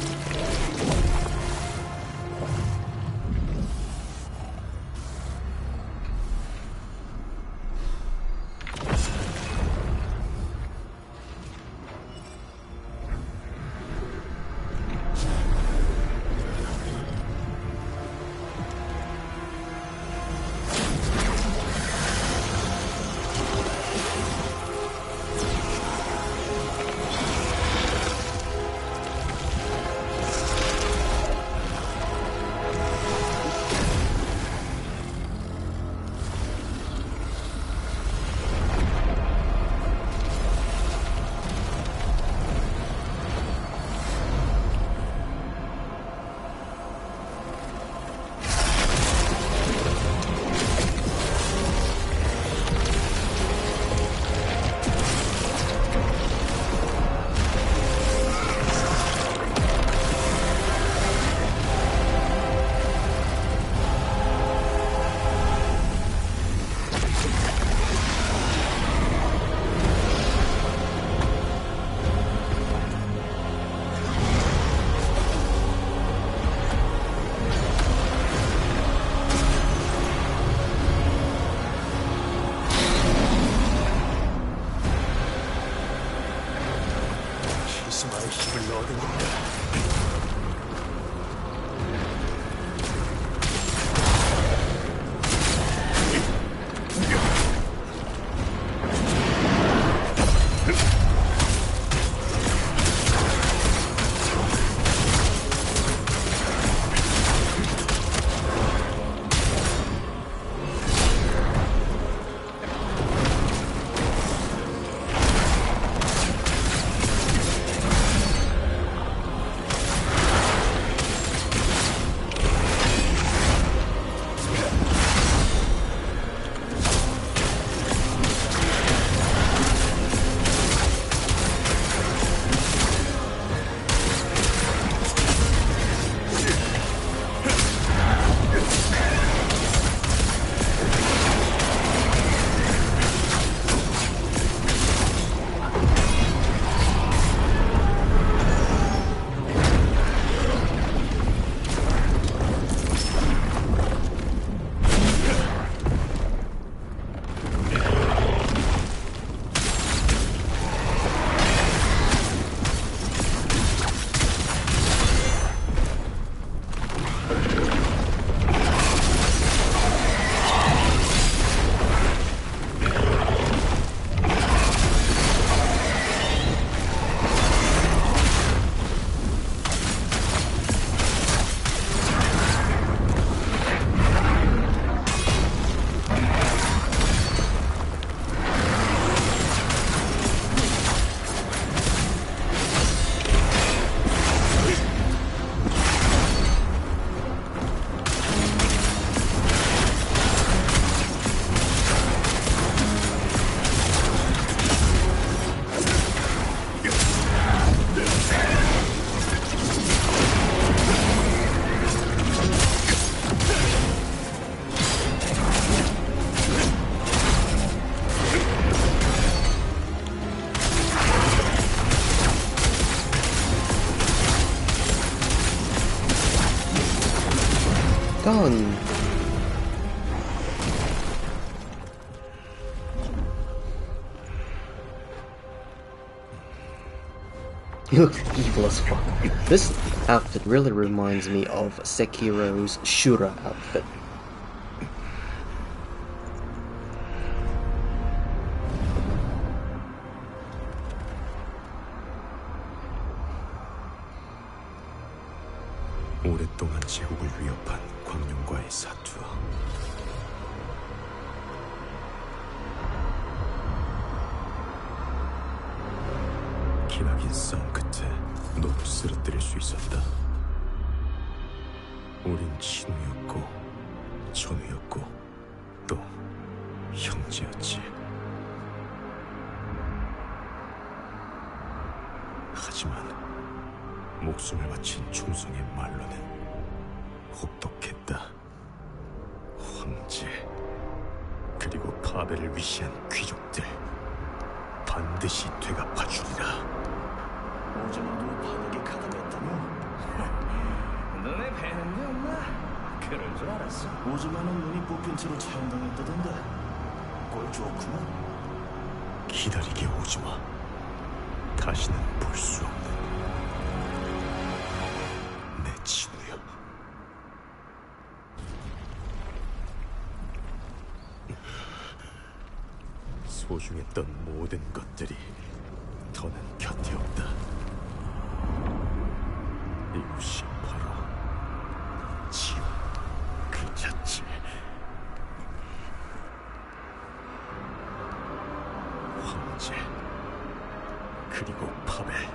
카리스마의 힘을 얻은 건가? Done. He looks evil as fuck. This outfit really reminds me of Sekiro's Shura outfit. 오랫동안 제국을 위협한 광룡과의 사투. 기나긴 싸움 끝에 너도 쓰러뜨릴 수 있었다. 우린 친우였고 전우였고 또 형제였지. 하지만 목숨을 바친 충성의 말로는 혹독했다. 황제 그리고 파벨을 위시한 귀족들 반드시 되갚아주리라. 오즈마도 바닥에 가담했다며? 너네 배는 게 없나? 그럴 줄 알았어. 오즈마는 눈이 뽑힌 채로 처형당했다던데. 꼴 좋구만. 기다리게 오지마. 다시는 볼 수 없는 내 친우여. 소중했던 모든 것들이 더는 곁에 없다. 이곳이 바로 지옥 그 자체. 황제 그리고 파벨,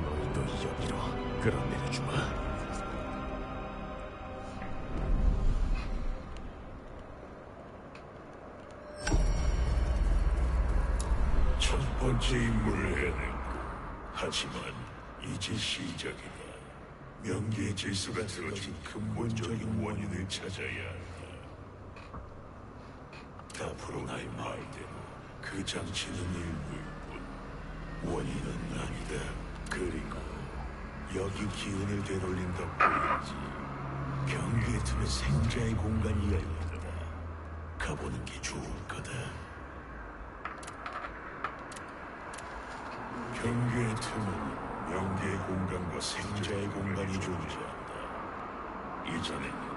너희도 여기로 끌어내려주마. 첫 번째 임무를 해냈고, 하지만 이제 시작이다. 명계의 질서가 틀어진 근본적인 원인을 찾아야 한다. 앞으로 나의 말대로 그 장치는 일부일 뿐 원인은 아니다. 그리고 여기 기운을 되돌린 덕분인지 경계의 틈에 생자의 공간이 열렸다. 가보는 게 좋을 거다. 경계의 틈은 명계의 공간과 생자의 공간이 존재한다. 이전에는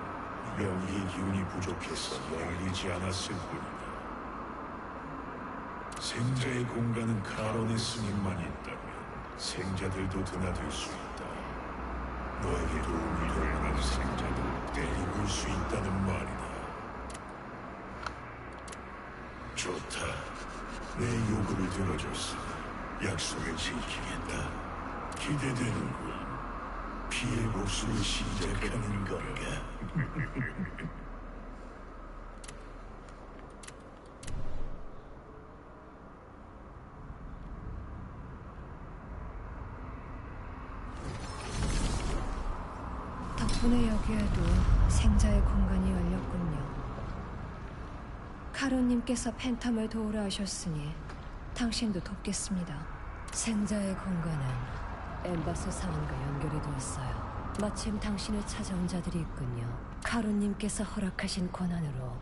명계의 기운이 부족해서 열리지 않았을 뿐이다. 생자의 공간은 카론의 스님만 있다면 생자들도 드나들 수 있다. 너에게 도움이 될 만한 생자도 데리고 올 수 있다는 말이다. 좋다. 내 요구를 들어줬으니 약속을 지키겠다. 기대되는군. 피해 복수를 시작하는 건가? 덕분에 여기에도 생자의 공간이 열렸군요. 카론님께서 팬텀을 도우라 하셨으니 당신도 돕겠습니다. 생자의 공간은 엠버스 상황과 연결해 두었어요. 마침 당신을 찾아온 자들이 있군요. 카론님께서 허락하신 권한으로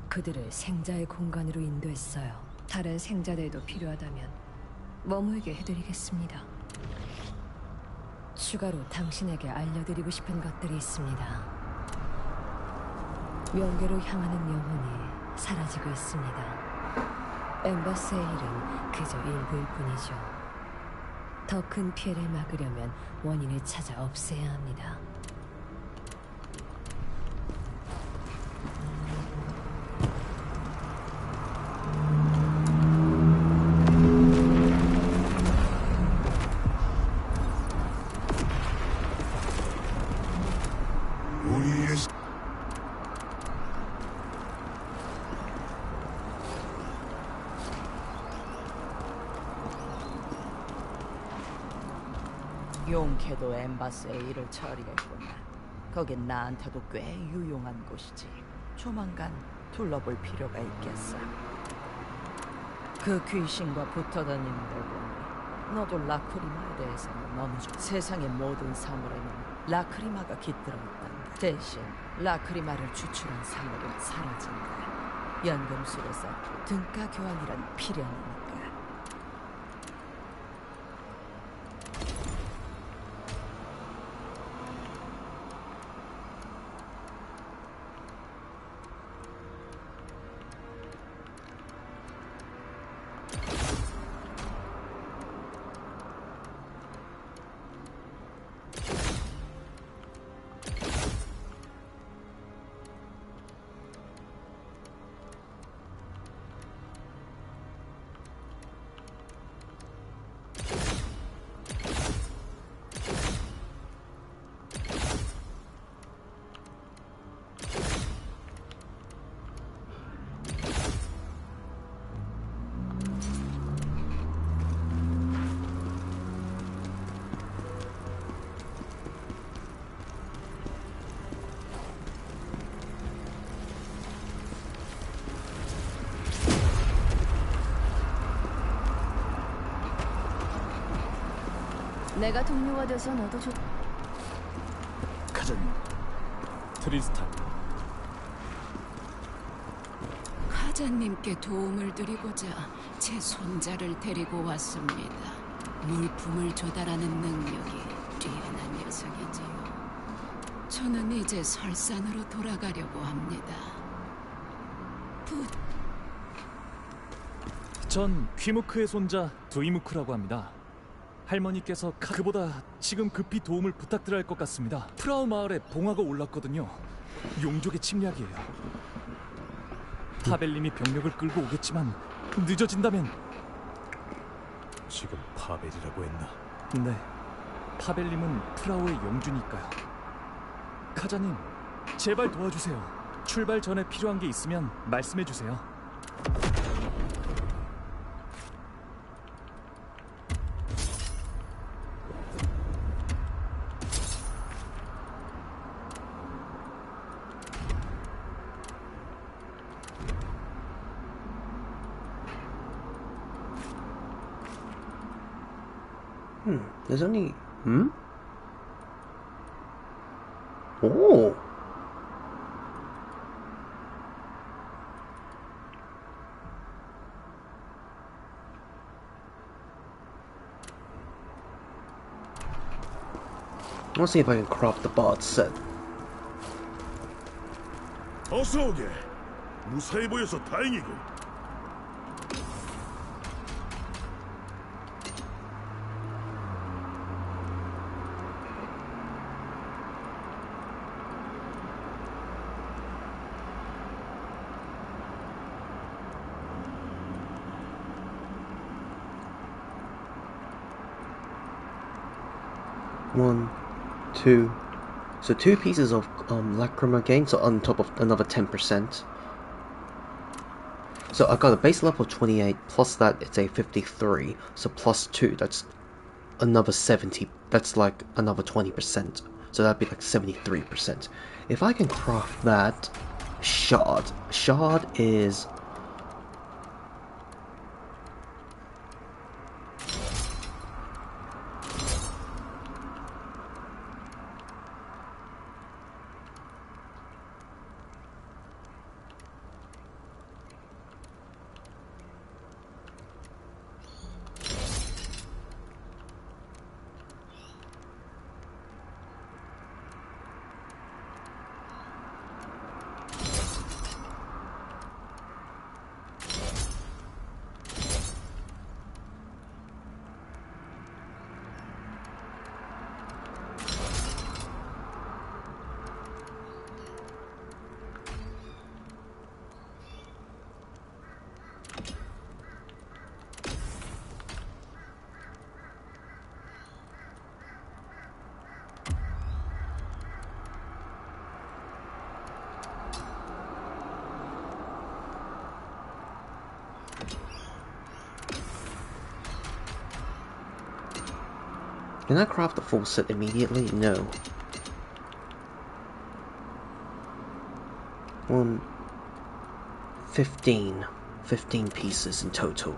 그들을 생자의 공간으로 인도했어요. 다른 생자들도 필요하다면 머물게 해드리겠습니다. 추가로 당신에게 알려드리고 싶은 것들이 있습니다. 명계로 향하는 영혼이 사라지고 있습니다. 엠버스의 일은 그저 일부일 뿐이죠. 더 큰 피해를 막으려면 원인을 찾아 없애야 합니다. 우리의 용케도 엠바스의 일을 처리했구나. 거긴 나한테도 꽤 유용한 곳이지. 조만간 둘러볼 필요가 있겠어. 그 귀신과 붙어다니는 걸 보니 너도 라쿠리마에 대해서는 어느 정도. 세상의 모든 사물에는 라크리마가 깃들어있단다. 대신 라크리마를 추출한 사물은 사라진다. 연금술에서 등가 교환이란 필연이니까. 내가 동료가 돼서 너도 좋... 카자님, 트리스탄. 카자님께 도움을 드리고자 제 손자를 데리고 왔습니다. 물품을 조달하는 능력이 뛰어난 녀석이지요. 저는 이제 설산으로 돌아가려고 합니다. 전 퀴무크의 손자 두이무크라고 합니다. 할머니께서 그보다 지금 급히 도움을 부탁드려야 할 것 같습니다. 프라우 마을에 봉화가 올랐거든요. 용족의 침략이에요. 파벨님이 병력을 끌고 오겠지만 늦어진다면... 지금 파벨이라고 했나? 네, 파벨님은 프라우의 용주니까요. 카자님, 제발 도와주세요. 출발 전에 필요한 게 있으면 말씀해주세요. There's only... Oh! I want to see if I can craft the bard set. 어서 오게. 무사히 보여서 다행이군. One, two. So 2 pieces of lacrima gain, so on top of another 10%. So I got a base level of 28, plus that it's a 53, so plus 2, that's another 70, that's like another 20%, so that'd be like 73%. If I can craft that, shard is... Can I craft the full set immediately? No. 15 pieces in total.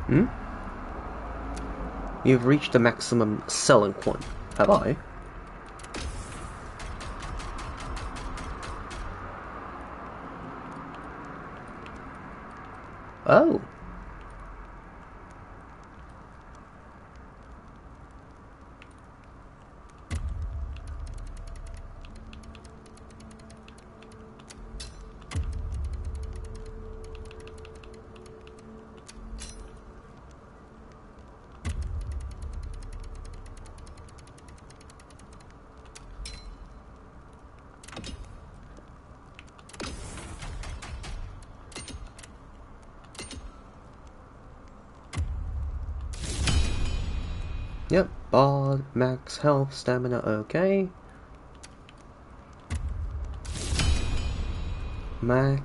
Hmm? You've reached the maximum selling point. Have I? Oh. Yep, bard, max health, stamina, okay. Max.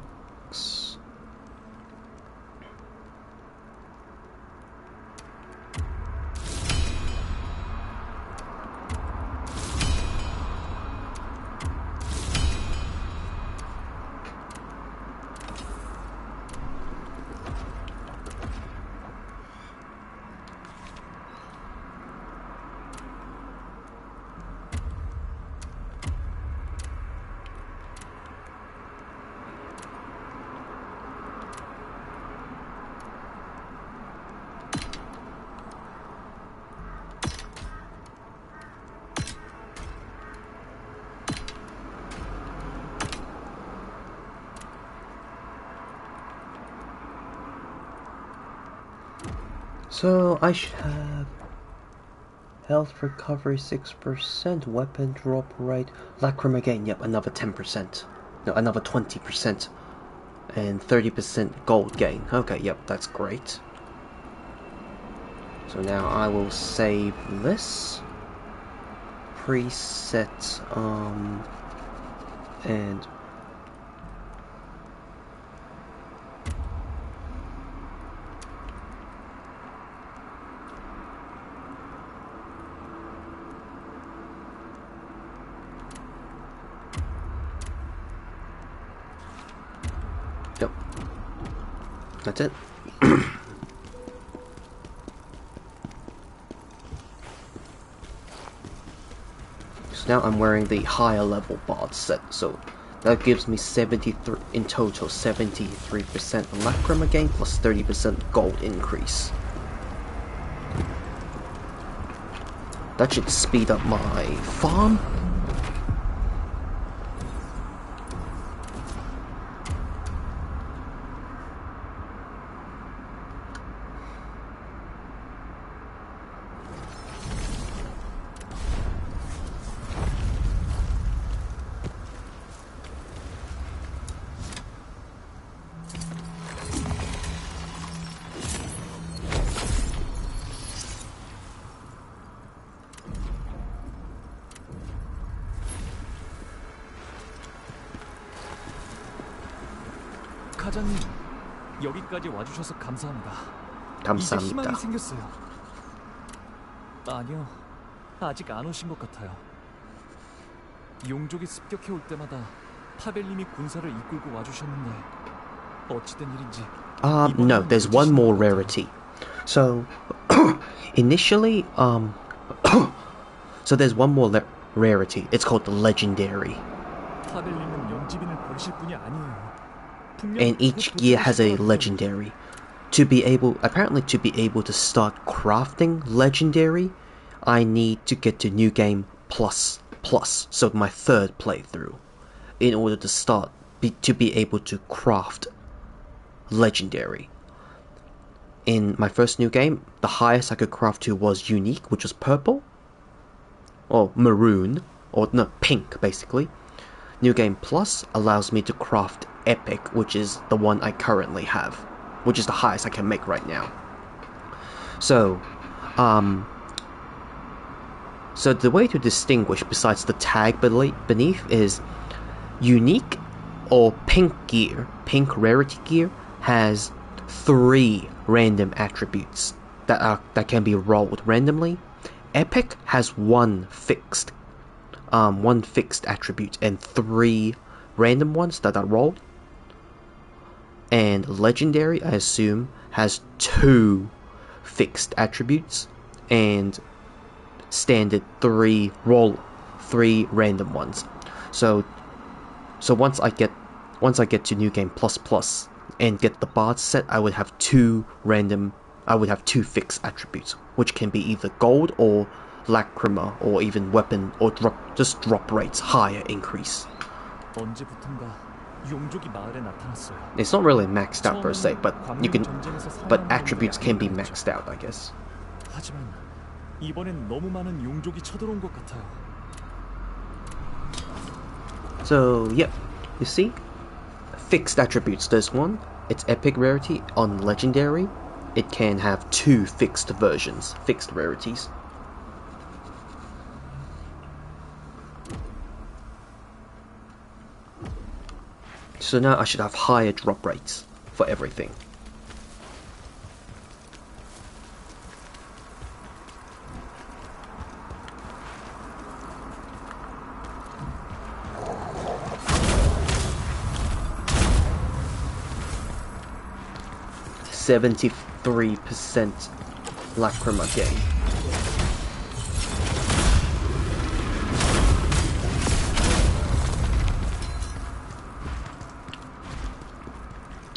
So I should have health recovery 6%, weapon drop rate, lacrima gain, yep, another 10%. No, another 20%. And 30% gold gain. Okay, yep, that's great. So now I will save this. Preset, and yep, that's it. So now I'm wearing the higher level bard set, so that gives me 73 in total, 73% lacrima gain plus 30% gold increase. That should speed up my farm. 카자님, 여기까지 와주셔서 감사합니다. 이제 감사합니다. 희망이 생겼어요. 아니요, 아직 안 오신 것 같아요. 용족이 습격해 올 때마다 파벨님이 군사를 이끌고 와주셨는데 어찌된 일인지. No, there's one more rarity. So, initially, so there's one more rarity. It's called the legendary. 파벨님은 영지빈을 버리실 분이 아니에요. And each gear has a legendary. Apparently to be able to start crafting legendary, I need to get to New Game Plus, so my third playthrough, in order to to be able to craft legendary. In my first New Game, the highest I could craft to was unique, which was purple, or maroon, or no, pink basically. New Game Plus allows me to craft epic, which is the one I currently have, which is the highest I can make right now. So, so the way to distinguish besides the tag beneath is unique or pink gear, pink rarity gear, has 3 random attributes that can be rolled randomly. Epic has one fixed attribute and 3 random ones that are rolled. And legendary, I assume, has 2 fixed attributes and standard three random ones. So once I get to New Game Plus Plus and get the bard set, I would have two fixed attributes, which can be either gold or lacrima, or even weapon or drop rates higher increase. 언제부턴가 용족이 마을에 나타났어요. It's not really maxed out per se, but attributes can be maxed out, I guess. 하지만 이번엔 너무 많은 용족이 쳐들어온 것 같아요. So yeah, you see, fixed attributes. There's one. It's epic rarity. On legendary, it can have two fixed rarities. So now I should have higher drop rates for everything. %73% lacrima gain.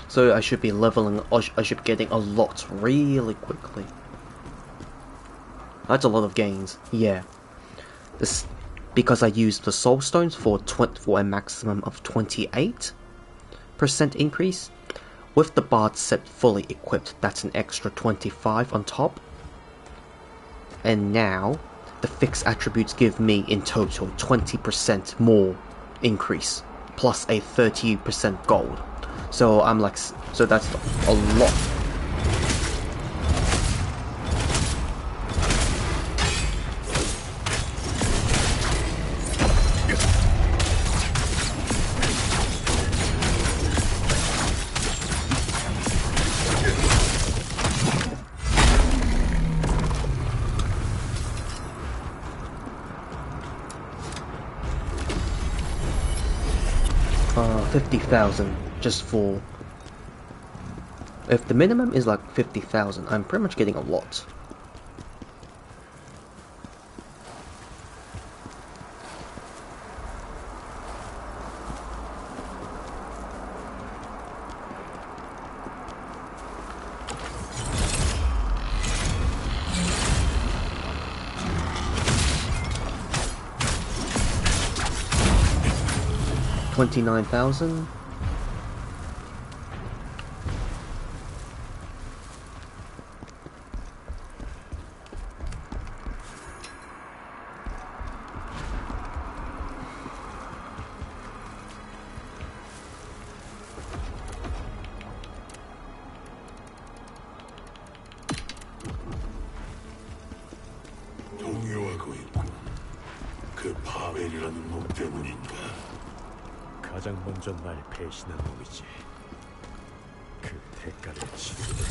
So I should be I should be getting a lot really quickly. That's a lot of gains, yeah. This because I used the soul stones for a maximum of 28% increase. With the bard set fully equipped, that's an extra 25 on top. And now the fixed attributes give me in total 20% more increase, plus a 30% gold. So so that's a lot. $50,000 just for... If the minimum is like 50,000, I'm pretty much getting a lot. $29,000. 동요하고 있군. 그 파벨이라는 놈 때문인가? 가장 먼저 날 배신한 놈이지. 그 대가를 치르게.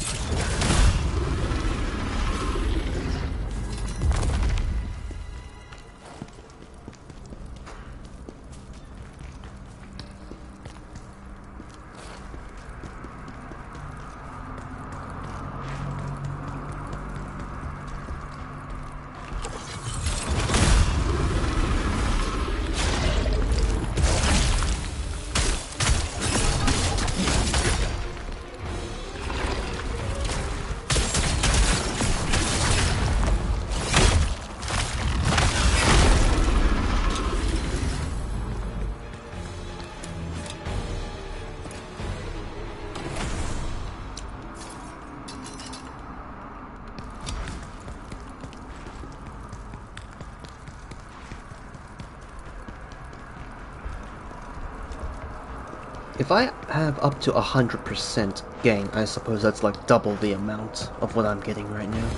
If I have up to 100% gain, I suppose that's like double the amount of what I'm getting right now.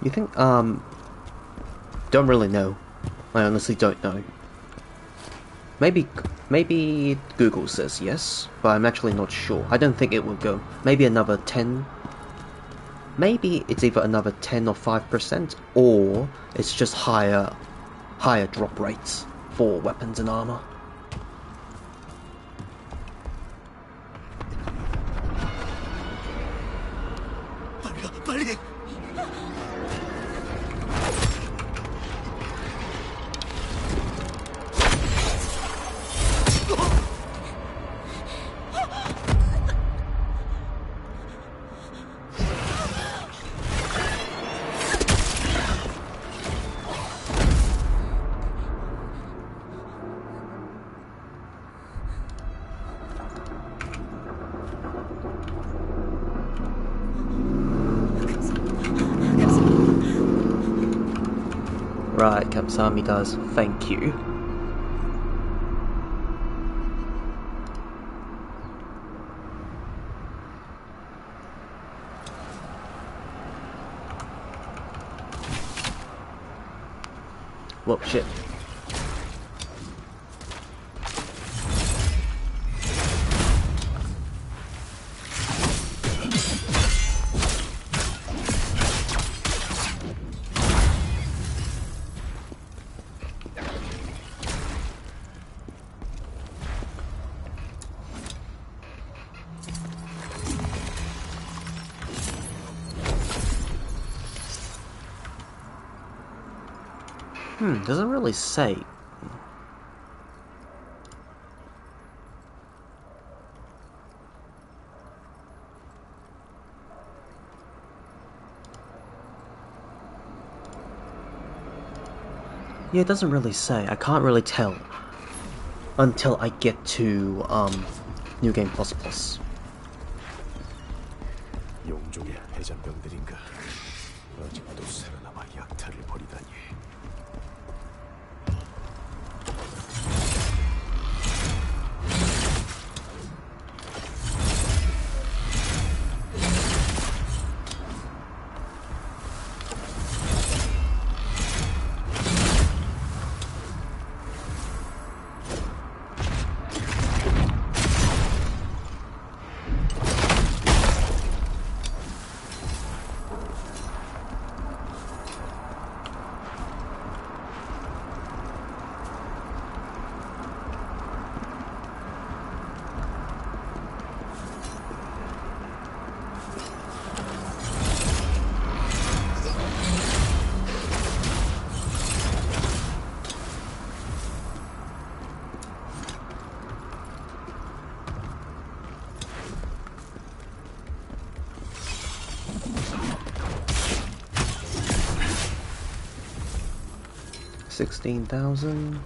You think, don't really know. I honestly don't know. Maybe Google says yes, but I'm actually not sure. I don't think it will go. Maybe another 10. Maybe it's either another 10 or 5%, or it's just higher drop rates for weapons and armor. 빨리. Right, Kapsami does. Thank you. Whoa, shit. Doesn't really say. Yeah, it doesn't really say. I can't really tell until I get to New Game Plus Plus. 용족의 해잔병들인가? 아직도 살아남아 약탈을 벌이다니. $16,000.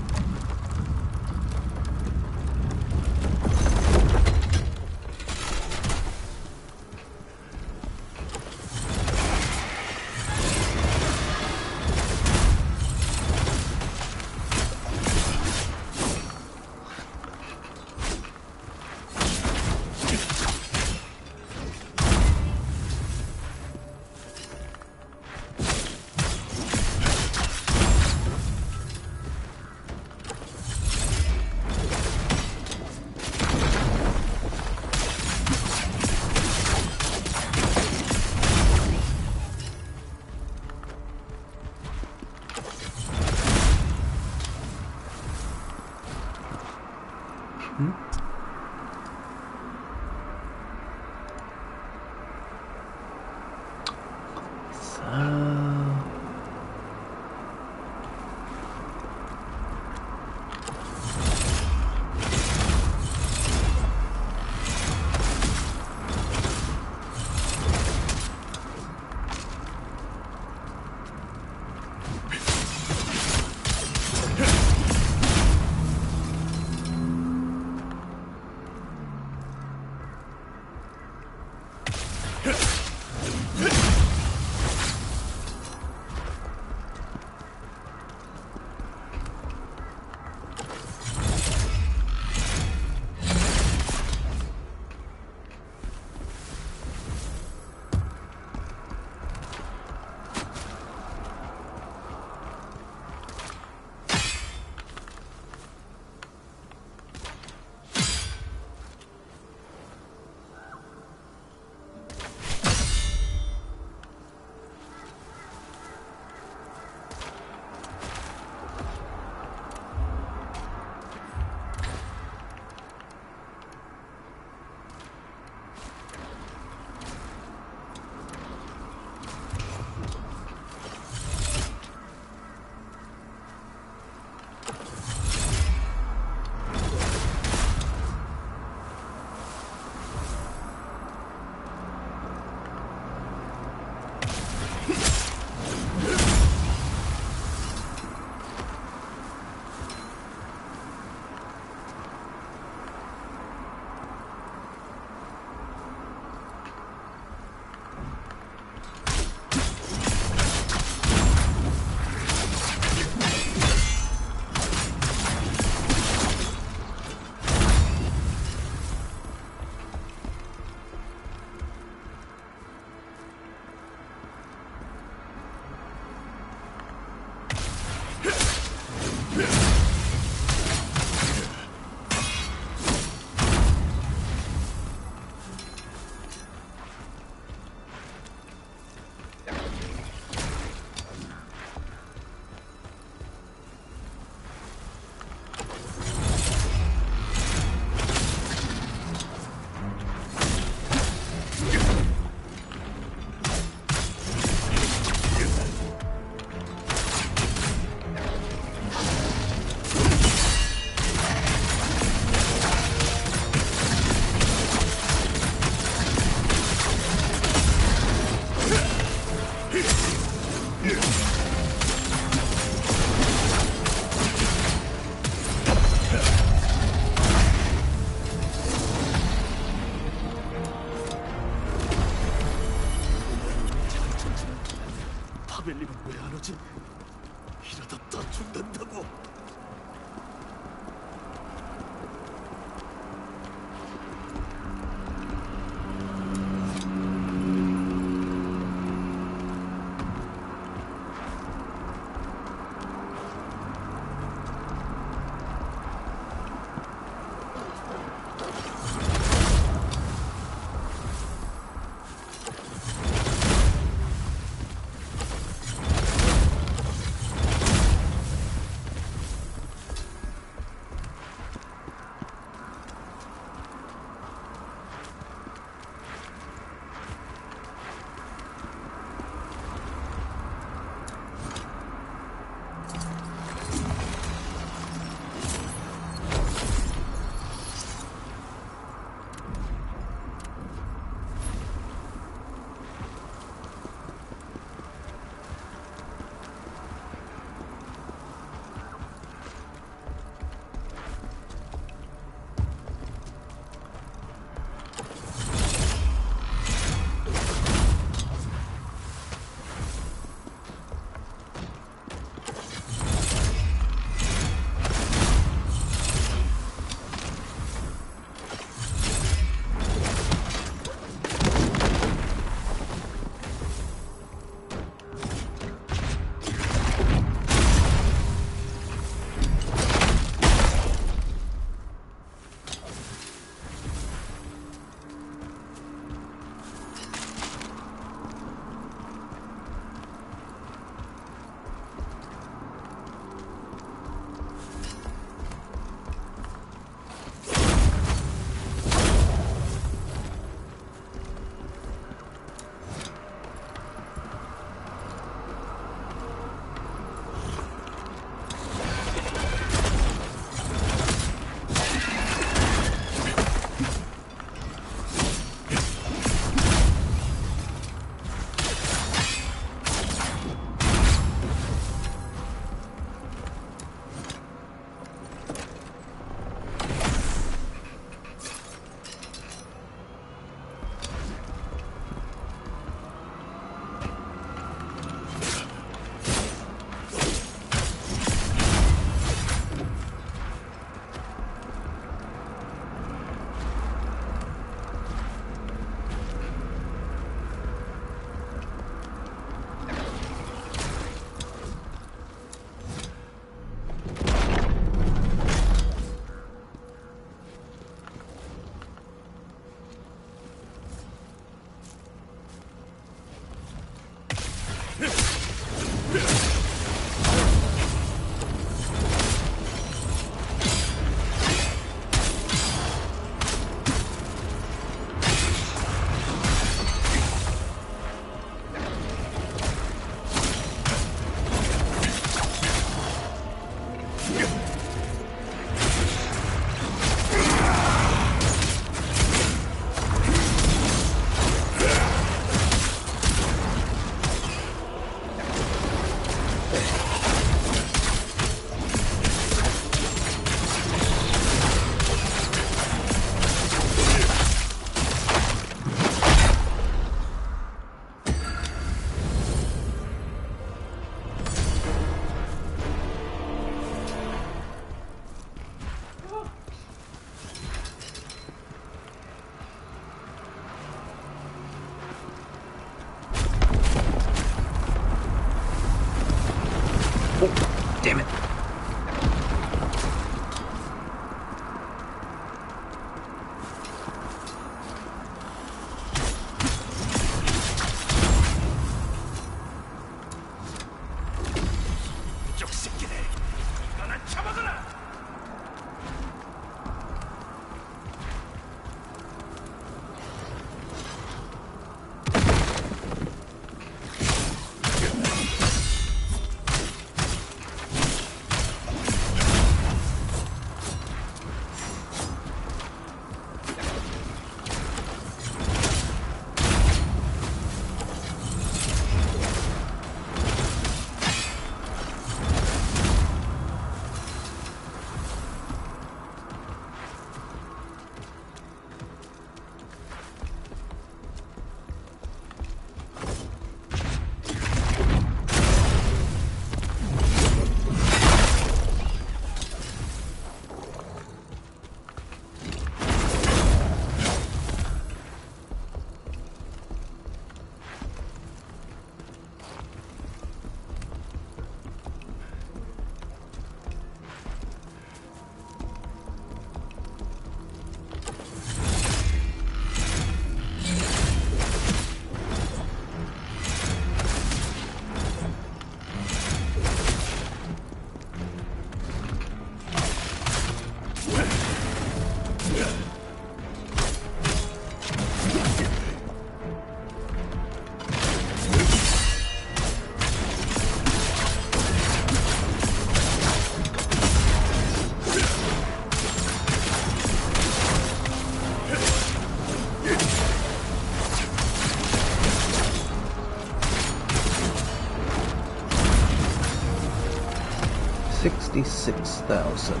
66,000.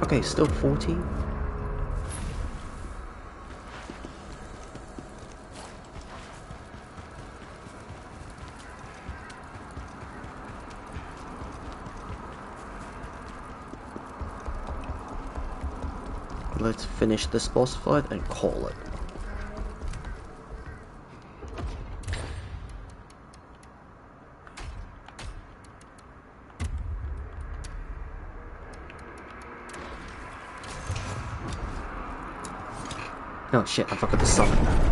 Okay, still 40. Let's finish this boss fight and call it. Oh shit, I forgot to summon.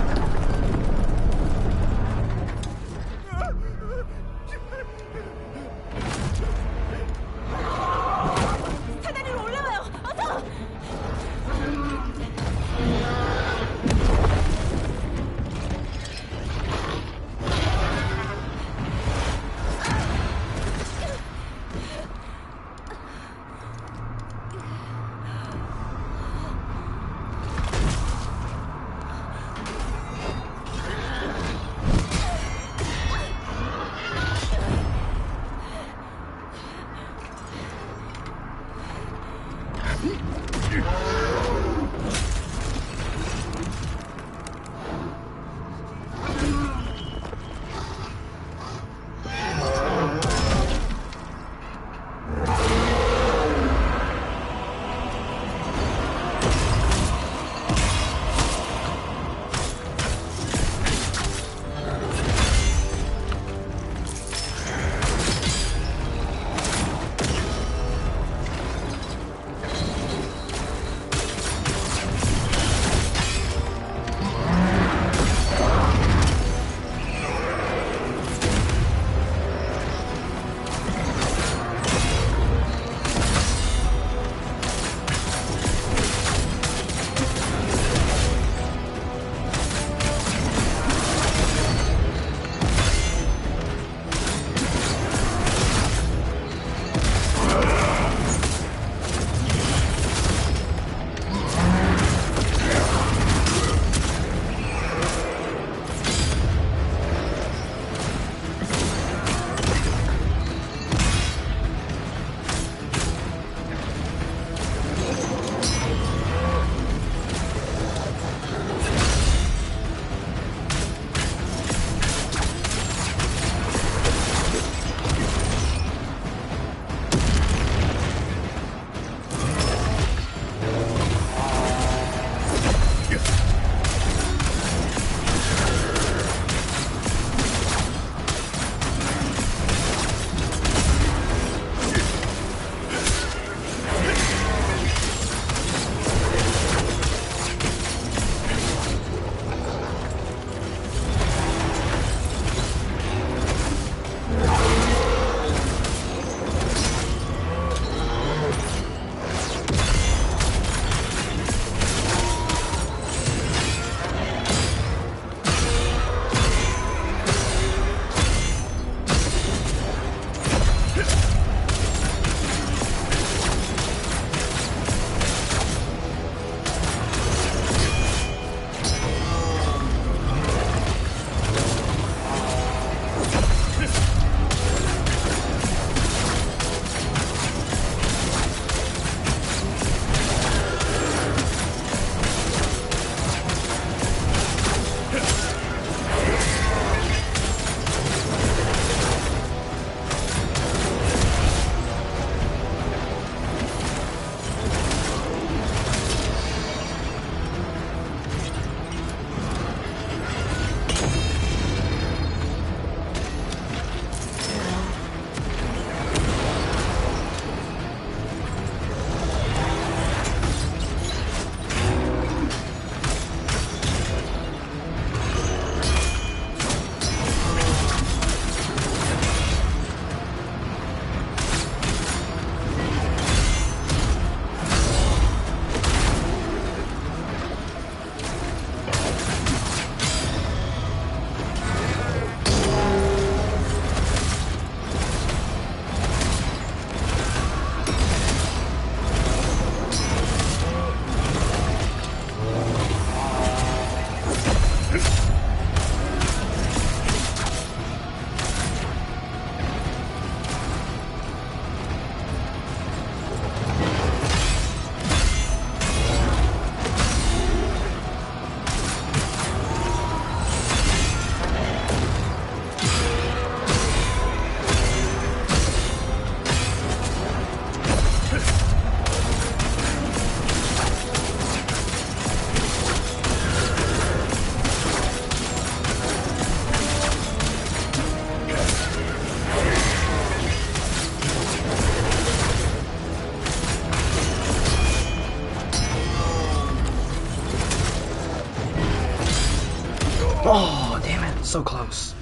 So close.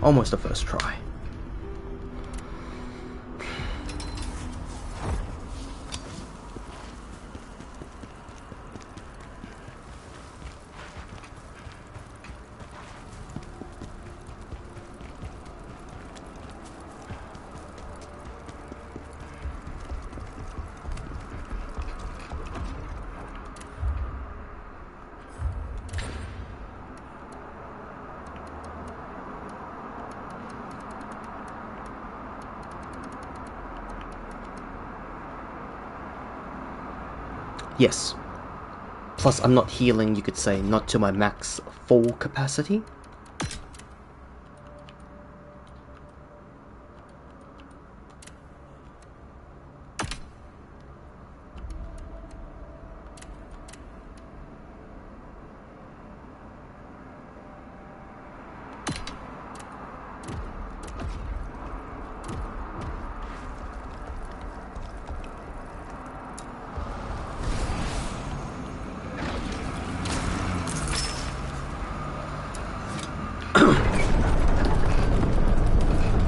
Almost the first try. Yes. Plus, I'm not healing, you could say, not to my max full capacity.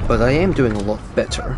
But I am doing a lot better.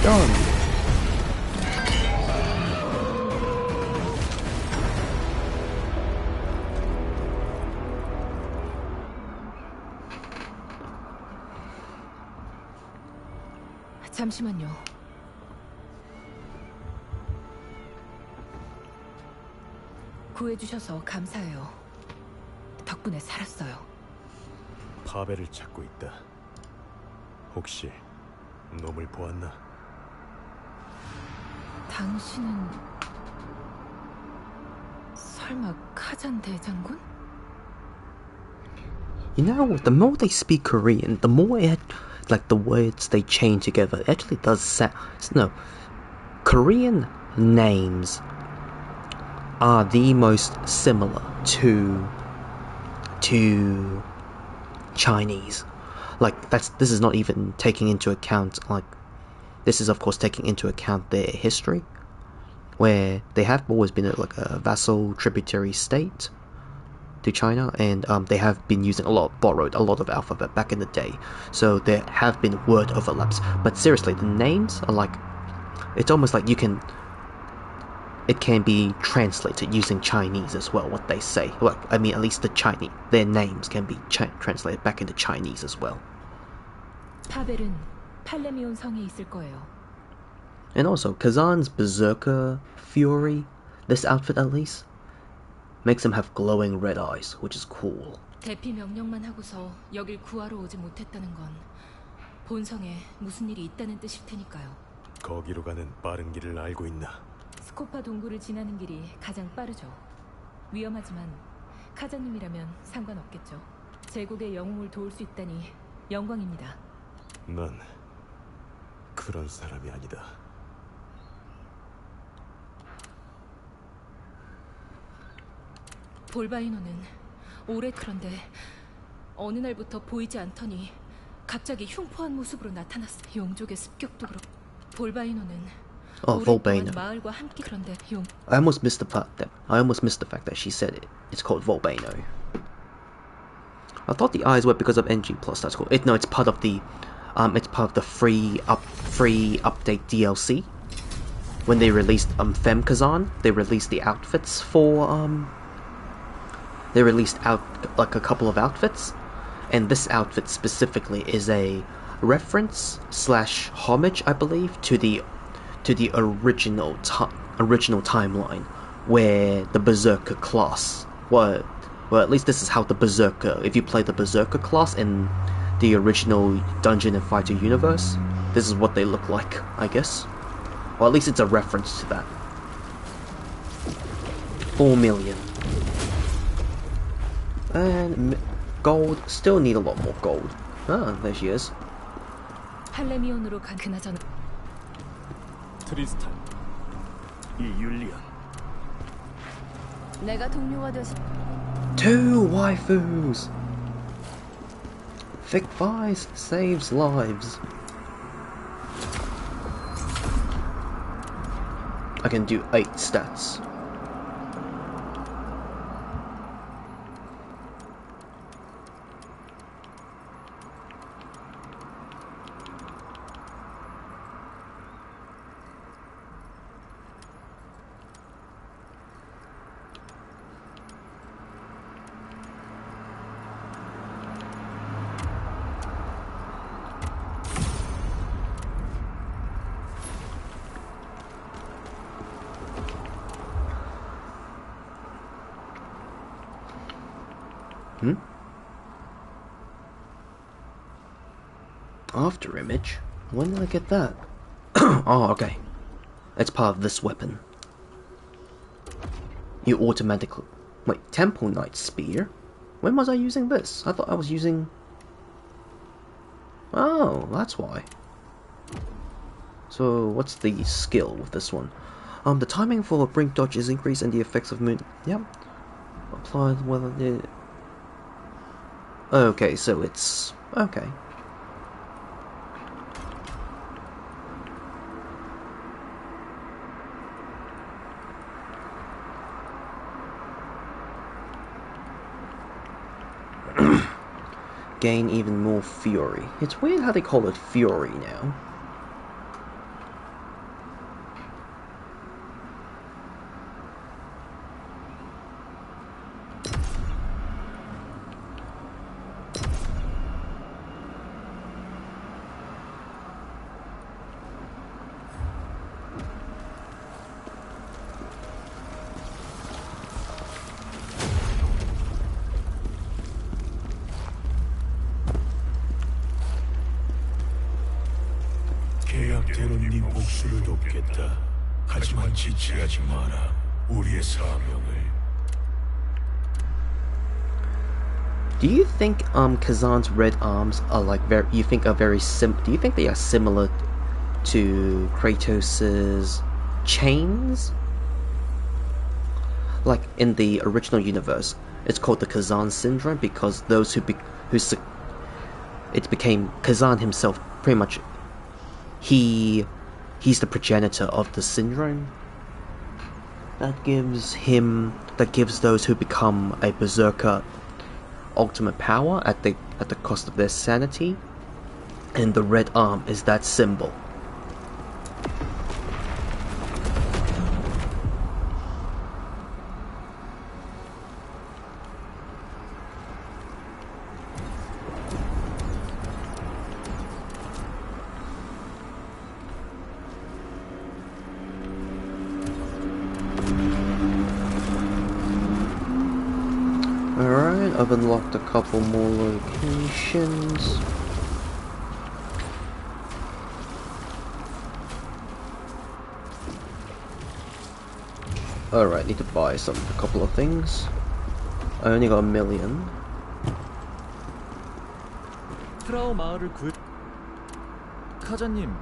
Done. 잠시만요. 구해주셔서 감사해요. 덕분에 살았어요. 파벨을 찾고 있다. 혹시 놈을 보았나? 당신은 설마 카잔 대장군? You know, the more they speak Korean, the more it, like the words they chain together, it actually does sound. No, Korean names are the most similar to Chinese. Like this is not even taking into account, like, this is of course taking into account their history, where they have always been like a vassal tributary state to China, and they have been using borrowed a lot of alphabet back in the day, so there have been word overlaps. But seriously, the names are like, it's almost like it can be translated using Chinese as well, what they say. Well, I mean, at least their names can be translated back into Chinese as well. 파벨은 팔레미온 성에 있을 거예요. And also, Khazan's Berserker Fury, this outfit at least, makes him have glowing red eyes, which is cool. 대피 명령만 하고서 여길 구하러 오지 못했다는 건 본성에 무슨 일이 있다는 뜻일 테니까요. 거기로 가는 빠른 길을 알고 있나? 스코파 동굴을 지나는 길이 가장 빠르죠. 위험하지만 카자님이라면 상관없겠죠. 제국의 영웅을 도울 수 있다니 영광입니다. 난 그런 사람이 아니다. 볼바이노는 그런데 어느 날부터 보이지 않더니 갑자기 흉포한 모습으로 나타났어. 용족의 습격도 그렇고. 볼바이노는 Volbaino. 마을과 함께 그런데 I almost missed the fact that she said it. It's called Volbaino. I thought the eyes were because of NG+. That's cool. No, it's part of the free update DLC. When they released Fem Khazan, they released the outfits for they released out like a couple of outfits, and this outfit specifically is a reference / homage, I believe, to the original timeline, where the Berserker class well, at least this is how the Berserker, if you play the Berserker class in the original Dungeon and Fighter universe, this is what they look like, I guess. Or at least it's a reference to that. 4 million. And gold, still need a lot more gold. Ah, there she is. 팔레미온으로 간 그나저나 트리스탄, 이 율리안. 내가 동료가 돼서 2 waifus! Thick Vice saves lives. I can do 8 stats. After image? When did I get that? Oh, okay. It's part of this weapon. You automatically... Wait, Temple Knight Spear? When was I using this? I thought I was using... Oh, that's why. So, what's the skill with this one? The timing for brink dodge is increased and the effects of moon... Yep. Applied whether the... Okay, so it's... Okay. Gain even more fury. It's weird how they call it fury now. 계약대로 네 복수를 돕겠다. 하지만 지체하지 마라. 우리의 사명을. Do you think Khazan's red arms are like do you think they are similar to Kratos's chains? like in the original universe, it's called the Khazan syndrome because those it became Khazan himself pretty much. He's the progenitor of the syndrome. That gives those who become a berserker ultimate power at the cost of their sanity, and the red arm is that symbol. Alright, I've unlocked a couple more locations. Alright, need to buy a couple of things. I only got 1 million. 프라우 마을을 카자님,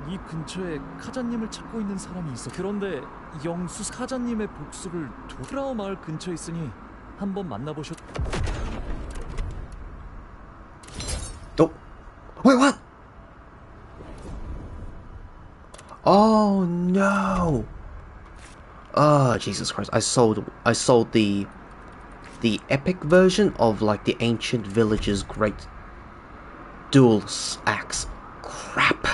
이 근처에 카자님을 찾고 있는 사람이 있어. 그런데 영수 카자님의 복수를 프라우 마을 근처에 있으니 한번 만나보셨. Oh, wait, what? Oh no! Ah, Jesus Christ! I sold the epic version of like the ancient village's great dual axe. Crap!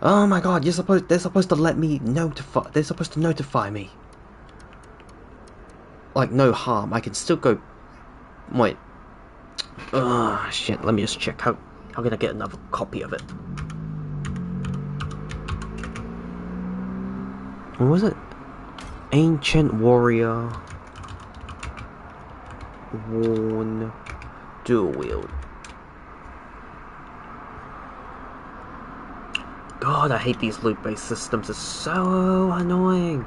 Oh my God! They're supposed to let me notify. They're supposed to notify me. Like no harm. I can still go. Wait. Shit. Let me just check. How can I get another copy of it? What was it? Ancient warrior. Worn dual wield. God, I hate these loot-based systems. It's so annoying.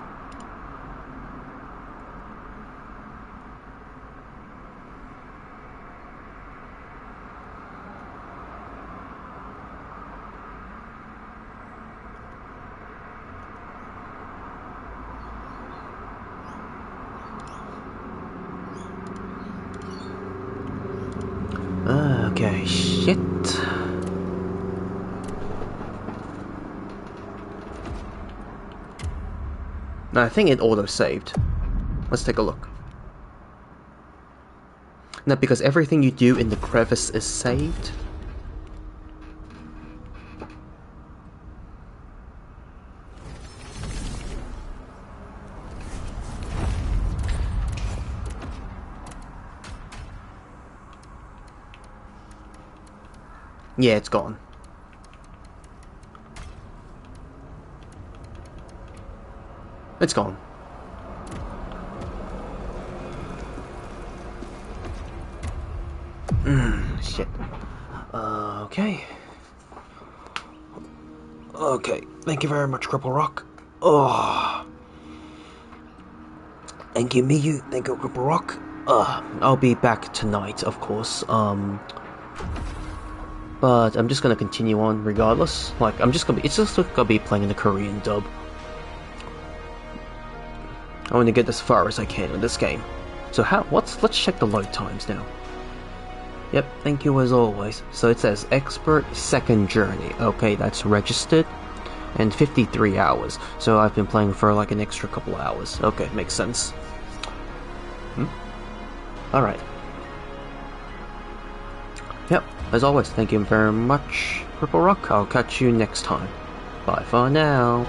Okay, shit. No, I think it auto-saved. Let's take a look. No, because everything you do in the crevice is saved. Yeah, it's gone. It's gone. Shit. Okay. Okay. Thank you very much, Cripple Rock. Oh. Thank you, Miyu. Thank you, Cripple Rock. I'll be back tonight, of course. But I'm just gonna continue on regardless. Like, it's just gonna be playing in the Korean dub. I want to get as far as I can in this game. So let's check the load times now. Yep, thank you as always. So it says expert second journey. Okay, that's registered. And 53 hours. So I've been playing for like an extra couple hours. Okay, makes sense. Alright. Yep, as always, thank you very much, Cripple Rock. I'll catch you next time. Bye for now.